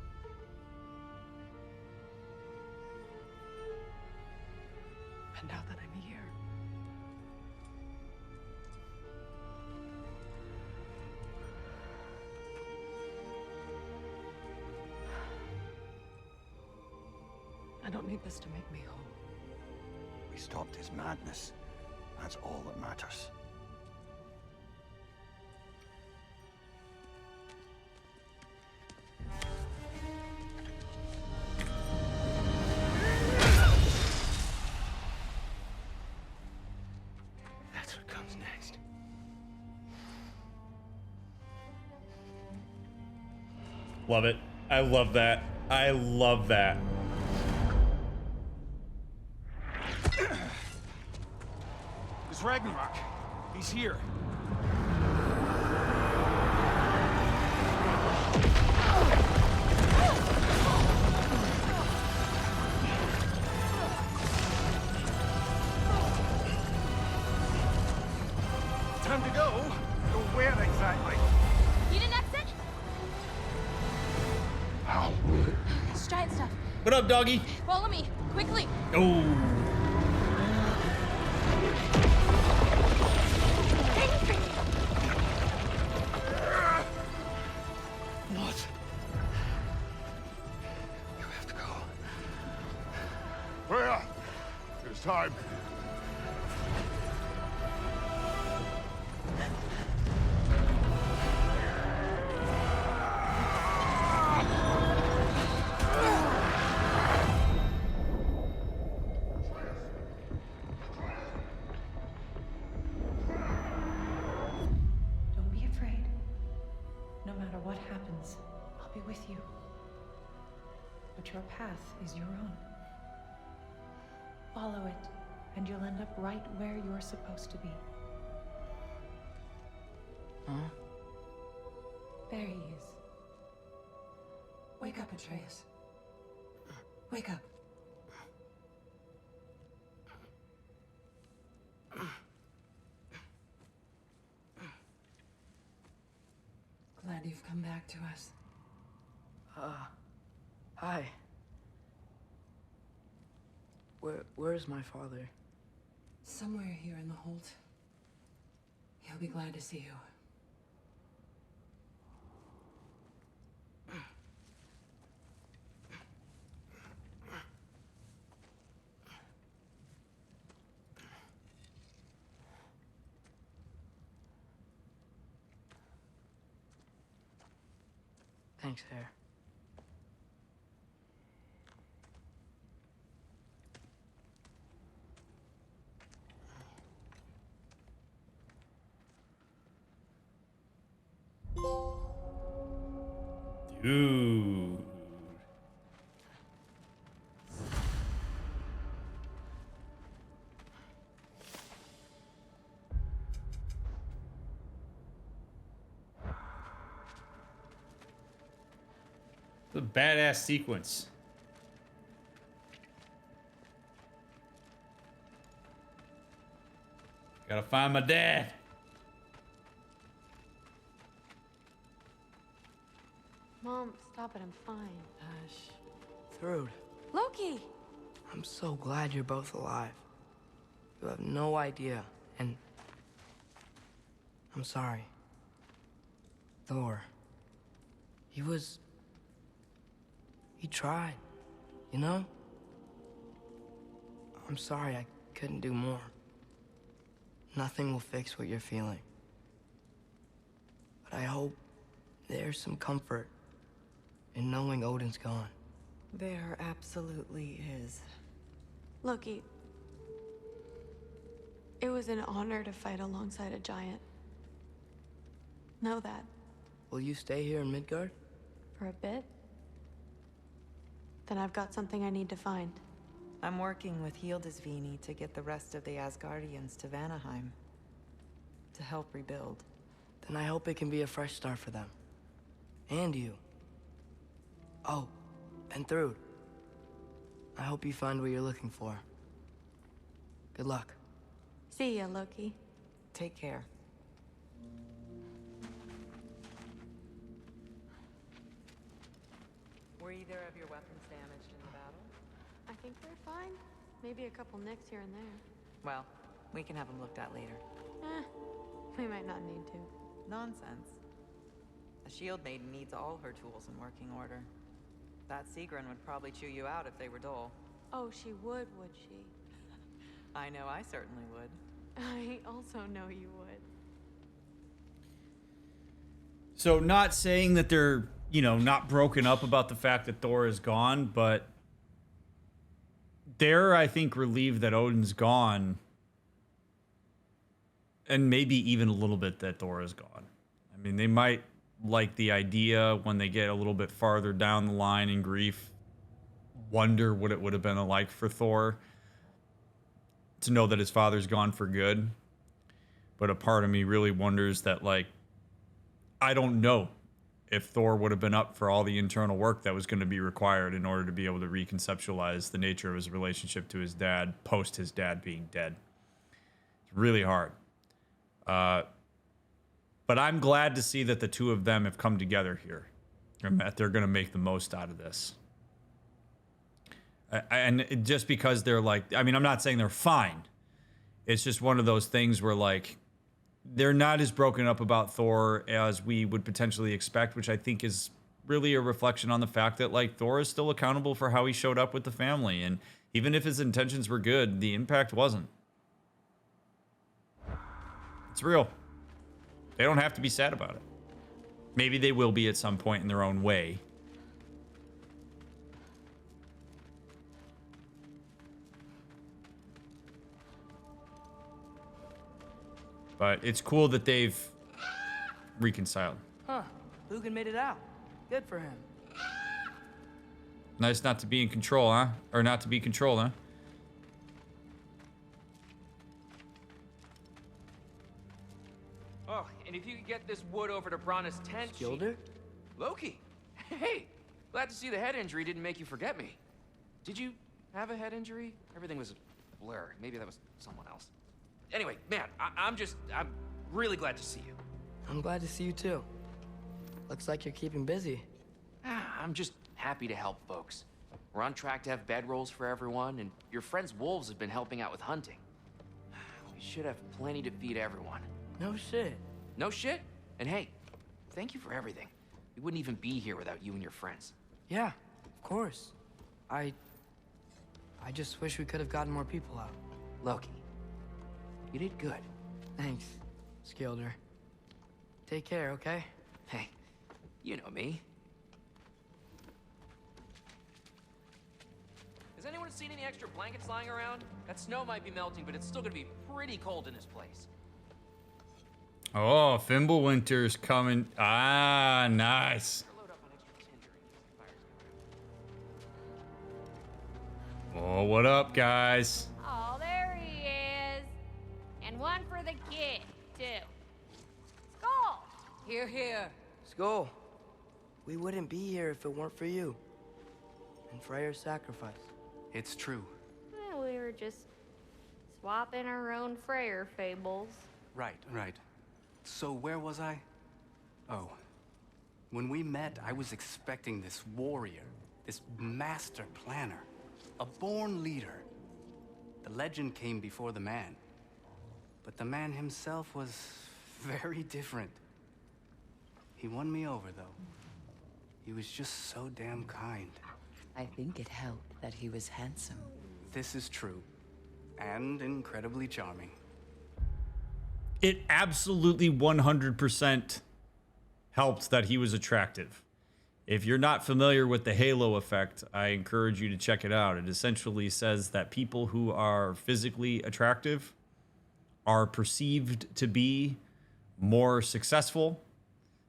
And now that I'm here, I don't need this to make me whole.
We stopped his madness. That's all that matters.
That's what comes next.
Love it. I love that. I love that.
It's Ragnarok. He's here. Time to go. Go where exactly?
Need an exit?
How?
It's giant stuff.
What up, doggy?
Follow me, quickly.
Oh.
What? You have to go.
Freya! It's time.
Don't be afraid. No matter what happens, I'll be with you. But your path is your own. Follow it, and you'll end up right where you're supposed to be.
Huh?
There he is. Wake up, Atreus. Wake up. Glad you've come back to us.
Hi. Where's my father?
Somewhere here in the Holt. He'll be glad to see you.
Thanks, Hare.
Dude. It's a badass sequence. Gotta find my dad.
Mom, stop it. I'm fine.
Hush. Thrud,
Loki!
I'm so glad you're both alive. You have no idea, and I'm sorry. Thor. He tried, you know? I'm sorry I couldn't do more. Nothing will fix what you're feeling. But I hope there's some comfort in knowing Odin's gone.
There absolutely is.
Loki, it was an honor to fight alongside a giant. Know that.
Will you stay here in Midgard?
For a bit. Then I've got something I need to find.
I'm working with Hildisvini to get the rest of the Asgardians to Vanaheim. To help rebuild.
Then I hope it can be a fresh start for them. And you. Oh, and Thrud. I hope you find what you're looking for. Good luck.
See ya, Loki.
Take care. Were either of your weapons damaged in the battle?
I think they're fine. Maybe a couple nicks here and there.
Well, we can have them looked at later.
We might not need to.
Nonsense. A shield maiden needs all her tools in working order. That Sigrun would probably chew you out if they were dull.
Oh, she would she?
I know I certainly would.
I also know you would.
So not saying that they're, not broken up about the fact that Thor is gone, but they're, I think, relieved that Odin's gone. And maybe even a little bit that Thor is gone. I mean, they might like the idea when they get a little bit farther down the line in grief, wonder what it would have been like for Thor to know that his father's gone for good. But a part of me really wonders that, like, I don't know if Thor would have been up for all the internal work that was going to be required in order to be able to reconceptualize the nature of his relationship to his dad post his dad being dead. It's really hard. But I'm glad to see that the two of them have come together here and that they're going to make the most out of this. And just because they're like, I mean, I'm not saying they're fine. It's just one of those things where, like, they're not as broken up about Thor as we would potentially expect, which I think is really a reflection on the fact that, like, Thor is still accountable for how he showed up with the family. And even if his intentions were good, the impact wasn't. It's real. They don't have to be sad about it. Maybe they will be at some point in their own way. But it's cool that they've reconciled.
Huh. Lugan made it out. Good for him.
Nice not to be in control, huh? Or not to be controlled, huh?
Oh, and if you could get this wood over to Brana's tent...
Skilder?
Loki! Hey! Glad to see the head injury didn't make you forget me. Did you have a head injury? Everything was a blur. Maybe that was someone else. Anyway, man, I'm really glad to see you.
I'm glad to see you too. Looks like you're keeping busy.
I'm just happy to help folks. We're on track to have bedrolls for everyone, and your friend's wolves have been helping out with hunting. We should have plenty to feed everyone.
No shit.
No shit? And hey, thank you for everything. We wouldn't even be here without you and your friends.
Yeah, of course. I just wish we could have gotten more people out.
Loki, you did good.
Thanks, Skilder. Take care, okay?
Hey, you know me. Has anyone seen any extra blankets lying around? That snow might be melting, but it's still gonna be pretty cold in this place.
Oh, Fimbulwinter's coming. Ah, nice. Oh, what up, guys?
Oh, there he is. And one for the kid, too. Skull!
Here, here. Skull. We wouldn't be here if it weren't for you. And Freyr's sacrifice.
It's true.
Well, we were just swapping our own Freyr fables.
Right. So where was I? Oh. When we met, I was expecting this warrior, this master planner, a born leader. The legend came before the man. But the man himself was very different. He won me over, though. He was just so damn kind.
I think it helped that he was handsome.
This is true. And incredibly charming.
It absolutely 100% helped that he was attractive. If you're not familiar with the halo effect, I encourage you to check it out. It essentially says that people who are physically attractive are perceived to be more successful.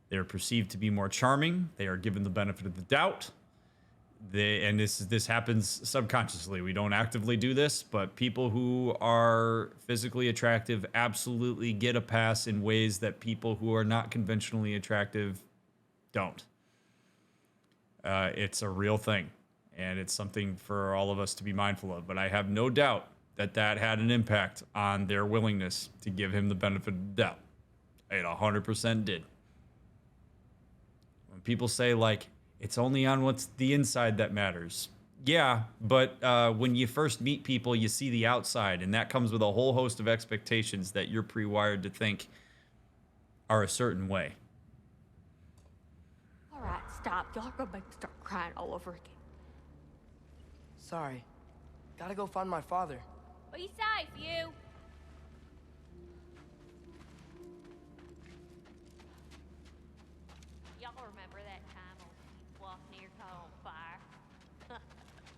They're perceived to be more charming. They are given the benefit of the doubt. And this happens subconsciously. We don't actively do this, but people who are physically attractive absolutely get a pass in ways that people who are not conventionally attractive don't. It's a real thing, and it's something for all of us to be mindful of. But I have no doubt that that had an impact on their willingness to give him the benefit of the doubt. It 100% did. When people say, like, it's only on what's the inside that matters. Yeah, but when you first meet people, you see the outside, and that comes with a whole host of expectations that you're pre-wired to think are a certain way.
All right, stop. Y'all are gonna make me start crying all over again.
Sorry. Gotta go find my father.
Be safe, you. Y'all remember that time old Wolf near caught on fire?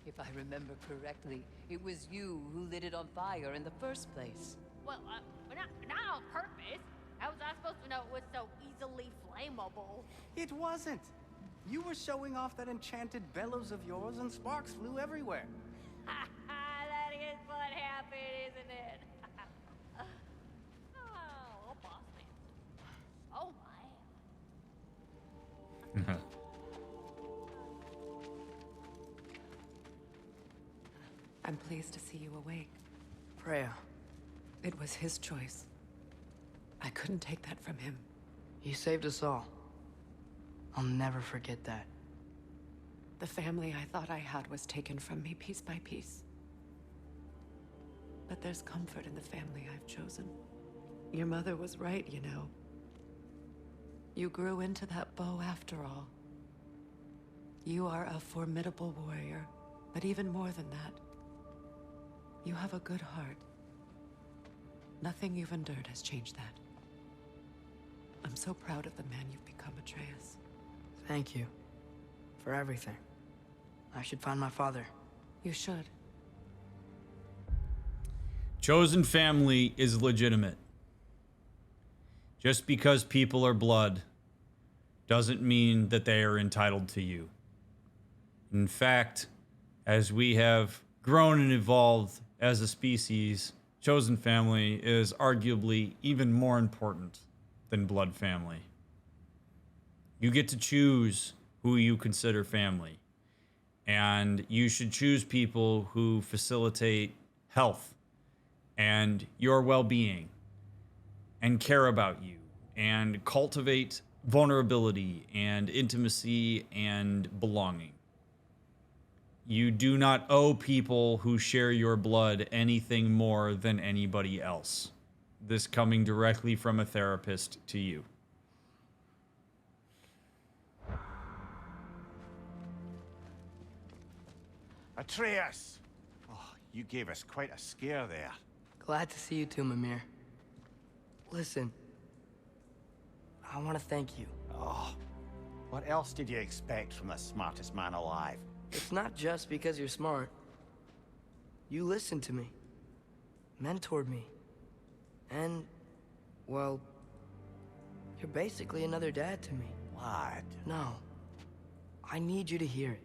If I remember correctly, it was you who lit it on fire in the first place.
Well, not on purpose. How was I supposed to know it was so easily flammable.
It wasn't. You were showing off that enchanted bellows of yours and sparks flew everywhere.
That is what happened, isn't it? Oh, boss man. Oh my.
I'm pleased to see you awake.
Freya,
It was his choice. I couldn't take that from him.
you saved us all. I'll never forget that.
The family I thought I had was taken from me piece by piece. But there's comfort in the family I've chosen. Your mother was right, you know. You grew into that bow after all. You are a formidable warrior, but even more than that, you have a good heart. Nothing you've endured has changed that. I'm so proud of the man you've become, Atreus.
Thank you. For everything. I should find my father.
You should.
Chosen family is legitimate. Just because people are blood doesn't mean that they are entitled to you. In fact, as we have grown and evolved as a species, chosen family is arguably even more important than blood family. You get to choose who you consider family, and you should choose people who facilitate health and your well-being and care about you and cultivate vulnerability and intimacy and belonging. You do not owe people who share your blood anything more than anybody else. This coming directly from a therapist to you.
Atreus! Oh, you gave us quite a scare there.
Glad to see you too, Mimir. Listen, I want to thank you.
Oh, what else did you expect from the smartest man alive?
It's not just because you're smart. You listened to me, mentored me, and, well, you're basically another dad to me.
Lad.
No, I need you to hear it.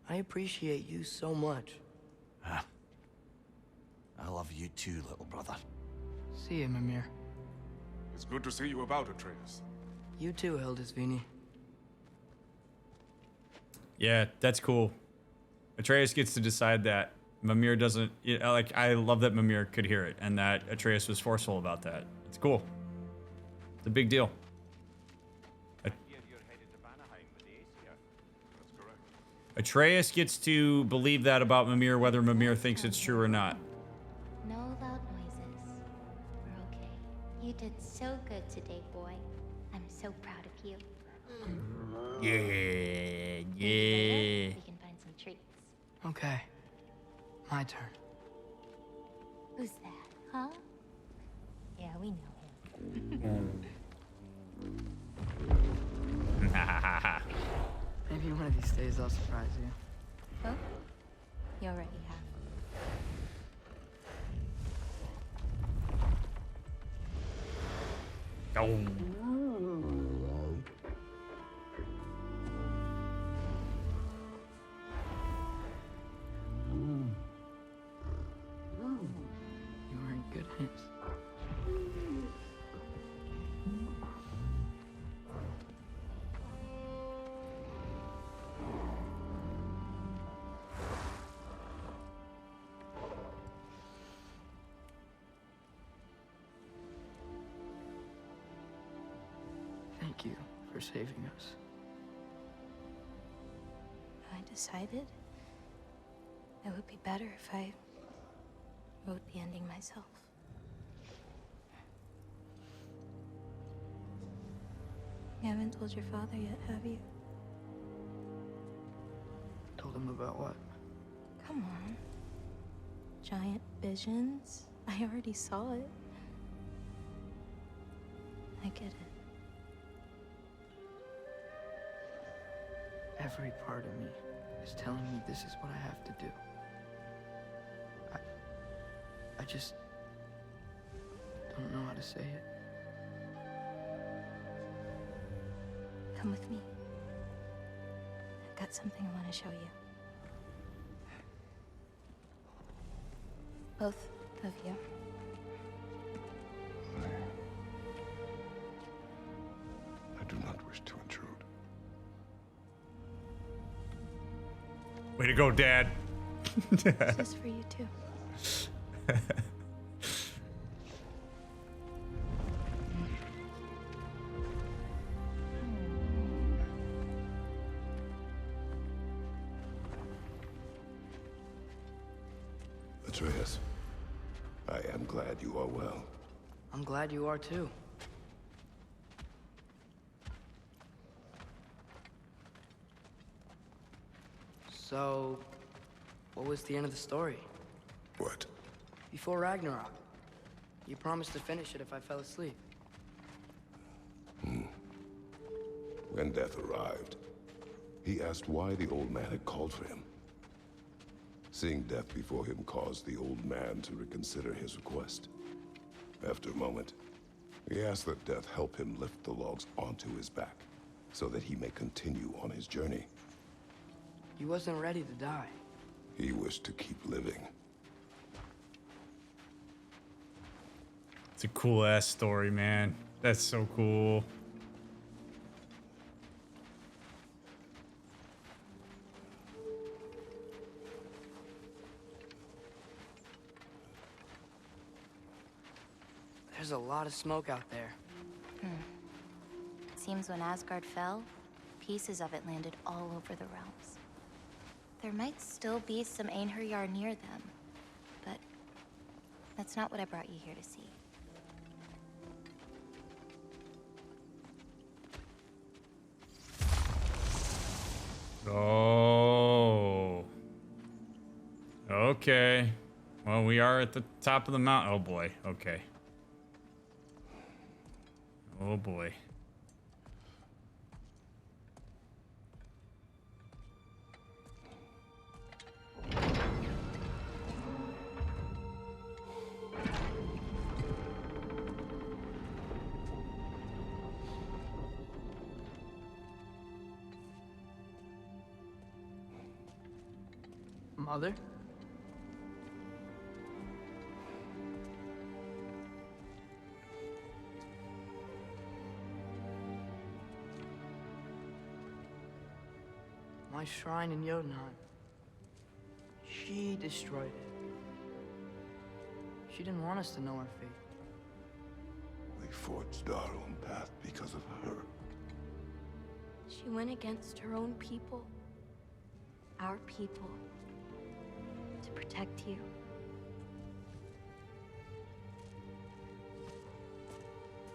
I appreciate you so much.
Huh. I love you too, little brother.
See you, Mimir.
It's good to see you about, Atreus.
You too, Hildisvini.
Yeah, that's cool. Atreus gets to decide that. Mimir doesn't. Like, I love that Mimir could hear it and that Atreus was forceful about that. It's cool. It's a big deal. Atreus gets to believe that about Mimir, whether Mimir thinks it's true or not.
No loud noises. We're okay. You did so good today, boy. I'm so proud of you.
Yeah,
We can find some treats.
Okay, my turn.
Who's that, huh? Yeah, we know him.
Maybe one of these days I'll surprise you.
Oh, you already have.
You are in good hands. Thank you for saving us.
I decided it would be better if I wrote the ending myself. You haven't told your father yet, have you?
Told him about what?
Come on. Giant visions? I already saw it. I get it.
Every part of me is telling me this is what I have to do. I just don't know how to say it.
Come with me. I've got something I want to show you. Both of you.
I do not wish to intrude.
Way to go, Dad.
This is for you too.
Atreus, I am glad you are well.
I'm glad you are too. So, what was the end of the story?
What?
Before Ragnarok. You promised to finish it if I fell asleep.
When death arrived, he asked why the old man had called for him. Seeing death before him caused the old man to reconsider his request. After a moment, he asked that death help him lift the logs onto his back, so that he may continue on his journey.
He wasn't ready to die.
He wished to keep living.
It's a cool ass story, man. That's so cool.
There's a lot of smoke out there.
It seems when Asgard fell, pieces of it landed all over the realms. There might still be some Einherjar near them, but that's not what I brought you here to see.
Oh. Okay. Well, we are at the top of the mountain. Oh boy. Okay. Oh boy.
Mother? My shrine in Jotunheim. She destroyed it. She didn't want us to know our fate.
We forged our own path because of her.
She went against her own people.
Our people. To protect you.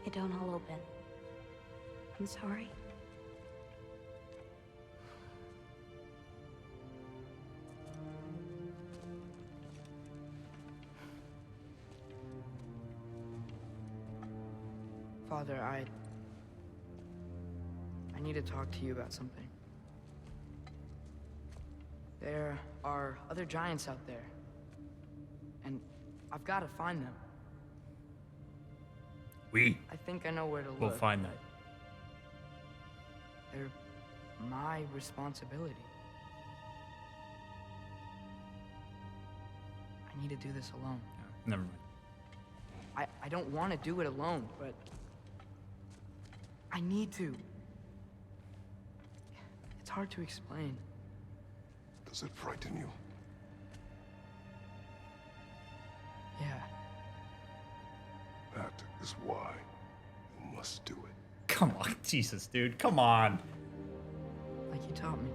It don't all open. I'm sorry.
Father, I need to talk to you about something. There are other giants out there, and I've got to find them. I think I know where to look.
We'll find that.
They're my responsibility. I need to do this alone.
Never mind.
I don't want to do it alone, but I need to. It's hard to explain.
Does it frighten you?
Yeah.
That is why you must do it.
Come on, Jesus, dude. Come on.
Like you taught me.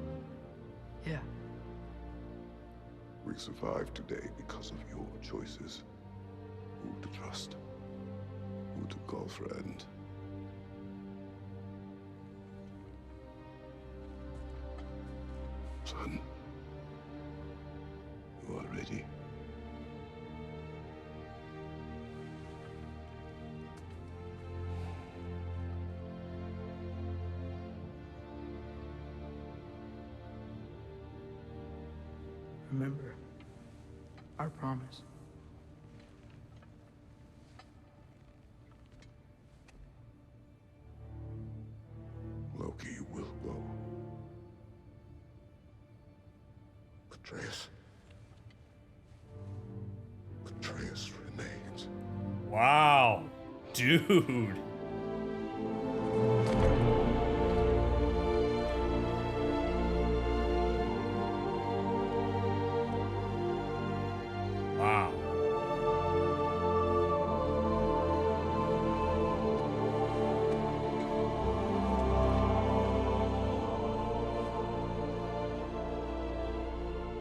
Yeah.
We survived today because of your choices. Who to trust, who to call friend. Son, you are ready.
Remember our promise.
Loki Atreus. Atreus remains.
Wow. Dude. Wow.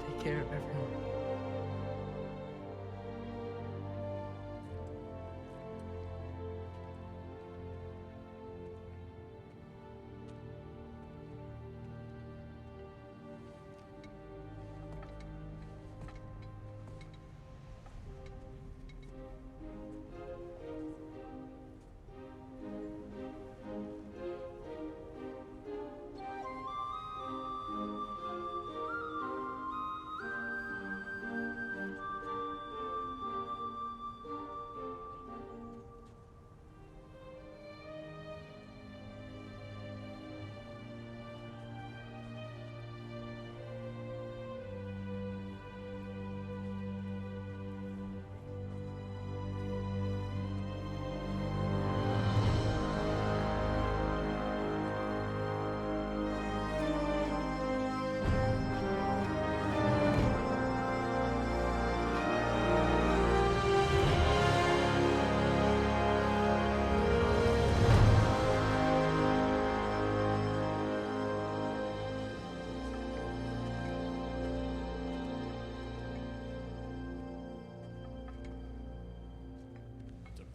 Take care of everyone.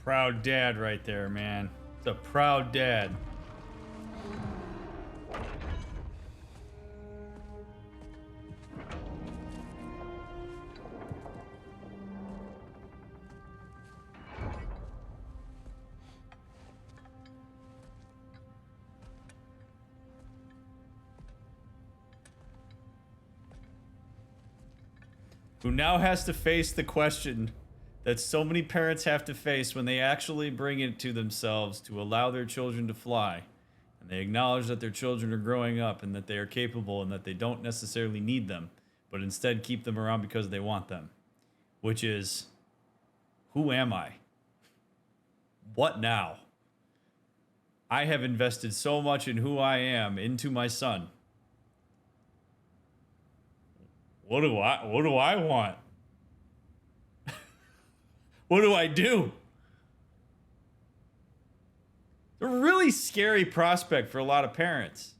Proud dad right there, man. It's a proud dad. Who now has to face the question that so many parents have to face when they actually bring it to themselves to allow their children to fly. And they acknowledge that their children are growing up and that they are capable and that they don't necessarily need them, but instead keep them around because they want them. Which is, who am I? What now? I have invested so much in who I am into my son. What do I want? What do I do? It's a really scary prospect for a lot of parents.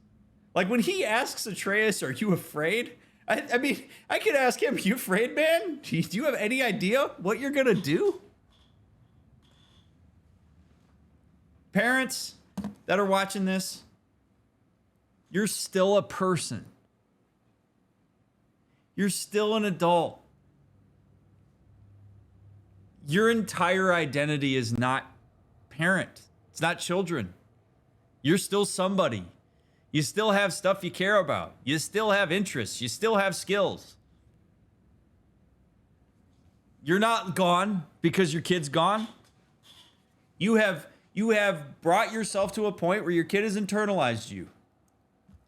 Like when he asks Atreus, are you afraid? I mean, I could ask him, you afraid, man? Do you have any idea what you're gonna do? Parents that are watching this, you're still a person. You're still an adult. Your entire identity is not parent. It's not children. You're still somebody. You still have stuff you care about. You still have interests. You still have skills. You're not gone because your kid's gone. You have brought yourself to a point where your kid has internalized you.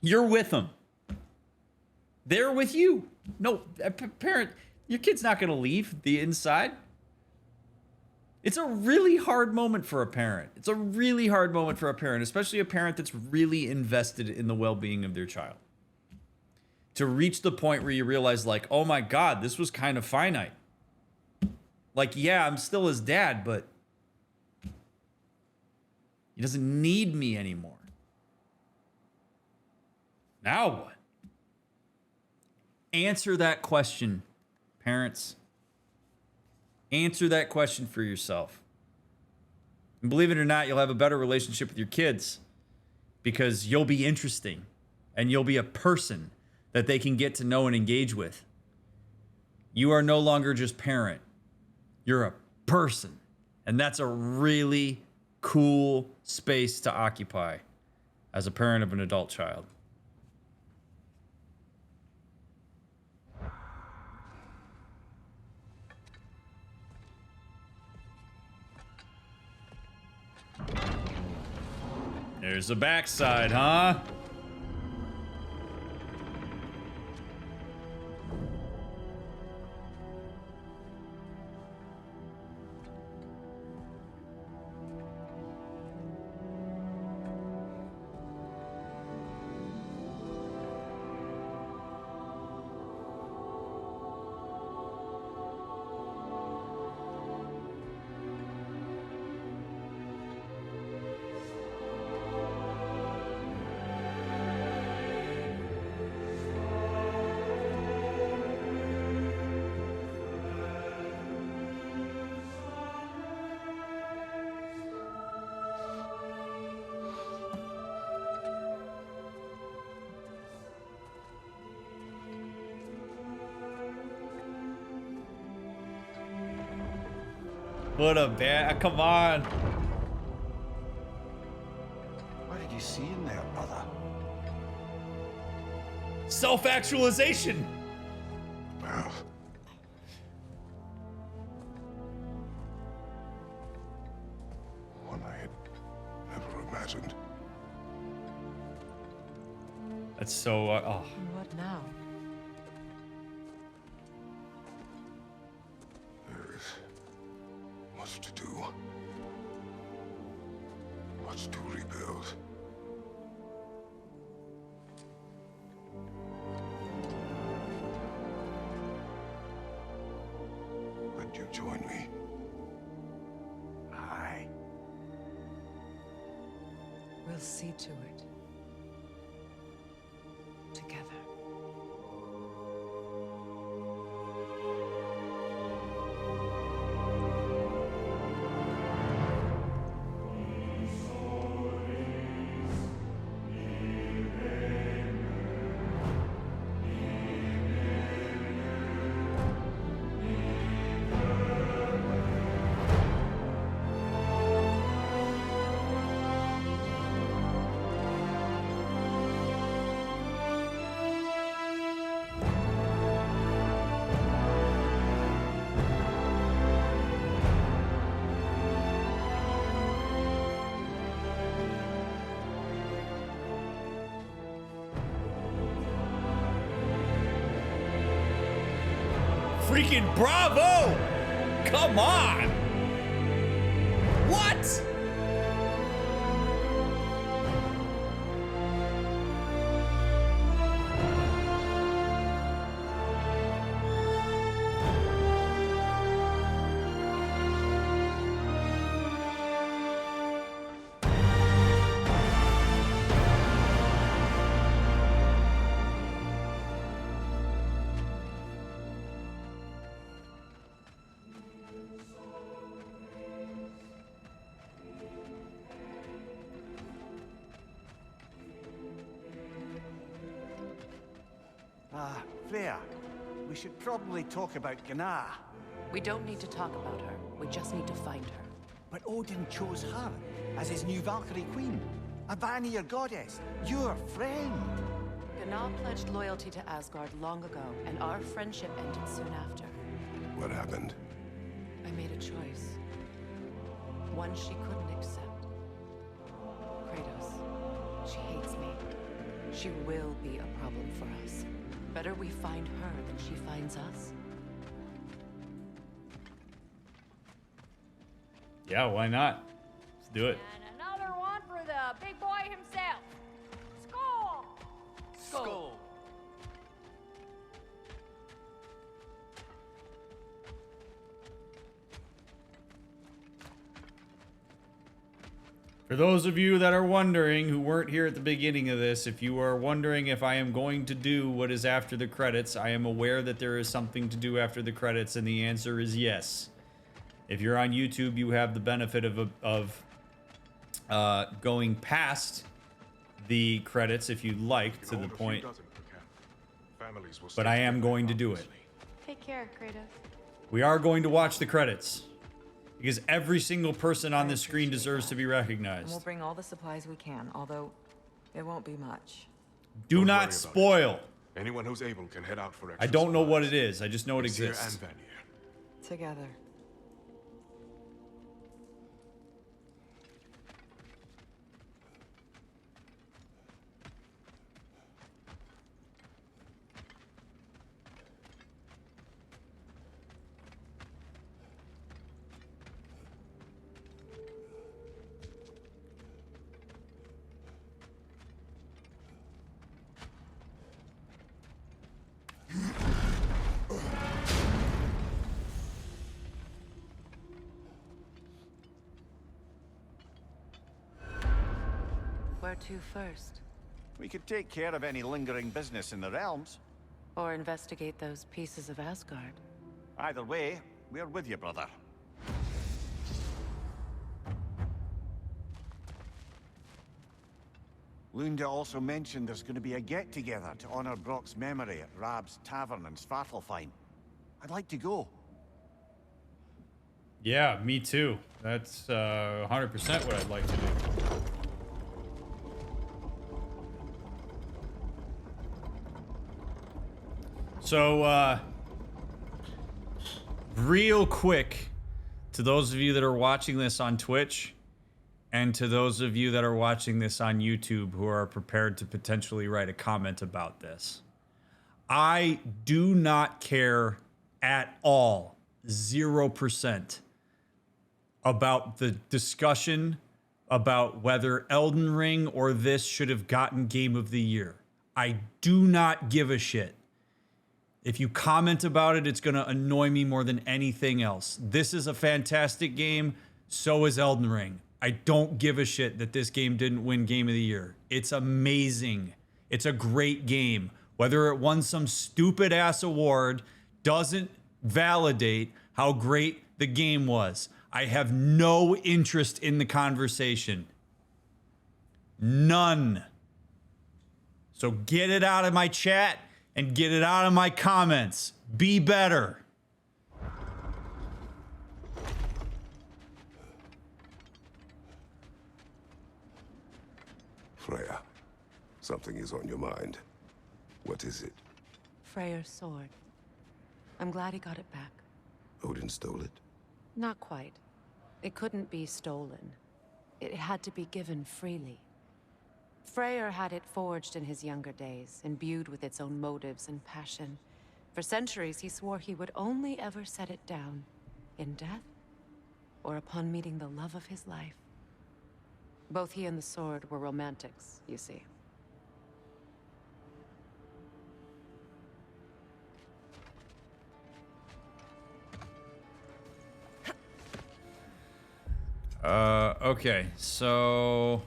You're with them. They're with you. No, parent, your kid's not going to leave the inside. It's a really hard moment for a parent. It's a really hard moment for a parent, especially a parent that's really invested in the well-being of their child. To reach the point where you realize, like, oh my God, this was kind of finite. Like, yeah, I'm still his dad, but he doesn't need me anymore. Now what? Answer that question, parents. Answer that question for yourself. And believe it or not, you'll have a better relationship with your kids because you'll be interesting and you'll be a person that they can get to know and engage with. You are no longer just parent. You're a person. And that's a really cool space to occupy as a parent of an adult child. There's the backside, huh? Put a bat. Come on.
What did you see in there, brother?
Self-actualization.
Well, one I had never imagined.
That's so. Oh.
And what now?
There is much to do. Much to rebuild. Would you join me?
Aye.
We'll see to it. Together.
Freaking bravo! Come on! What?
Freya, we should probably talk about GOWR.
We don't need to talk about her. We just need to find her.
But Odin chose her as his new Valkyrie queen. A Vanir goddess, your friend.
GOWR pledged loyalty to Asgard long ago, and our friendship ended soon after.
What happened?
I made a choice. One she couldn't accept. Kratos. She hates me. She will be a problem for us. Better we find her than she finds us.
Yeah, why not? Let's do it.
And another one for the big boy himself. Skull!
Skull.
For those of you that are wondering, who weren't here at the beginning of this, if you are wondering if I am going to do what is after the credits, I am aware that there is something to do after the credits, and the answer is yes. If you're on YouTube, you have the benefit of going past the credits if you'd like, to the point. But I am going to do it.
Take care, Kratos.
We are going to watch the credits. Because every single person on this screen deserves to be
And
recognized.
we'll bring all the supplies we can, although it won't be much.
Do not spoil.
Anyone who's able can head out for
I don't know what it is. I just know it exists.
Together.
Where to first?
We could take care of any lingering business in the realms.
Or investigate those pieces of Asgard?
Either way, we're with you, brother. Lunda also mentioned there's going to be a get-together to honor Brock's memory at Rab's Tavern in Svartalfheim. I'd like to go.
Yeah, me too. That's 100% what I'd like to do. So, real quick, to those of you that are watching this on Twitch, and to those of you that are watching this on YouTube who are prepared to potentially write a comment about this, I do not care at all, 0%, about the discussion about whether Elden Ring or this should have gotten Game of the Year. I do not give a shit. If you comment about it, it's going to annoy me more than anything else. This is a fantastic game. So is Elden Ring. I don't give a shit that this game didn't win Game of the Year. It's amazing. It's a great game. Whether it won some stupid ass award doesn't validate how great the game was. I have no interest in the conversation. None. So get it out of my chat and get it out of my comments. Be better.
Freya, something is on your mind. What is it?
Freyr's sword. I'm glad he got it back.
Odin stole it?
Not quite. It couldn't be stolen. It had to be given freely. Freyr had it forged in his younger days, imbued with its own motives and passion. For centuries, he swore he would only ever set it down in death or upon meeting the love of his life. Both he and the sword were romantics, you see.
Okay, so...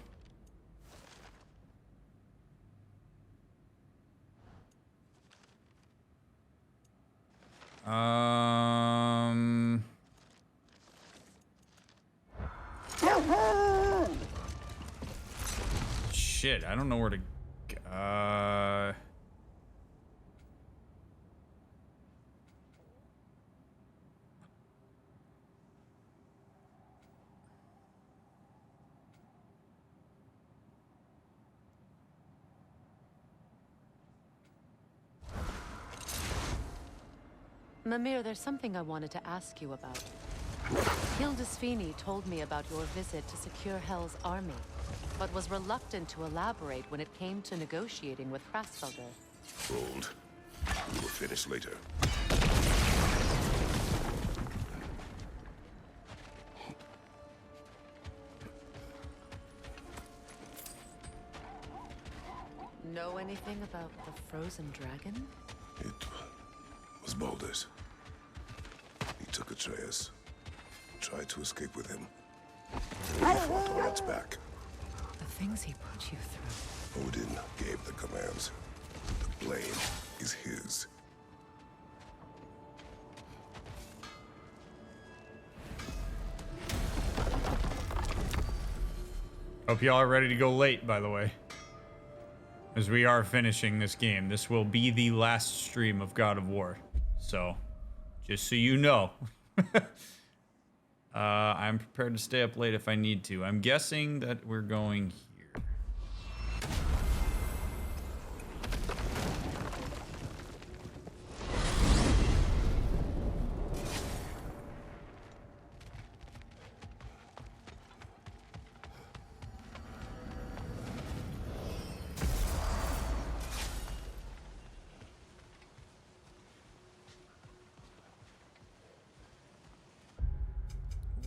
Shit, I don't know where to...
Mimir, there's something I wanted to ask you about. Hildisvini told me about your visit to secure Hell's army, but was reluctant to elaborate when it came to negotiating with Hrasfelder.
Hold. We will finish later.
Know anything about the frozen dragon?
It was Baldur's. He took Atreus. Tried to escape with him. We fought on its back.
The things he put you through.
Odin gave the commands. The blame is his.
Hope y'all are ready to go late, by the way. As we are finishing this game. This will be the last stream of God of War. So, just so you know. I'm prepared to stay up late if I need to. I'm guessing that we're going here.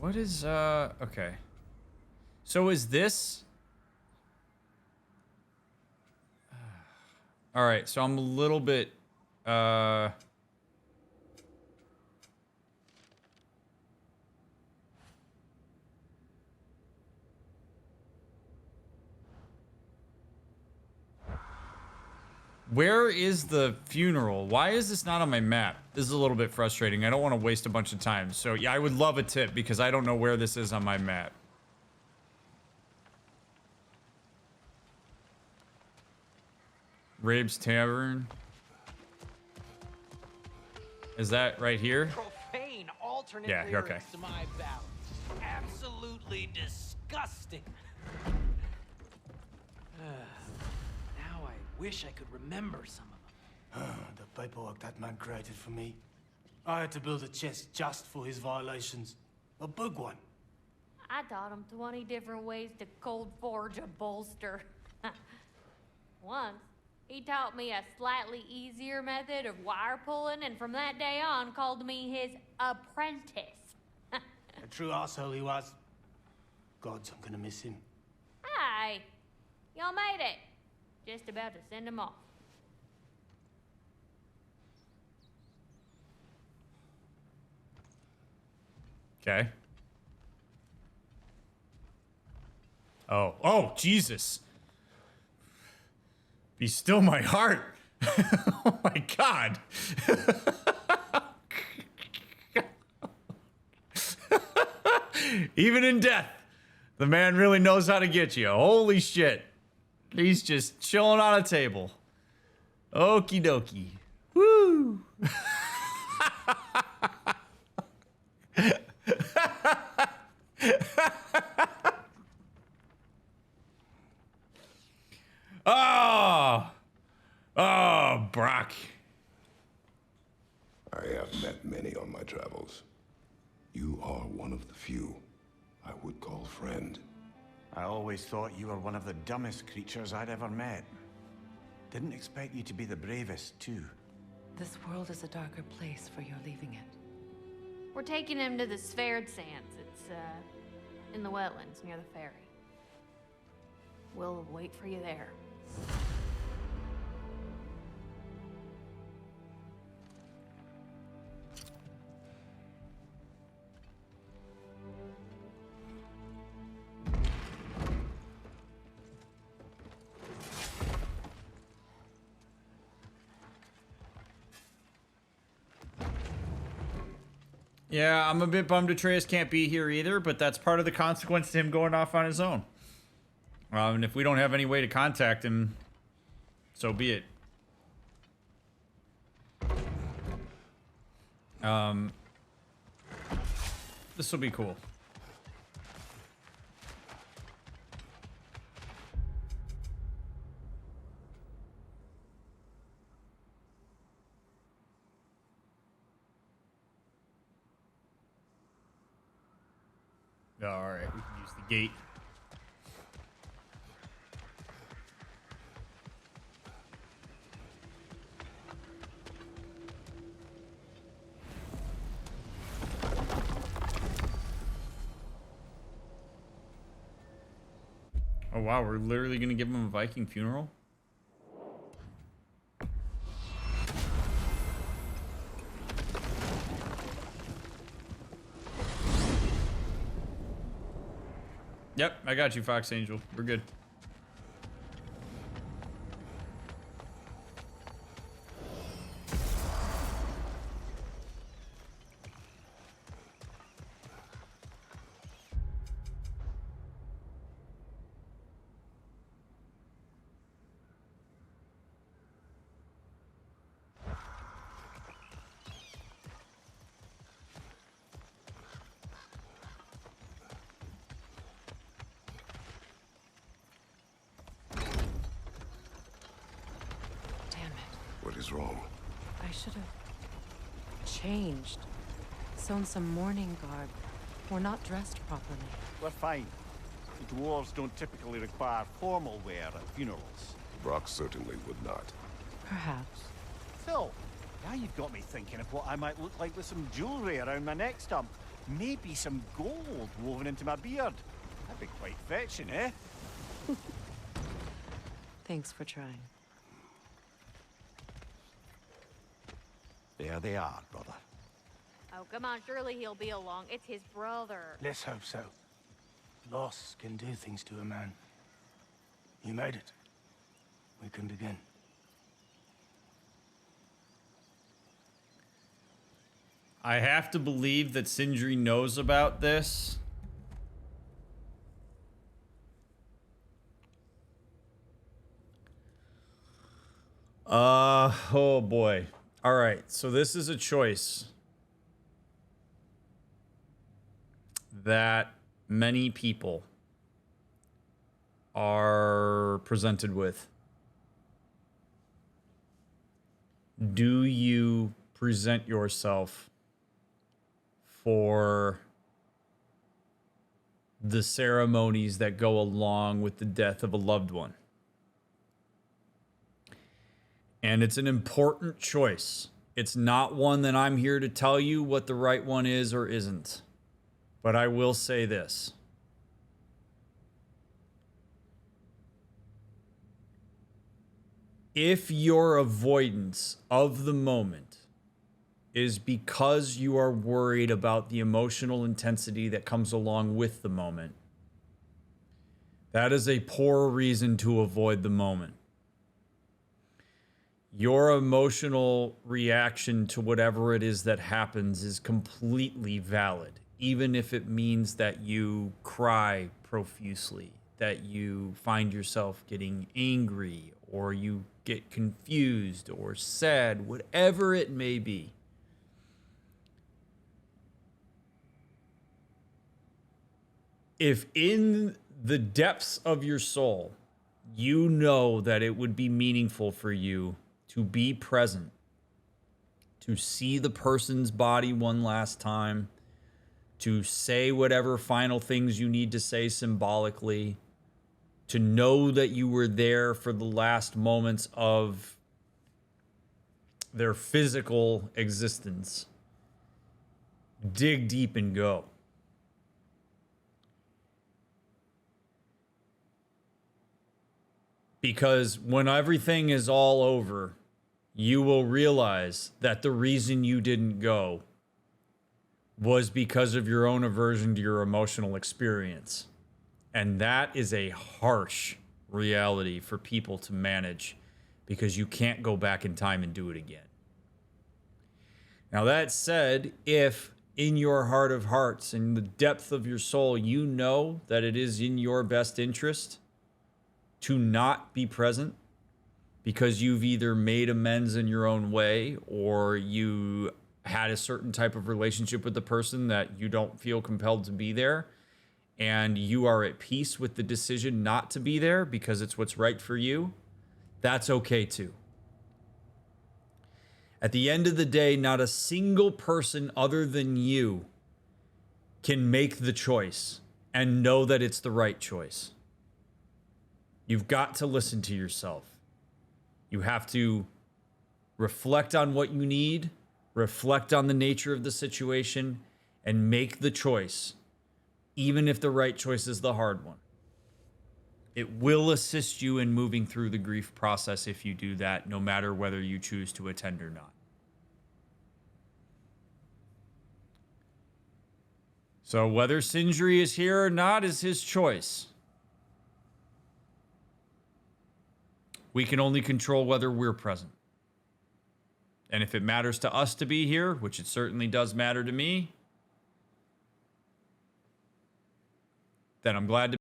What is, okay. So is this... All right, so I'm a little bit, Where is the funeral? Why is this not on my map? This is a little bit frustrating. I don't want to waste a bunch of time. So yeah, I would love a tip because I don't know where this is on my map. Rabe's Tavern. Is that right here?
Profane altar alternate
Yeah, you're okay.
lyrics to my ballads. Absolutely disgusting. Now I wish I could remember some of them.
The paperwork that man created for me. I had to build a chest just for his violations. A big one.
I taught him 20 different ways to cold forge a bolster. Once, he taught me a slightly easier method of wire pulling, and from that day on called me his apprentice.
A true asshole he was. Gods, I'm gonna miss him.
Hi, y'all made it. Just about to send him off.
Okay. Oh, Jesus. Be still my heart. Oh my God. Even in death, the man really knows how to get you. Holy shit. He's just chilling on a table. Okie dokie. Woo. Oh, Brock.
I have met many on my travels. You are one of the few I would call friend.
I always thought you were one of the dumbest creatures I'd ever met. Didn't expect you to be the bravest, too.
This world is a darker place for your leaving it.
We're taking him to the Sverd Sands. It's, in the wetlands near the ferry. We'll wait for you there.
Yeah, I'm a bit bummed Atreus can't be here either, but that's part of the consequence to him going off on his own. And if we don't have any way to contact him, so be it. This will be cool. All right, we can use the gate. Oh wow, we're literally gonna give him a Viking funeral? Yep, I got you, Fox Angel. We're good.
What is wrong?
I should have changed. Sewn some mourning garb. We're not dressed properly.
We're fine. The dwarves don't typically require formal wear at funerals.
Brock certainly would not.
Perhaps.
Phil, now you've got me thinking of what I might look like with some jewelry around my neck stump. Maybe some gold woven into my beard. That'd be quite fetching, eh?
Thanks for trying.
There they are, brother.
Oh, come on, surely he'll be along. It's his brother.
Let's hope so. Loss can do things to a man. You made it. We can begin.
I have to believe that Sindri knows about this. Oh boy. All right, so this is a choice. that many people are presented with. Do you present yourself for the ceremonies that go along with the death of a loved one? And it's an important choice. It's not one that I'm here to tell you what the right one is or isn't. But I will say this. If your avoidance of the moment is because you are worried about the emotional intensity that comes along with the moment, that is a poor reason to avoid the moment. Your emotional reaction to whatever it is that happens is completely valid, even if it means that you cry profusely, that you find yourself getting angry, or you get confused or sad, whatever it may be. If in the depths of your soul, you know that it would be meaningful for you to be present, to see the person's body one last time, to say whatever final things you need to say symbolically, to know that you were there for the last moments of their physical existence, dig deep and go. Because when everything is all over, you will realize that the reason you didn't go was because of your own aversion to your emotional experience. And that is a harsh reality for people to manage, because you can't go back in time and do it again. Now, that said, if in your heart of hearts, in the depth of your soul, you know that it is in your best interest to not be present, because you've either made amends in your own way, or you had a certain type of relationship with the person that you don't feel compelled to be there, and you are at peace with the decision not to be there because it's what's right for you, that's okay too. At the end of the day, not a single person other than you can make the choice and know that it's the right choice. You've got to listen to yourself. You have to reflect on what you need, reflect on the nature of the situation, and make the choice, even if the right choice is the hard one. It will assist you in moving through the grief process if you do that, no matter whether you choose to attend or not. So whether Sindri is here or not is his choice. We can only control whether we're present. And if it matters to us to be here, which it certainly does matter to me, then I'm glad to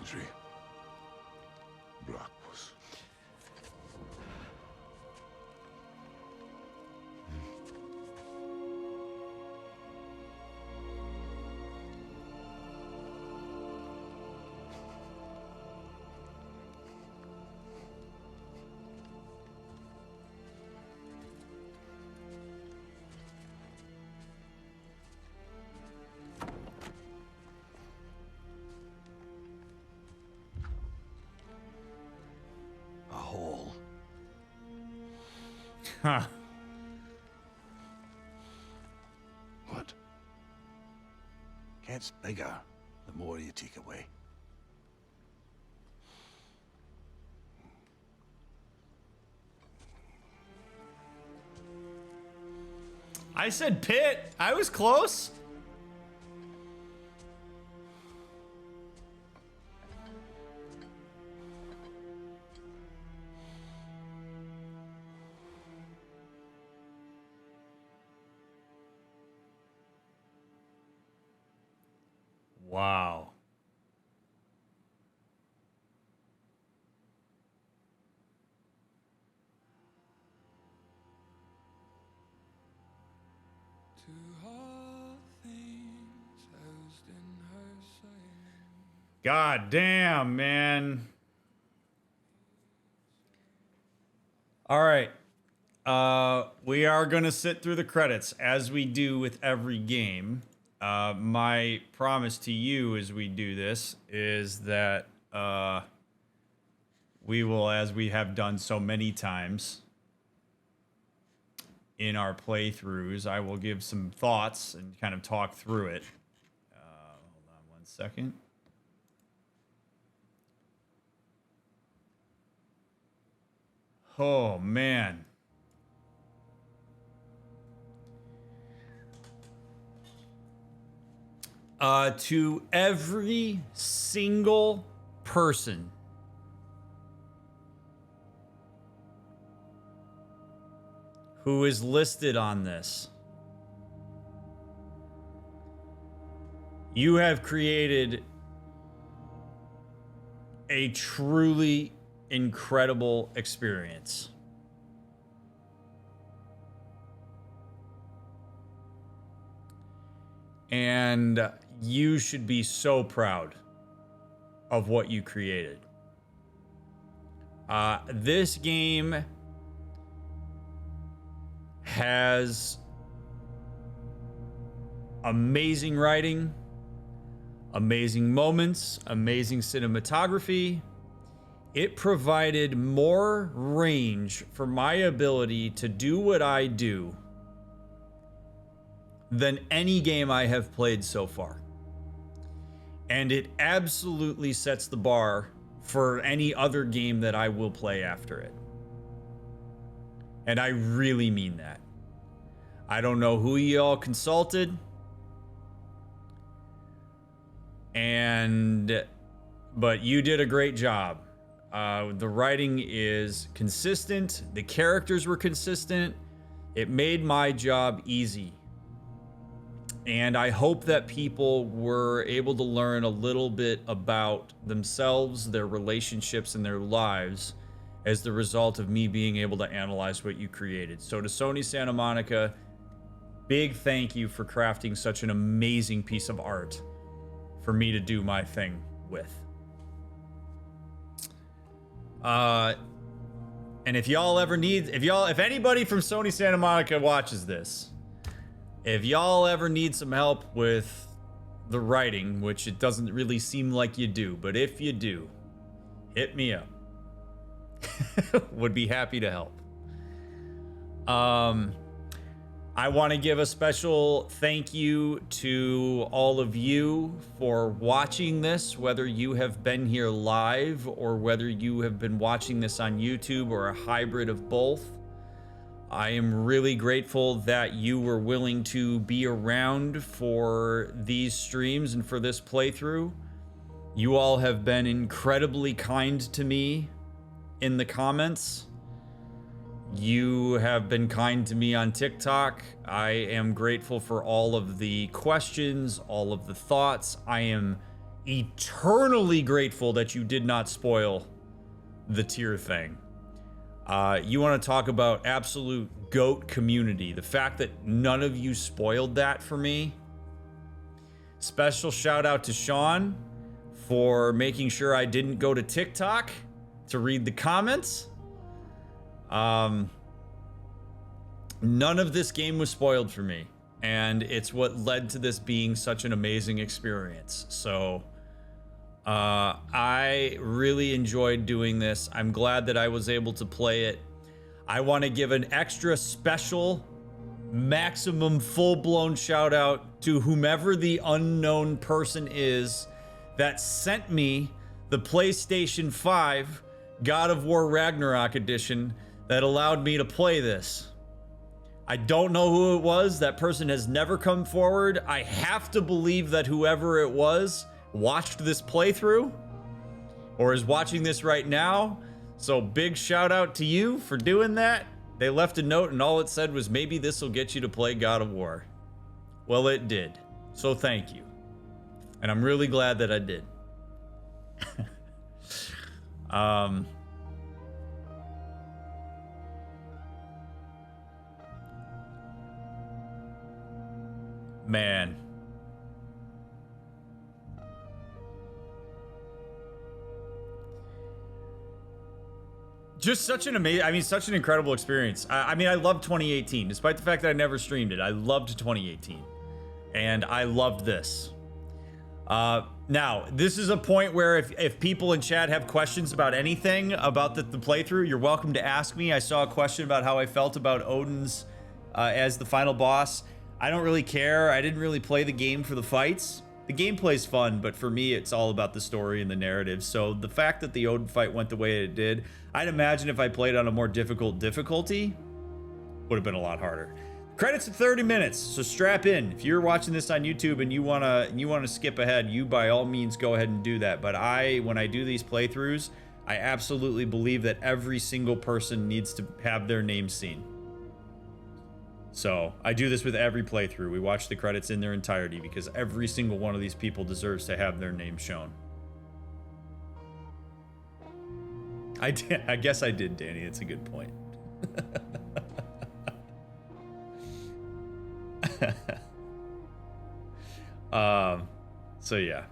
Sindri. Blackpuss.
A hole.
Huh.
What? Gets bigger the more you take away.
I said pit. I was close. Wow. God damn, man. All right. We are going to sit through the credits as we do with every game. My promise to you as we do this is that we will, as we have done so many times in our playthroughs, I will give some thoughts and kind of talk through it. Hold on one second. Oh, man. To every single person who is listed on this, you have created a truly incredible experience. And you should be so proud of what you created. This game has amazing writing, amazing moments, amazing cinematography. It provided more range for my ability to do what I do than any game I have played so far. And it absolutely sets the bar for any other game that I will play after it. And I really mean that. I don't know who y'all consulted. But you did a great job. The writing is consistent. The characters were consistent. It made my job easy. And I hope that people were able to learn a little bit about themselves, their relationships, and their lives as the result of me being able to analyze what you created. So to Sony Santa Monica, big thank you for crafting such an amazing piece of art for me to do my thing with. And if y'all ever need, if anybody from Sony Santa Monica watches this, if y'all ever need some help with the writing, which it doesn't really seem like you do, but if you do, hit me up. Would be happy to help. I want to give a special thank you to all of you for watching this, whether you have been here live or whether you have been watching this on YouTube or a hybrid of both. I am really grateful that you were willing to be around for these streams and for this playthrough. You all have been incredibly kind to me in the comments. You have been kind to me on TikTok. I am grateful for all of the questions, all of the thoughts. I am eternally grateful that you did not spoil the tier thing. You want to talk about absolute GOAT community. The fact that none of you spoiled that for me. Special shout out to Sean for making sure I didn't go to TikTok to read the comments. None of this game was spoiled for me, and it's what led to this being such an amazing experience. So I really enjoyed doing this. I'm glad that I was able to play it. I want to give an extra special, maximum full-blown shout out to whomever the unknown person is that sent me the PlayStation 5 God of War Ragnarök edition that allowed me to play this. I don't know who it was. That person has never come forward. I have to believe that whoever it was watched this playthrough or is watching this right now. So big shout out to you for doing that. They left a note and all it said was, maybe this will get you to play God of War. Well, it did. So thank you. And I'm really glad that I did. Man. Just such an amazing, such an incredible experience. I loved 2018, despite the fact that I never streamed it. I loved 2018. And I loved this. Now, this is a point where if people in chat have questions about anything about the playthrough, you're welcome to ask me. I saw a question about how I felt about Odin's as the final boss. I don't really care. I didn't really play the game for the fights. The gameplay's fun, but for me, it's all about the story and the narrative. So the fact that the Odin fight went the way it did, I'd imagine if I played on a more difficult difficulty, would have been a lot harder. Credits at 30 minutes, so strap in. If you're watching this on YouTube and you wanna skip ahead, you by all means go ahead and do that. But when I do these playthroughs, I absolutely believe that every single person needs to have their name seen. So I do this with every playthrough. We watch the credits in their entirety because every single one of these people deserves to have their name shown. I guess I did, Danny. It's a good point. So yeah.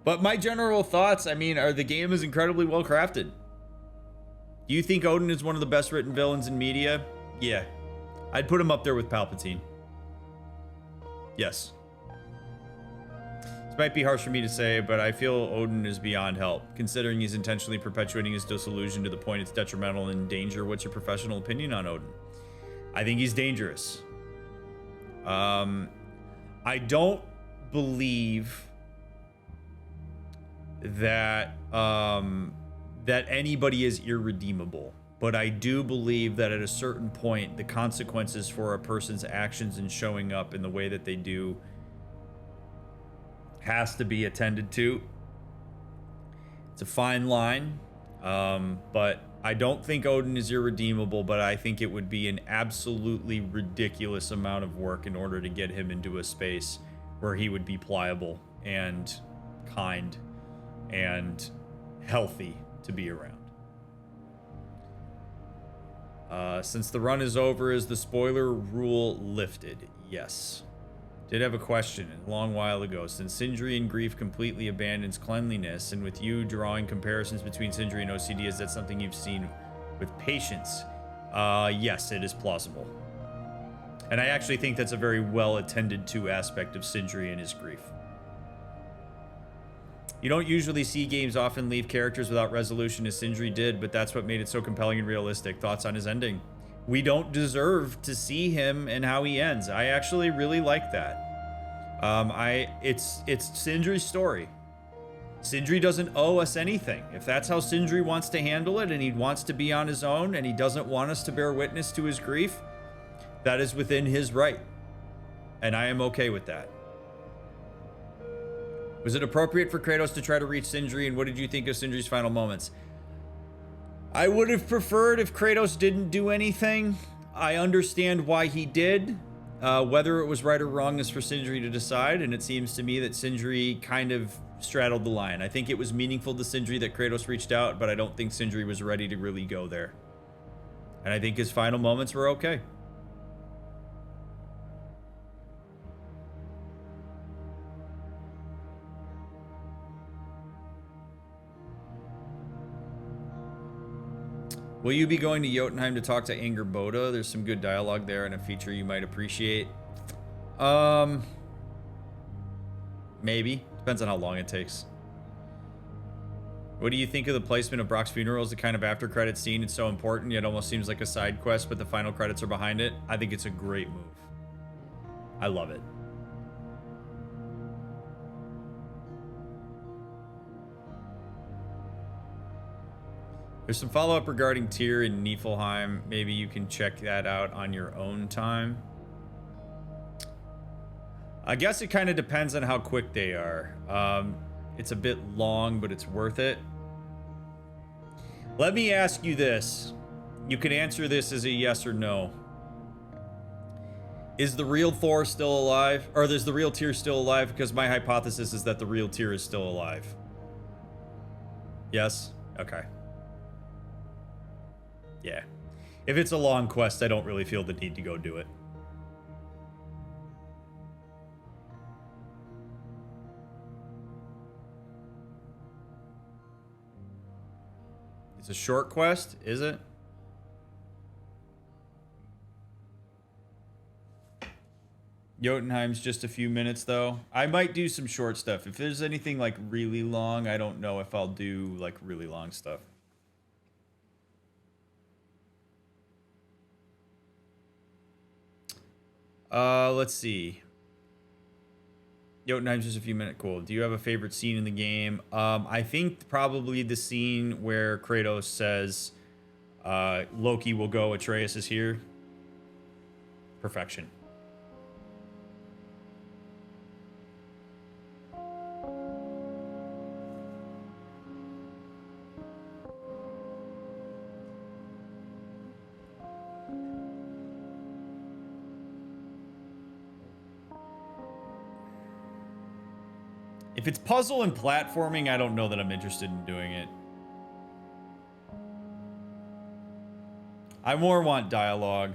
But my general thoughts, are the game is incredibly well crafted. Do you think Odin is one of the best written villains in media? Yeah. I'd put him up there with Palpatine. Yes. This might be harsh for me to say, but I feel Odin is beyond help. Considering he's intentionally perpetuating his disillusion to the point it's detrimental and in danger, what's your professional opinion on Odin? I think he's dangerous. I don't believe that that anybody is irredeemable, but I do believe that at a certain point, the consequences for a person's actions and showing up in the way that they do has to be attended to. It's a fine line, but I don't think Odin is irredeemable, but I think it would be an absolutely ridiculous amount of work in order to get him into a space where he would be pliable and kind and healthy to be around. Since the run is over, is the spoiler rule lifted? Yes. Did have a question a long while ago. Since Sindri in Grief completely abandons cleanliness, and with you drawing comparisons between Sindri and OCD, is that something you've seen with patients? Yes, it is plausible. And I actually think that's a very well attended to aspect of Sindri and his grief. You don't usually see games often leave characters without resolution as Sindri did, but that's what made it so compelling and realistic. Thoughts on his ending? We don't deserve to see him and how he ends. I actually really like that. It's Sindri's story. Sindri doesn't owe us anything. If that's how Sindri wants to handle it and he wants to be on his own and he doesn't want us to bear witness to his grief, that is within his right. And I am okay with that. Was it appropriate for Kratos to try to reach Sindri, and what did you think of Sindri's final moments? I would have preferred if Kratos didn't do anything. I understand why he did. Whether it was right or wrong is for Sindri to decide, and it seems to me that Sindri kind of straddled the line. I think it was meaningful to Sindri that Kratos reached out, but I don't think Sindri was ready to really go there. And I think his final moments were okay. Will you be going to Jotunheim to talk to Angerboda? There's some good dialogue there and a feature you might appreciate. Maybe. Depends on how long it takes. What do you think of the placement of Brock's funeral as the kind of after credit scene? It's so important, yet almost seems like a side quest, but the final credits are behind it. I think it's a great move. I love it. There's some follow-up regarding Tyr in Niflheim. Maybe you can check that out on your own time. I guess it kind of depends on how quick they are. It's a bit long, but it's worth it. Let me ask you this. You can answer this as a yes or no. Is the real Thor still alive? Or is the real Tyr still alive? Because my hypothesis is that the real Tyr is still alive. Yes? Okay. Yeah. If it's a long quest, I don't really feel the need to go do it. It's a short quest, is it? Jotunheim's just a few minutes, though. I might do some short stuff. If there's anything, like, really long, I don't know if I'll do, like, really long stuff. Let's see. Jotunheim's just a few minutes. Cool. Do you have a favorite scene in the game? I think probably the scene where Kratos says, Loki will go, Atreus is here. Perfection. If it's puzzle and platforming, I don't know that I'm interested in doing it. I more want dialogue.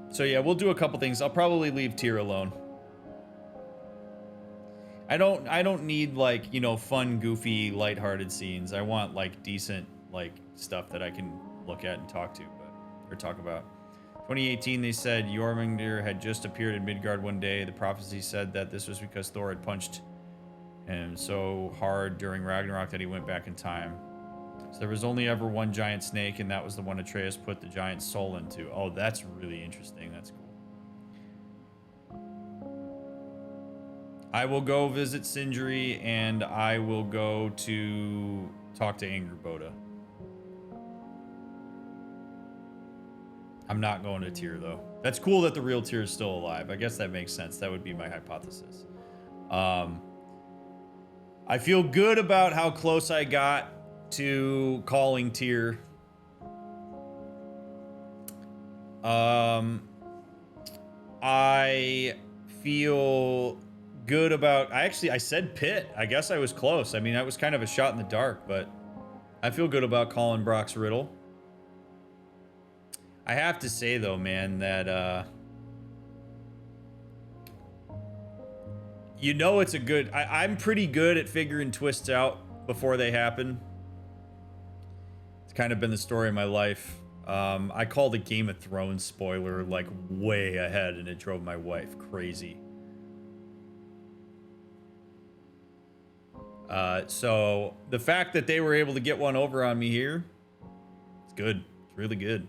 So yeah, we'll do a couple things. I'll probably leave Tyr alone. I don't need, like, you know, fun, goofy, lighthearted scenes. I want, like, decent, like, stuff that I can look at and talk to, or talk about. 2018, they said Jormungandr had just appeared in Midgard one day. The prophecy said that this was because Thor had punched him so hard during Ragnarok that he went back in time. So there was only ever one giant snake, and that was the one Atreus put the giant soul into. Oh, that's really interesting. That's cool. I will go visit Sindri, and I will go to talk to Angerboda. I'm not going to Tyr, though. That's cool that the real Tyr is still alive. I guess that makes sense. That would be my hypothesis. I feel good about how close I got to calling Tyr. I feel good about... I said Pit. I guess I was close. I mean, that was kind of a shot in the dark, but I feel good about calling Brock's riddle. I have to say, though, man, that, you know, it's a good... I'm pretty good at figuring twists out before they happen. It's kind of been the story of my life. I called a Game of Thrones spoiler, like, way ahead, and it drove my wife crazy. So, the fact that they were able to get one over on me here, it's good. It's really good.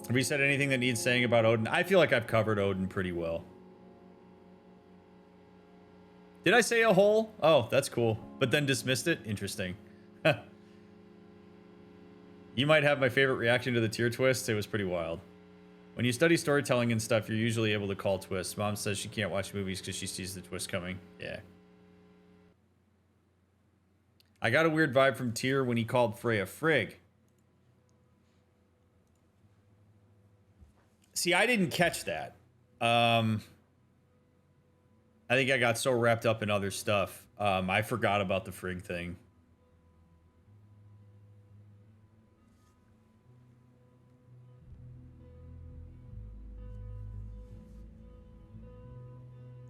Have we said anything that needs saying about Odin? I feel like I've covered Odin pretty well. Did I say a hole? Oh, that's cool. But then dismissed it? Interesting. You might have my favorite reaction to the Tyr twist. It was pretty wild. When you study storytelling and stuff, you're usually able to call twists. Mom says she can't watch movies because she sees the twist coming. Yeah. I got a weird vibe from Tyr when he called Freya Frigg. See, I didn't catch that. I think I got so wrapped up in other stuff. I forgot about the Frigg thing.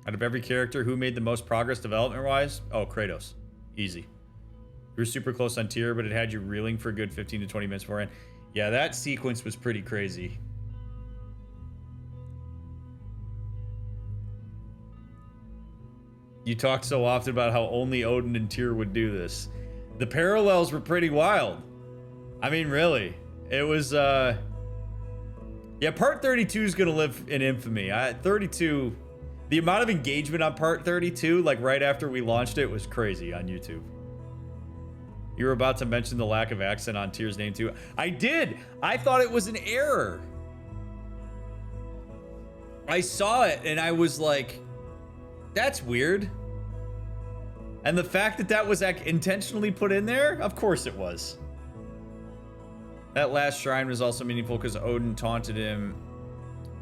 Out of every character, who made the most progress development-wise? Oh, Kratos. Easy. You were super close on Tyr, but it had you reeling for a good 15 to 20 minutes beforehand. Yeah, that sequence was pretty crazy. You talked so often about how only Odin and Tyr would do this. The parallels were pretty wild. I mean, really. It was, yeah, part 32 is gonna live in infamy. 32... The amount of engagement on part 32, like right after we launched it, was crazy on YouTube. You were about to mention the lack of accent on Tyr's name too. I did. I thought it was an error. I saw it and I was like, that's weird. And the fact that that was intentionally put in there, of course it was. That last shrine was also meaningful because Odin taunted him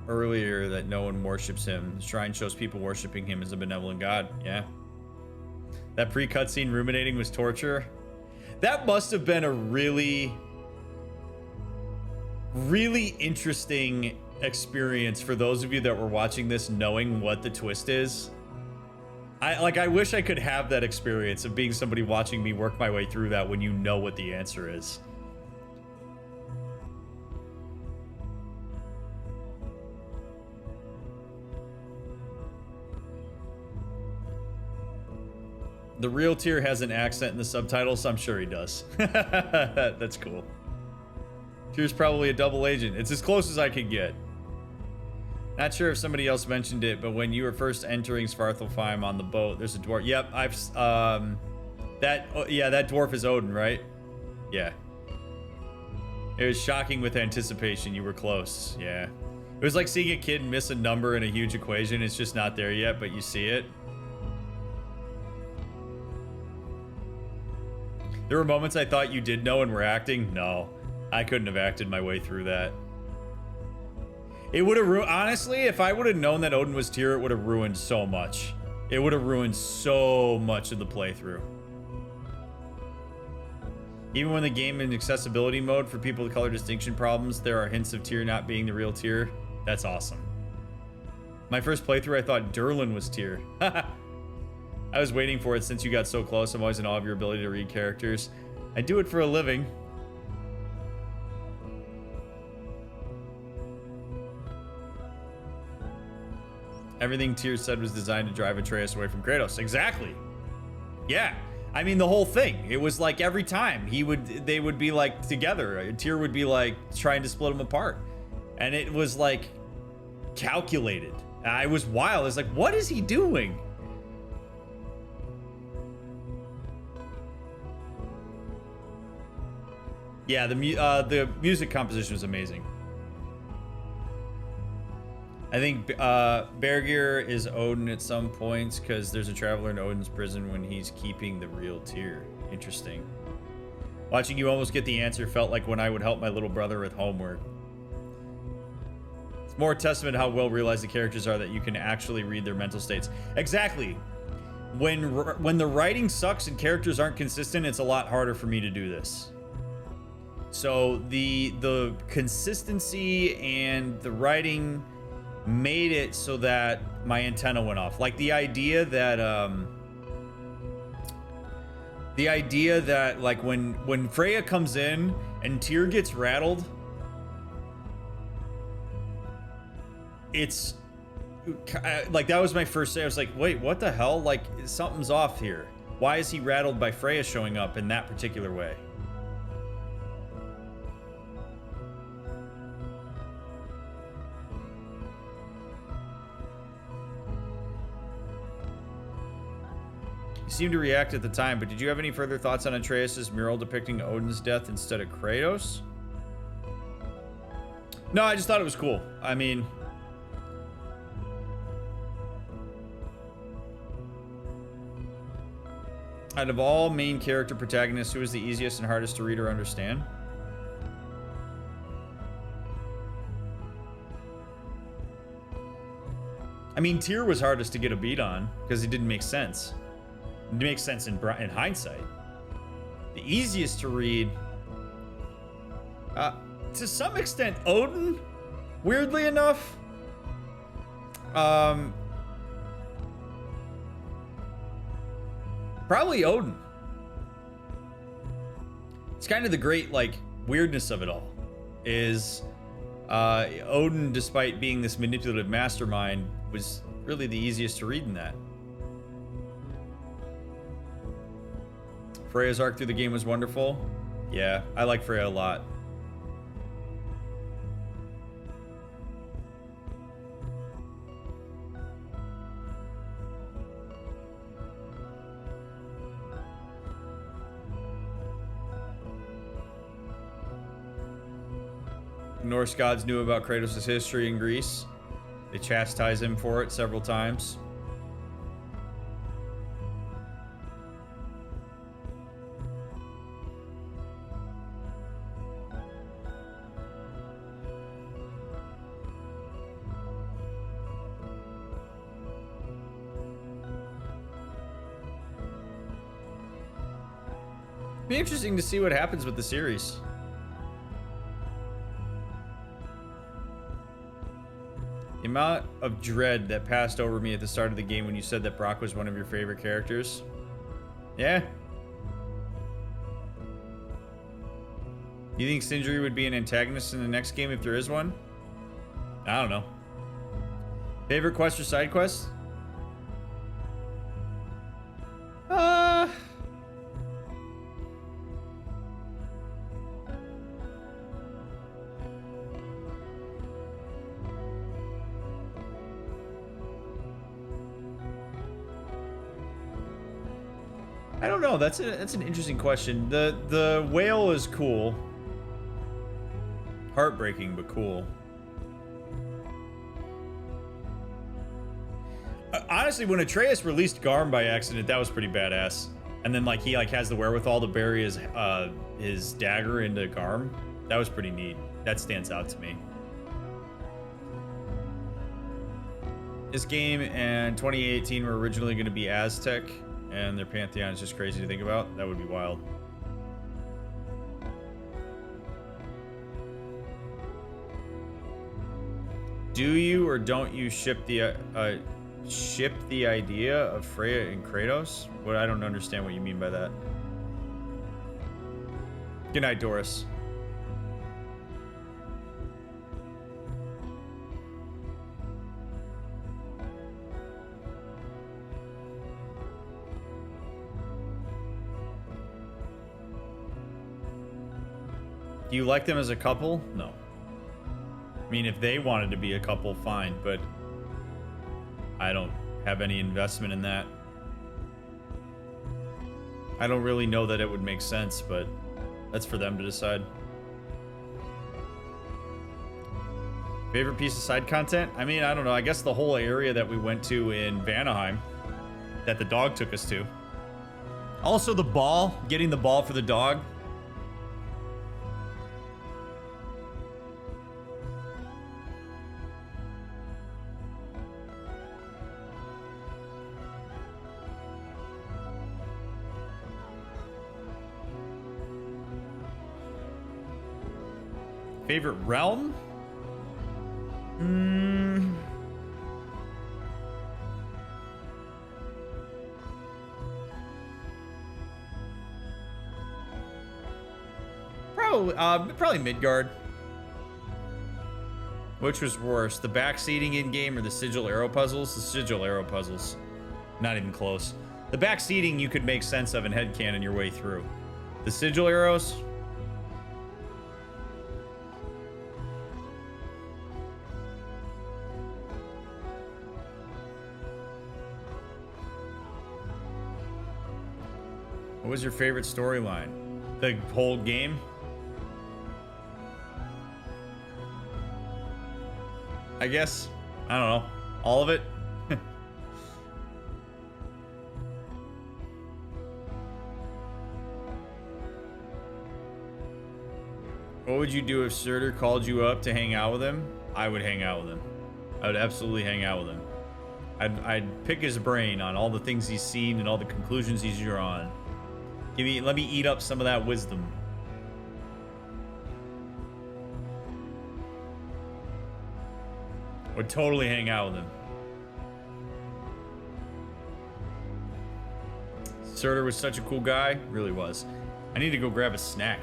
earlier that no one worships him. The shrine shows people worshiping him as a benevolent god. Yeah. That pre-cutscene ruminating was torture. That must have been a really, really interesting experience for those of you that were watching this knowing what the twist is. I wish I could have that experience of being somebody watching me work my way through that when you know what the answer is. The real Tyr has an accent in the subtitles, so I'm sure he does. That's cool. Tyr's probably a double agent. It's as close as I could get. Not sure if somebody else mentioned it, but when you were first entering Svartalfheim on the boat, there's a dwarf. Yep, that dwarf is Odin, right? Yeah. It was shocking with anticipation. You were close. Yeah. It was like seeing a kid miss a number in a huge equation. It's just not there yet, but you see it. There were moments I thought you did know and were acting. No, I couldn't have acted my way through that. It would have ruined, honestly, if I would have known that Odin was Tyr, it would have ruined so much. It would have ruined so much of the playthrough. Even when the game in accessibility mode for people with color distinction problems, there are hints of Tyr not being the real Tyr. That's awesome. My first playthrough, I thought Durlin was Tyr. I was waiting for it since you got so close. I'm always in awe of your ability to read characters. I do it for a living. Everything Tyr said was designed to drive Atreus away from Kratos. Exactly. Yeah. I mean, the whole thing. It was like every time they would be like together. Tyr would be like trying to split them apart. And it was like calculated. I was wild. I was like, what is he doing? Yeah, the music composition was amazing. I think Bergir is Odin at some points because there's a traveler in Odin's prison when he's keeping the real Tyr. Interesting. Watching you almost get the answer felt like when I would help my little brother with homework. It's more a testament to how well realized the characters are that you can actually read their mental states. Exactly. When the writing sucks and characters aren't consistent, it's a lot harder for me to do this. So the consistency and the writing made it so that my antenna went off. Like the idea that like when Freya comes in and Tyr gets rattled, it's like that was my first say. I was like, wait, what the hell? Like something's off here. Why is he rattled by Freya showing up in that particular way? You seemed to react at the time, but did you have any further thoughts on Atreus' mural depicting Odin's death instead of Kratos? No, I just thought it was cool. I mean, Out of all main character protagonists, who is the easiest and hardest to read or understand? I mean, Tyr was hardest to get a beat on because it didn't make sense. It makes sense in hindsight. The easiest to read, to some extent, Odin. Weirdly enough, probably Odin. It's kind of the great, like, weirdness of it all. Is Odin, despite being this manipulative mastermind, was really the easiest to read in that. Freya's arc through the game was wonderful. Yeah, I like Freya a lot. Norse gods knew about Kratos' history in Greece. They chastise him for it several times. Be interesting to see what happens with the series. The amount of dread that passed over me at the start of the game when you said that Brock was one of your favorite characters. Yeah. You think Sindri would be an antagonist in the next game if there is one? I don't know. Favorite quest or side quest? I don't know. That's an interesting question. The whale is cool. Heartbreaking, but cool. Honestly, when Atreus released Garm by accident, that was pretty badass. And then like he has the wherewithal to bury his dagger into Garm. That was pretty neat. That stands out to me. This game and 2018 were originally going to be Aztec. And their pantheon is just crazy to think about. That would be wild. Do you or don't you ship the idea of Freya and Kratos? What, I don't understand what you mean by that. Good night, Doris. Do you like them as a couple? No. I mean, if they wanted to be a couple, fine, but I don't have any investment in that. I don't really know that it would make sense, but that's for them to decide. Favorite piece of side content? I mean, I don't know. I guess the whole area that we went to in Vanaheim that the dog took us to. Also the ball, getting the ball for the dog. Favorite realm? Probably Midgard. Which was worse, the backseating in game or the sigil arrow puzzles? The sigil arrow puzzles. Not even close. The backseating you could make sense of and headcanon your way through. The sigil arrows? What was your favorite storyline? The whole game? I guess. I don't know. All of it? What would you do if Surtur called you up to hang out with him? I would hang out with him. I would absolutely hang out with him. I'd pick his brain on all the things he's seen and all the conclusions he's drawn. Let me eat up some of that wisdom. Would totally hang out with him. Surtur was such a cool guy. Really was. I need to go grab a snack.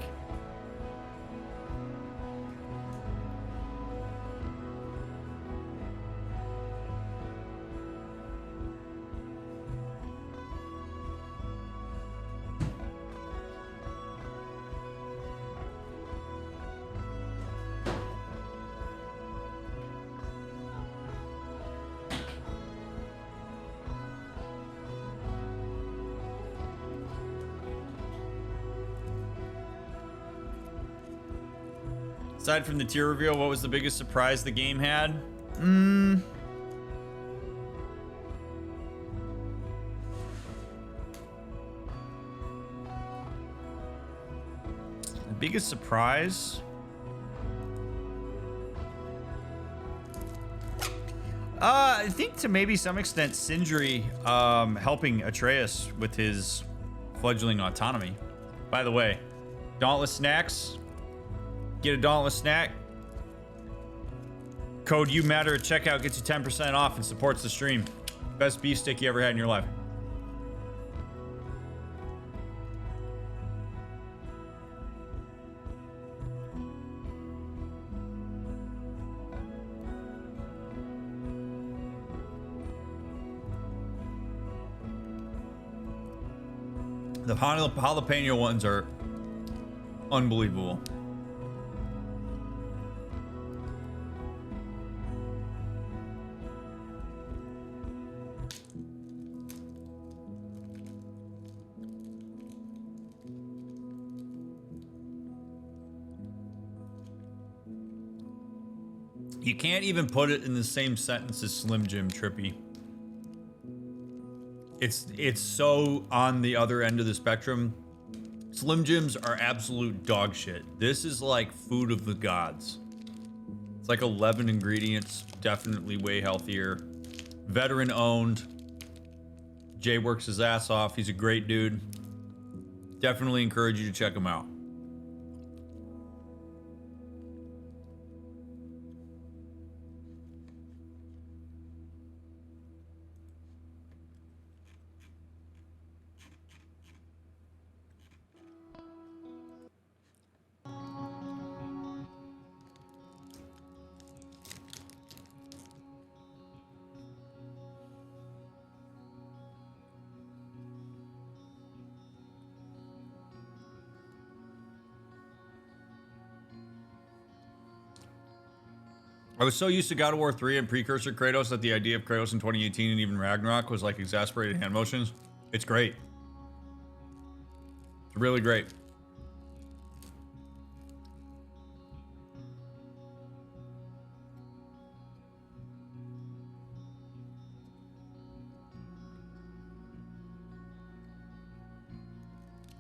Aside from the tier reveal, what was the biggest surprise the game had? The biggest surprise? I think to maybe some extent Sindri helping Atreus with his fledgling autonomy. By the way, Dauntless Snacks. Get a Dauntless snack. Code You Matter at checkout gets you 10% off and supports the stream. Best beef stick you ever had in your life. The jalapeno ones are unbelievable. You can't even put it in the same sentence as Slim Jim Trippy. It's so on the other end of the spectrum. Slim Jims are absolute dog shit. This is like food of the gods. It's like 11 ingredients, definitely way healthier. Veteran owned. Jay works his ass off. He's a great dude. Definitely encourage you to check him out. I was so used to God of War 3 and precursor Kratos that the idea of Kratos in 2018 and even Ragnarok was like exasperated hand motions. It's great. It's really great.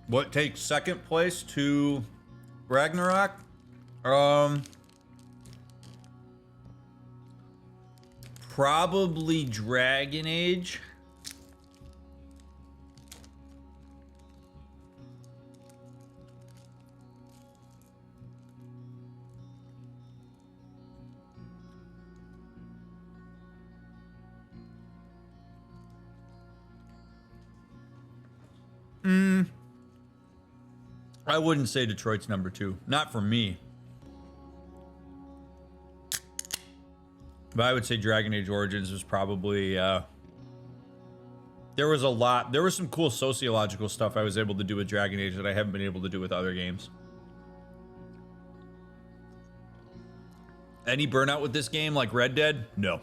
What takes second place to Ragnarok? Probably Dragon Age. I wouldn't say Detroit's number 2. Not for me. But I would say Dragon Age Origins was probably, there was some cool sociological stuff I was able to do with Dragon Age that I haven't been able to do with other games. Any burnout with this game like Red Dead? No.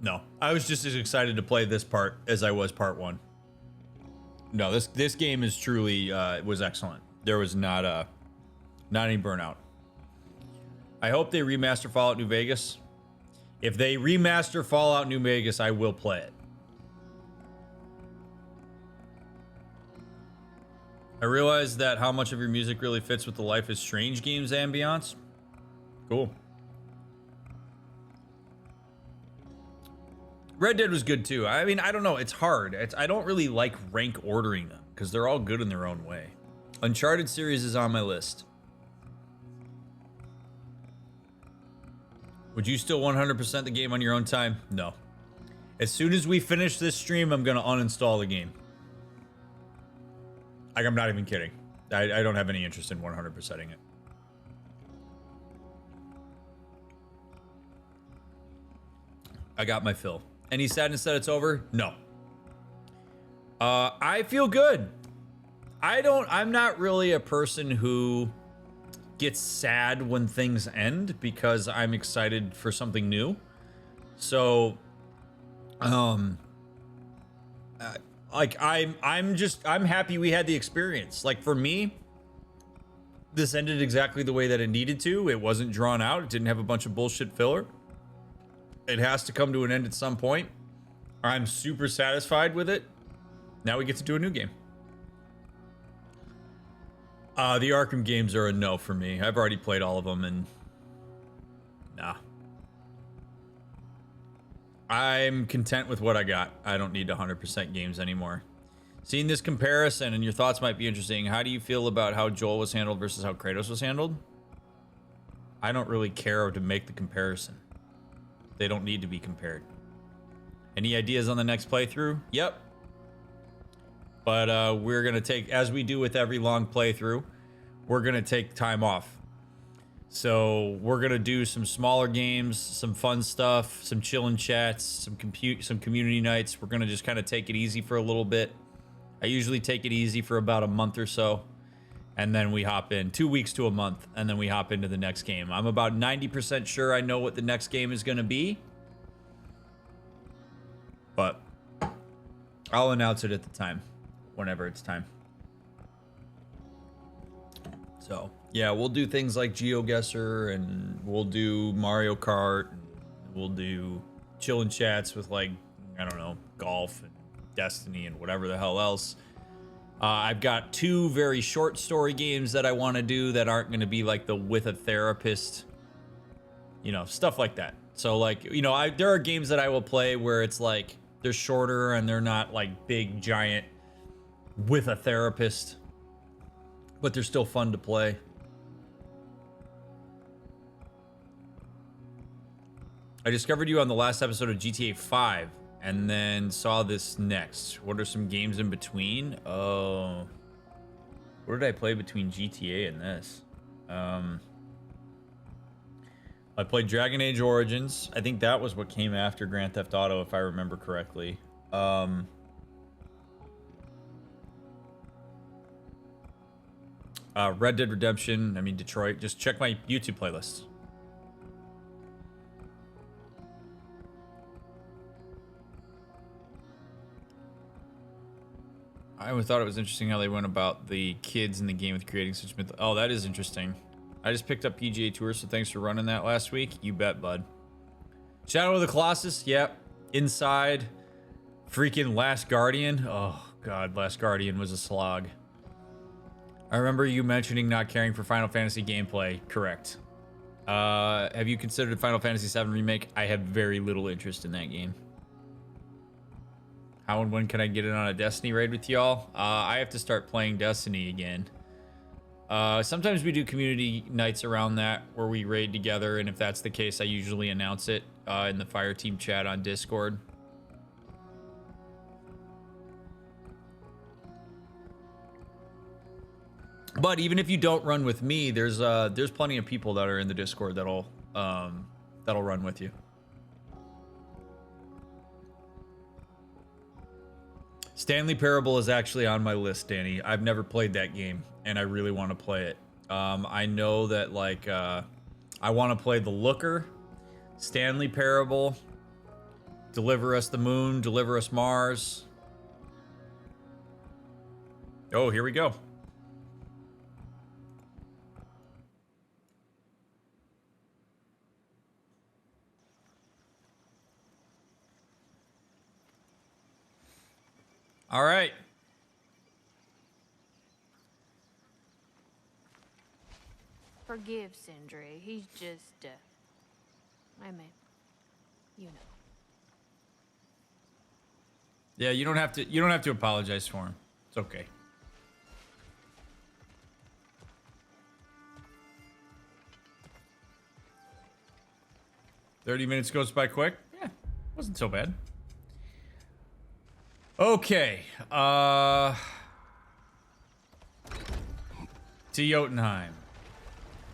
No. I was just as excited to play this part as I was part 1. No, this game is truly, was excellent. There was not any burnout. I hope they remaster Fallout New Vegas. If they remaster Fallout New Vegas, I will play it. I realized that how much of your music really fits with the Life is Strange game's ambiance. Cool. Red Dead was good too. I mean, I don't know. It's hard. I don't really like rank ordering them because they're all good in their own way. Uncharted series is on my list. Would you still 100% the game on your own time? No. As soon as we finish this stream, I'm going to uninstall the game. Like, I'm not even kidding. I don't have any interest in 100%ing it. I got my fill. Any sadness that it's over? No. I feel good. I'm not really a person who gets sad when things end because I'm excited for something new. So, like I'm happy we had the experience. Like for me, this ended exactly the way that it needed to. It wasn't drawn out. It didn't have a bunch of bullshit filler. It has to come to an end at some point. I'm super satisfied with it. Now we get to do a new game. The Arkham games are a no for me. I've already played all of them and nah. I'm content with what I got. I don't need 100% games anymore. Seeing this comparison and your thoughts might be interesting. How do you feel about how Joel was handled versus how Kratos was handled? I don't really care to make the comparison. They don't need to be compared. Any ideas on the next playthrough? Yep. But we're going to take, as we do with every long playthrough, we're going to take time off. So we're going to do some smaller games, some fun stuff, some chillin' chats, some community nights. We're going to just kind of take it easy for a little bit. I usually take it easy for about a month or so. And then we hop in 2 weeks to a month. And then we hop into the next game. I'm about 90% sure I know what the next game is going to be. But I'll announce it at the time. Whenever it's time. So, yeah, we'll do things like GeoGuessr, and we'll do Mario Kart, and we'll do chillin' chats with, like, I don't know, golf and Destiny and whatever the hell else. I've got 2 very short story games that I want to do that aren't going to be like the with a therapist, you know, stuff like that. So, like, you know, there are games that I will play where it's like they're shorter and they're not like big, giant with a therapist, but they're still fun to play. I discovered you on the last episode of GTA 5 and then saw this next. What are some games in between? Oh, what did I play between GTA and this? I played Dragon Age Origins. I think that was what came after Grand Theft Auto, if I remember correctly. Red Dead Redemption, I mean Detroit. Just check my YouTube playlist. I always thought it was interesting how they went about the kids in the game with creating such myth. Oh, that is interesting. I just picked up PGA Tour, so thanks for running that last week. You bet, bud. Shadow of the Colossus, yep. Inside. Freaking Last Guardian. Oh, God, Last Guardian was a slog. I remember you mentioning not caring for Final Fantasy gameplay. Correct. Have you considered Final Fantasy VII Remake? I have very little interest in that game. How and when can I get in on a Destiny raid with y'all? I have to start playing Destiny again. Sometimes we do community nights around that where we raid together, and if that's the case, I usually announce it in the Fire Team chat on Discord. But even if you don't run with me, there's plenty of people that are in the Discord that'll run with you. Stanley Parable is actually on my list, Danny. I've never played that game, and I really want to play it. I know that, like, I want to play The Looker, Stanley Parable, Deliver Us the Moon, Deliver Us Mars. Oh, here we go. All right.
Forgive Sindri. He's just, I mean, you know.
Yeah, you don't have to apologize for him. It's okay. $30 goes by quick. Yeah, wasn't so bad. Okay, to Jotunheim.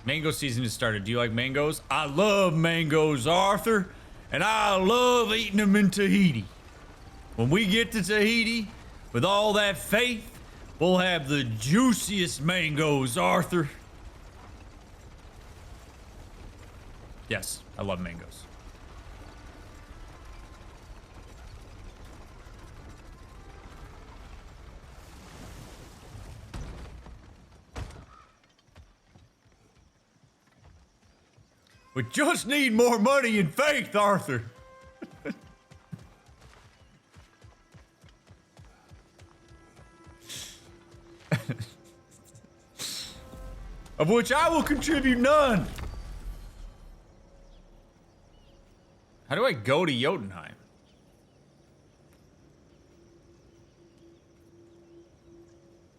Mango season has started. Do you like mangoes? I love mangoes, Arthur, and I love eating them in Tahiti. When we get to Tahiti, with all that faith, we'll have the juiciest mangoes, Arthur. Yes, I love mangoes. We just need more money and faith, Arthur. Of which I will contribute none. How do I go to Jotunheim?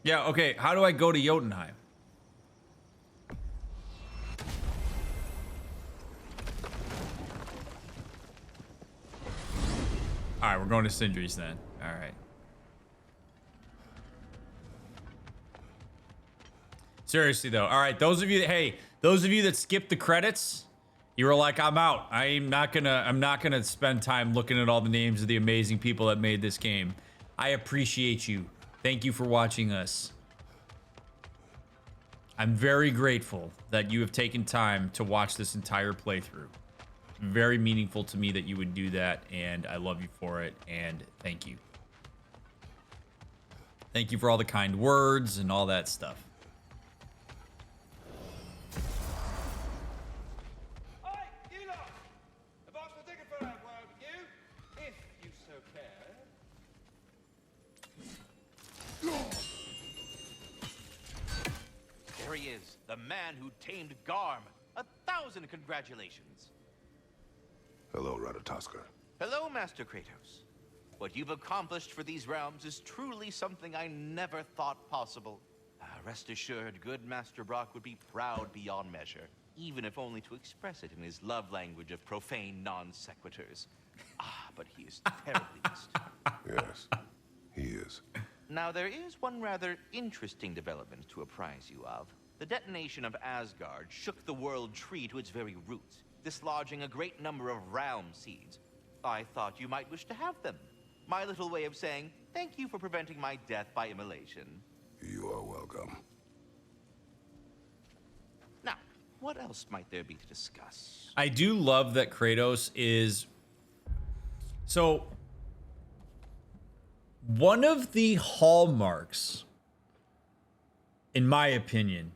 Yeah, okay. How do I go to Jotunheim? All right, we're going to Sindri's then. All right. Seriously though, all right. Those of you that skipped the credits, you were like, I'm out. I'm not gonna spend time looking at all the names of the amazing people that made this game. I appreciate you. Thank you for watching us. I'm very grateful that you have taken time to watch this entire playthrough. Very meaningful to me that you would do that, and I love you for it, and thank you. Thank you for all the kind words and all that stuff.
There he is, the man who tamed Garm. 1,000 congratulations.
Hello, Ratatoskr.
Hello, Master Kratos. What you've accomplished for these realms is truly something I never thought possible. Rest assured, good Master Brock would be proud beyond measure, even if only to express it in his love language of profane non-sequiturs. But he is terribly missed.
Yes, he is.
Now, there is one rather interesting development to apprise you of. The detonation of Asgard shook the world tree to its very roots, dislodging a great number of realm seeds. I thought you might wish to have them. My little way of saying, thank you for preventing my death by immolation.
You are welcome.
Now, what else might there be to discuss?
I do love that Kratos is... So, one of the hallmarks, in my opinion,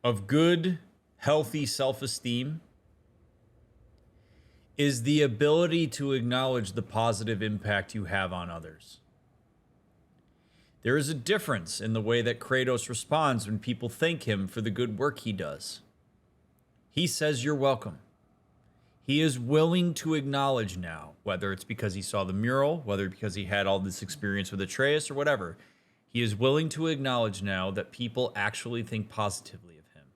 of good, healthy self-esteem is the ability to acknowledge the positive impact you have on others. There is a difference in the way that Kratos responds when people thank him for the good work he does. He says you're welcome. He is willing to acknowledge now, whether it's because he saw the mural, whether because he had all this experience with Atreus or whatever, he is willing to acknowledge now that people actually think positively of him.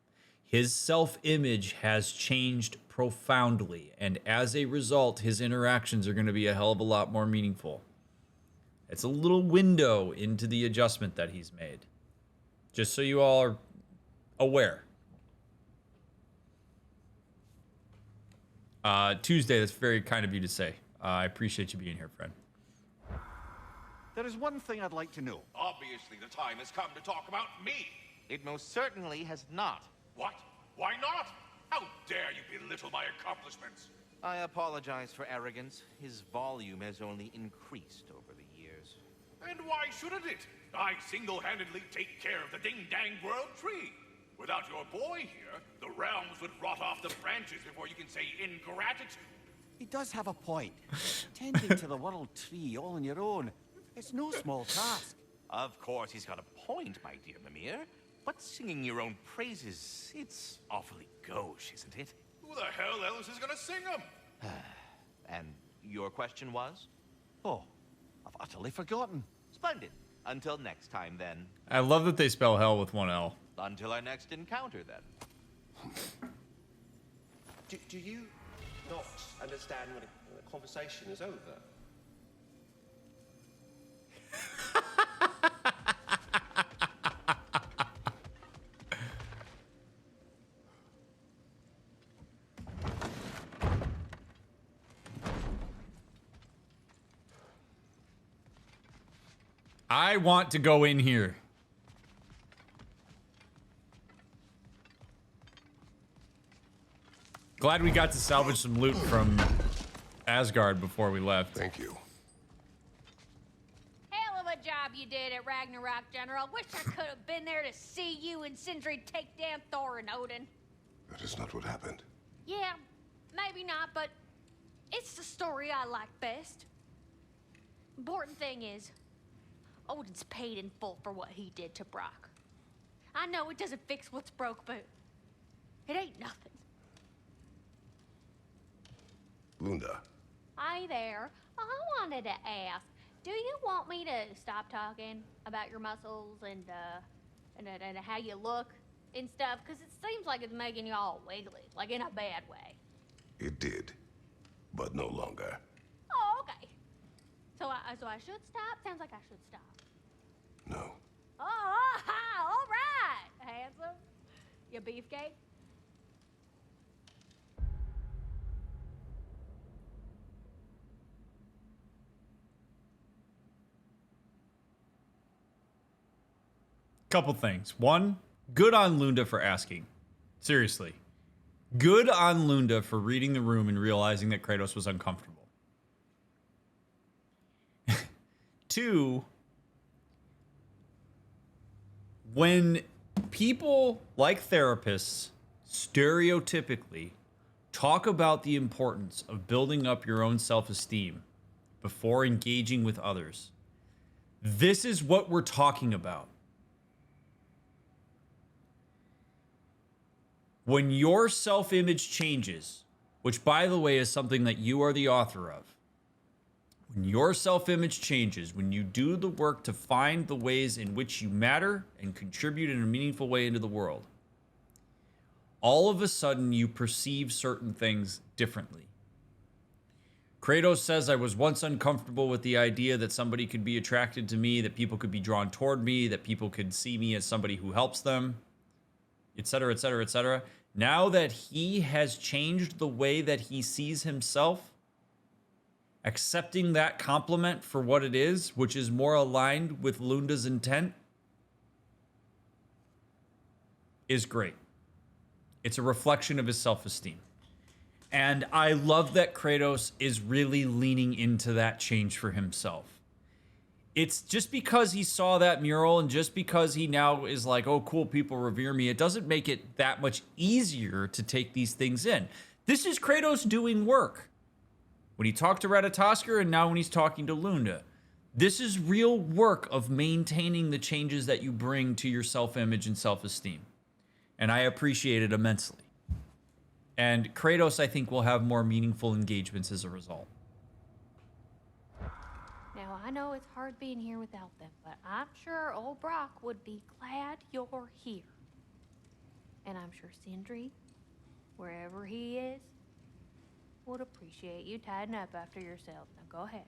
His self-image has changed profoundly, and as a result, his interactions are going to be a hell of a lot more meaningful. It's a little window into the adjustment that he's made. Just so you all are aware. Tuesday, that's very kind of you to say. I appreciate you being here, friend.
There is one thing I'd like to know.
Obviously, the time has come to talk about me. It most certainly has not.
What? Why not? How dare you belittle my accomplishments?
I apologize for arrogance. His volume has only increased over the years.
And why shouldn't it? I single-handedly take care of the ding-dang world tree. Without your boy here, the realms would rot off the branches before you can say ingratitude.
He does have a point. Tending to the world tree all on your own, it's no small task.
Of course he's got a point, my dear Mimir.
But singing your own praises, it's awfully gauche, isn't it?
Who the hell else is gonna sing them?
And your question was? Oh, I've utterly forgotten. Splendid. Until next time, then.
I love that they spell hell with one L.
Until our next encounter, then.
Do you not understand when a conversation is over?
I want to go in here. Glad we got to salvage some loot from Asgard before we left.
Thank you.
Hell of a job you did at Ragnarok, General. Wish I could have been there to see you and Sindri take down Thor and Odin.
That is not what happened.
Yeah, maybe not, but it's the story I like best. Important thing is, Odin's paid in full for what he did to Brock. I know it doesn't fix what's broke, but it ain't nothing.
Lunda.
Hi there. I wanted to ask, do you want me to stop talking about your muscles and how you look and stuff? Because it seems like it's making you all wiggly, like in a bad way.
It did, but no longer.
Oh, okay. So I should stop? Sounds like I should stop.
No.
Oh, all right, handsome. You beefcake?
Couple things. One, good on Lunda for asking. Seriously. Good on Lunda for reading the room and realizing that Kratos was uncomfortable. Two, when people like therapists stereotypically talk about the importance of building up your own self-esteem before engaging with others, this is what we're talking about. When your self-image changes, which by the way is something that you are the author of, when your self-image changes, when you do the work to find the ways in which you matter and contribute in a meaningful way into the world, all of a sudden you perceive certain things differently. Kratos says, I was once uncomfortable with the idea that somebody could be attracted to me, that people could be drawn toward me, that people could see me as somebody who helps them, etc., etc., etc. Now that he has changed the way that he sees himself, accepting that compliment for what it is, which is more aligned with Lunda's intent, is great. It's a reflection of his self-esteem. And I love that Kratos is really leaning into that change for himself. It's just because he saw that mural and just because he now is like, oh, cool, people revere me, it doesn't make it that much easier to take these things in. This is Kratos doing work. When he talked to Ratatoskr and now when he's talking to Lunda. This is real work of maintaining the changes that you bring to your self-image and self-esteem. And I appreciate it immensely. And Kratos, I think, will have more meaningful engagements as a result.
Now, I know it's hard being here without them, but I'm sure old Brock would be glad you're here. And I'm sure Sindri, wherever he is, would appreciate you tidying up after yourself. Now go ahead.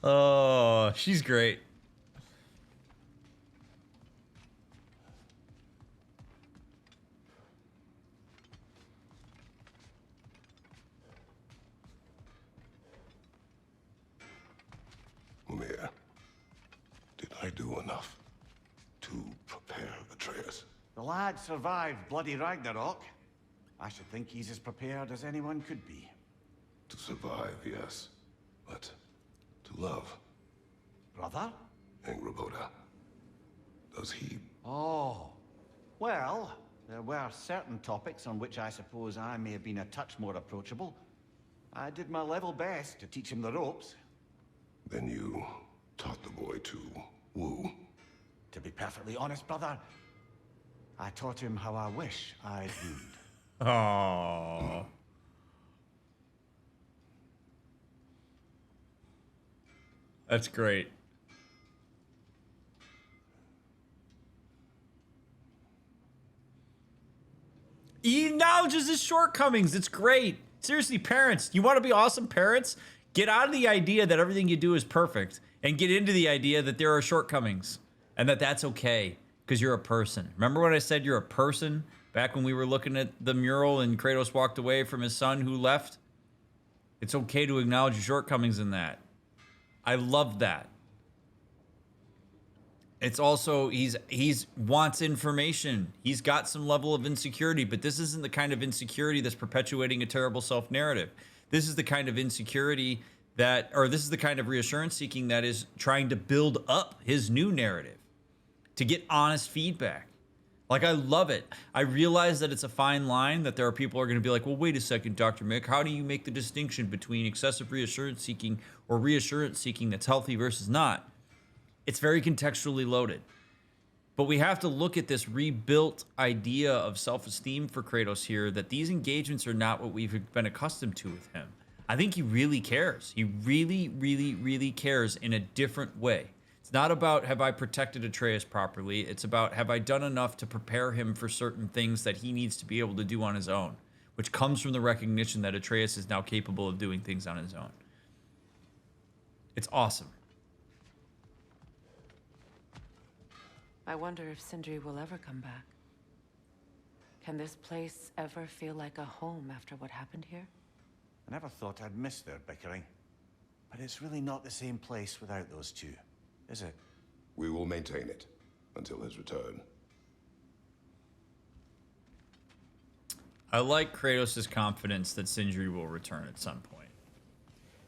Oh, she's great.
Mimir, did I do enough to prepare Atreus?
The lad survived bloody Ragnarok. I should think he's as prepared as anyone could be.
To survive, yes. But to love.
Brother?
Angrboda. Does he?
Oh. Well, there were certain topics on which I suppose I may have been a touch more approachable. I did my level best to teach him the ropes.
Then you taught the boy to woo.
To be perfectly honest, brother, I taught him how I wish I'd wooed.
Oh. That's great. He acknowledges his shortcomings. It's great. Seriously, parents, you want to be awesome parents? Get out of the idea that everything you do is perfect and get into the idea that there are shortcomings and that that's okay because you're a person. Remember when I said you're a person back when we were looking at the mural and Kratos walked away from his son who left? It's okay to acknowledge your shortcomings in that. I love that. It's also, he's wants information. He's got some level of insecurity, but this isn't the kind of insecurity that's perpetuating a terrible self-narrative. This is the kind of insecurity that, or this is the kind of reassurance seeking that is trying to build up his new narrative to get honest feedback. Like, I love it. I realize that it's a fine line, that there are people who are going to be like, well, wait a second, Dr. Mick, how do you make the distinction between excessive reassurance seeking or reassurance seeking that's healthy versus not? It's very contextually loaded. But we have to look at this rebuilt idea of self-esteem for Kratos here, that these engagements are not what we've been accustomed to with him. I think he really cares. He really, really, really cares in a different way. It's not about, have I protected Atreus properly? It's about, have I done enough to prepare him for certain things that he needs to be able to do on his own, which comes from the recognition that Atreus is now capable of doing things on his own. It's awesome.
I wonder if Sindri will ever come back. Can this place ever feel like a home after what happened here?
I never thought I'd miss their bickering. But it's really not the same place without those two, is it?
We will maintain it until his return.
I like Kratos' confidence that Sindri will return at some point.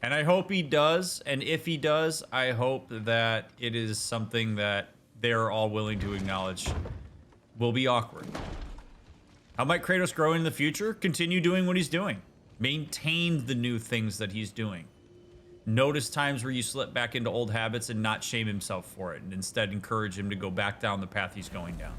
And I hope he does. And if he does, I hope that it is something that they're all willing to acknowledge will be awkward. How might Kratos grow in the future? Continue doing what he's doing. Maintain the new things that he's doing. Notice times where you slip back into old habits and not shame himself for it, and instead encourage him to go back down the path he's going down.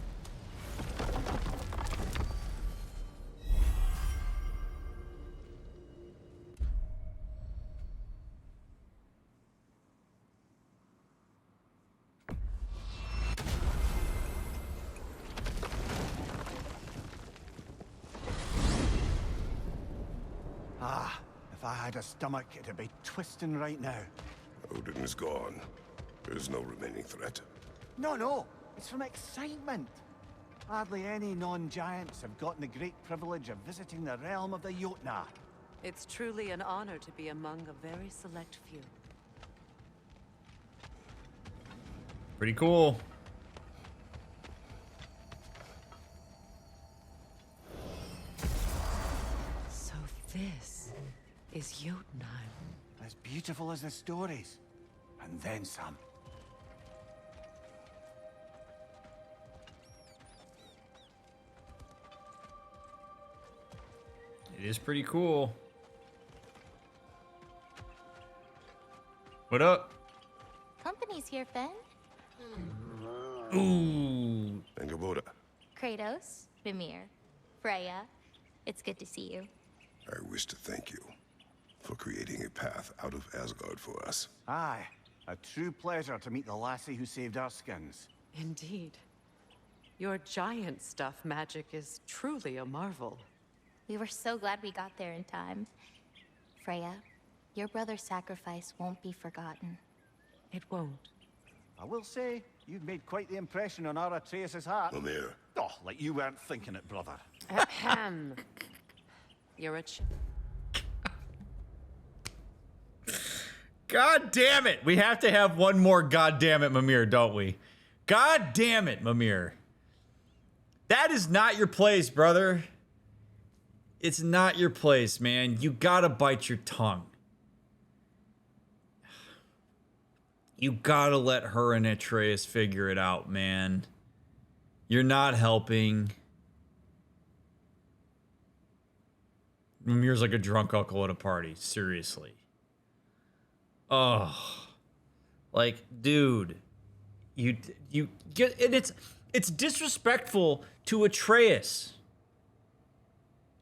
If I had a stomach, it'd be twisting right now.
Odin is gone. There's no remaining threat.
No, it's from excitement. Hardly any non-giants have gotten the great privilege of visiting the realm of the Jotnar.
It's truly an honor to be among a very select few.
Pretty cool.
So this is Jotunheim.
As beautiful as the stories. And then some.
It is pretty cool. What up?
Company's here, Fen.
Ooh.
Angaboda.
Kratos, Mimir, Freya. It's good to see you.
I wish to thank you for creating a path out of Asgard for us.
Aye, a true pleasure to meet the lassie who saved our skins.
Indeed. Your giant stuff magic is truly a marvel.
We were so glad we got there in time. Freya, your brother's sacrifice won't be forgotten.
It won't.
I will say, you've made quite the impression on our Atreus' heart.
Mimir.
Oh, like you weren't thinking it, brother.
Ahem. You're a
God damn it. We have to have one more God damn it, Mimir, don't we? God damn it, Mimir. That is not your place, brother. It's not your place, man. You gotta bite your tongue. You gotta let her and Atreus figure it out, man. You're not helping. Mimir's like a drunk uncle at a party. Seriously. Oh, like, dude, you get, and it's disrespectful to Atreus.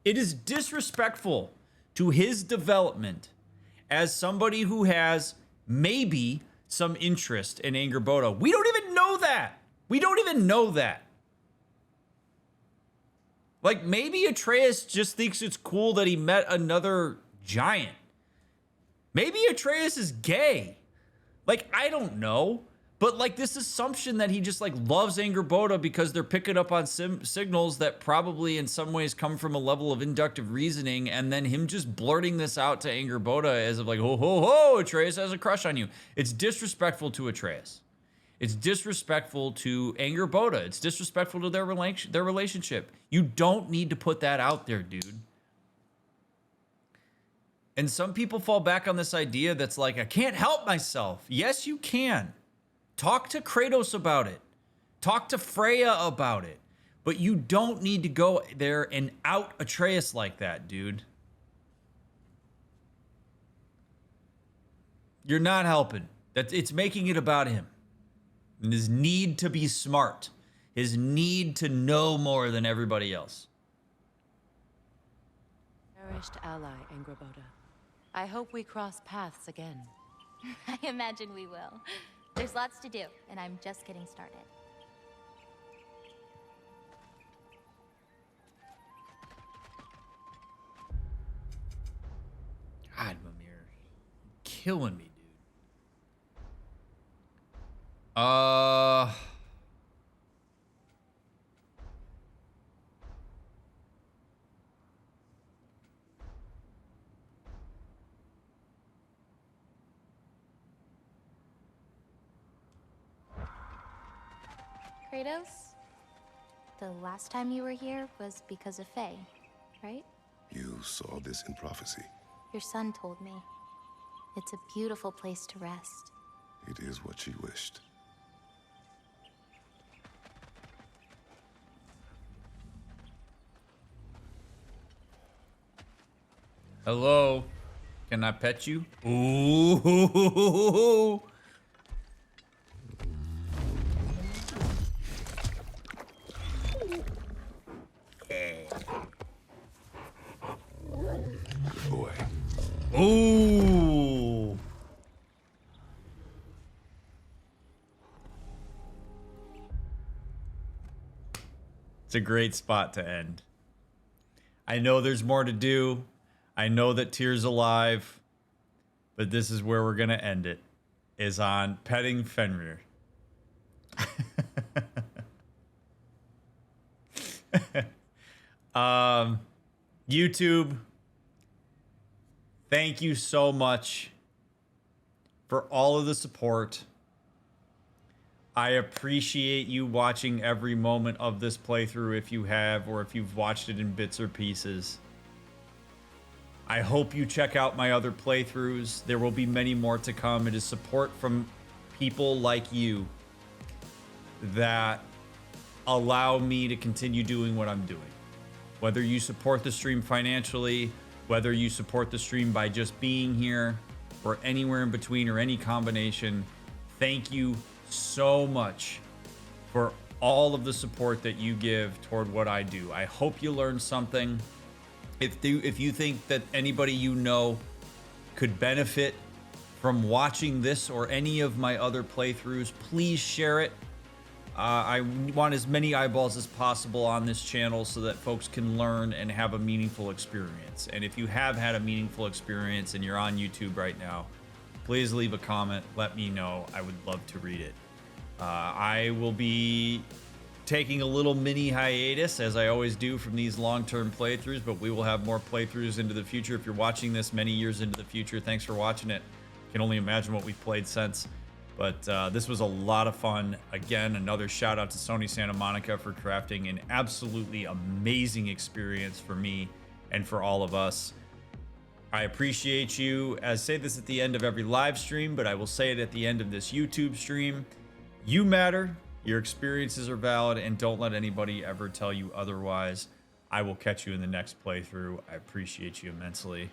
It is disrespectful to his development as somebody who has maybe some interest in Angerboda. We don't even know that. We don't even know that. Like, maybe Atreus just thinks it's cool that he met another giant. Maybe Atreus is gay. Like, I don't know. But, like, this assumption that he just, like, loves Angerboda because they're picking up on signals that probably in some ways come from a level of inductive reasoning, and then him just blurting this out to Angerboda as of like, ho, ho, ho, Atreus has a crush on you. It's disrespectful to Atreus. It's disrespectful to Angerboda. It's disrespectful to their relationship. You don't need to put that out there, dude. And some people fall back on this idea that's like, I can't help myself. Yes, you can. Talk to Kratos about it. Talk to Freya about it. But you don't need to go there and out Atreus like that, dude. You're not helping. It's making it about him. And his need to be smart. His need to know more than everybody else.
Cherished ally, Angerboda. I hope we cross paths again.
I imagine we will. There's lots to do, and I'm just getting started.
God, Mimir. Killing me, dude.
Kratos, the last time you were here was because of Faye, right?
You saw this in prophecy.
Your son told me. It's a beautiful place to rest.
It is what she wished.
Hello? Can I pet you? Ooh.
Boy.
Ooh. It's a great spot to end. I know there's more to do. I know that Tyr's alive, but this is where we're going to end it, is on petting Fenrir. YouTube, thank you so much for all of the support. I appreciate you watching every moment of this playthrough if you have, or if you've watched it in bits or pieces. I hope you check out my other playthroughs. There will be many more to come. It is support from people like you that allow me to continue doing what I'm doing. Whether you support the stream financially, whether you support the stream by just being here, or anywhere in between, or any combination, thank you so much for all of the support that you give toward what I do. I hope you learned something. If you think that anybody you know could benefit from watching this or any of my other playthroughs, please share it. I want as many eyeballs as possible on this channel so that folks can learn and have a meaningful experience. And if you have had a meaningful experience and you're on YouTube right now, please leave a comment. Let me know. I would love to read it. I will be taking a little mini hiatus, as I always do from these long-term playthroughs, but we will have more playthroughs into the future. If you're watching this many years into the future, thanks for watching it. Can only imagine what we've played since. But this was a lot of fun. Again, another shout out to Sony Santa Monica for crafting an absolutely amazing experience for me and for all of us. I appreciate you. I say this at the end of every live stream, but I will say it at the end of this YouTube stream. You matter. Your experiences are valid, and don't let anybody ever tell you otherwise. I will catch you in the next playthrough. I appreciate you immensely.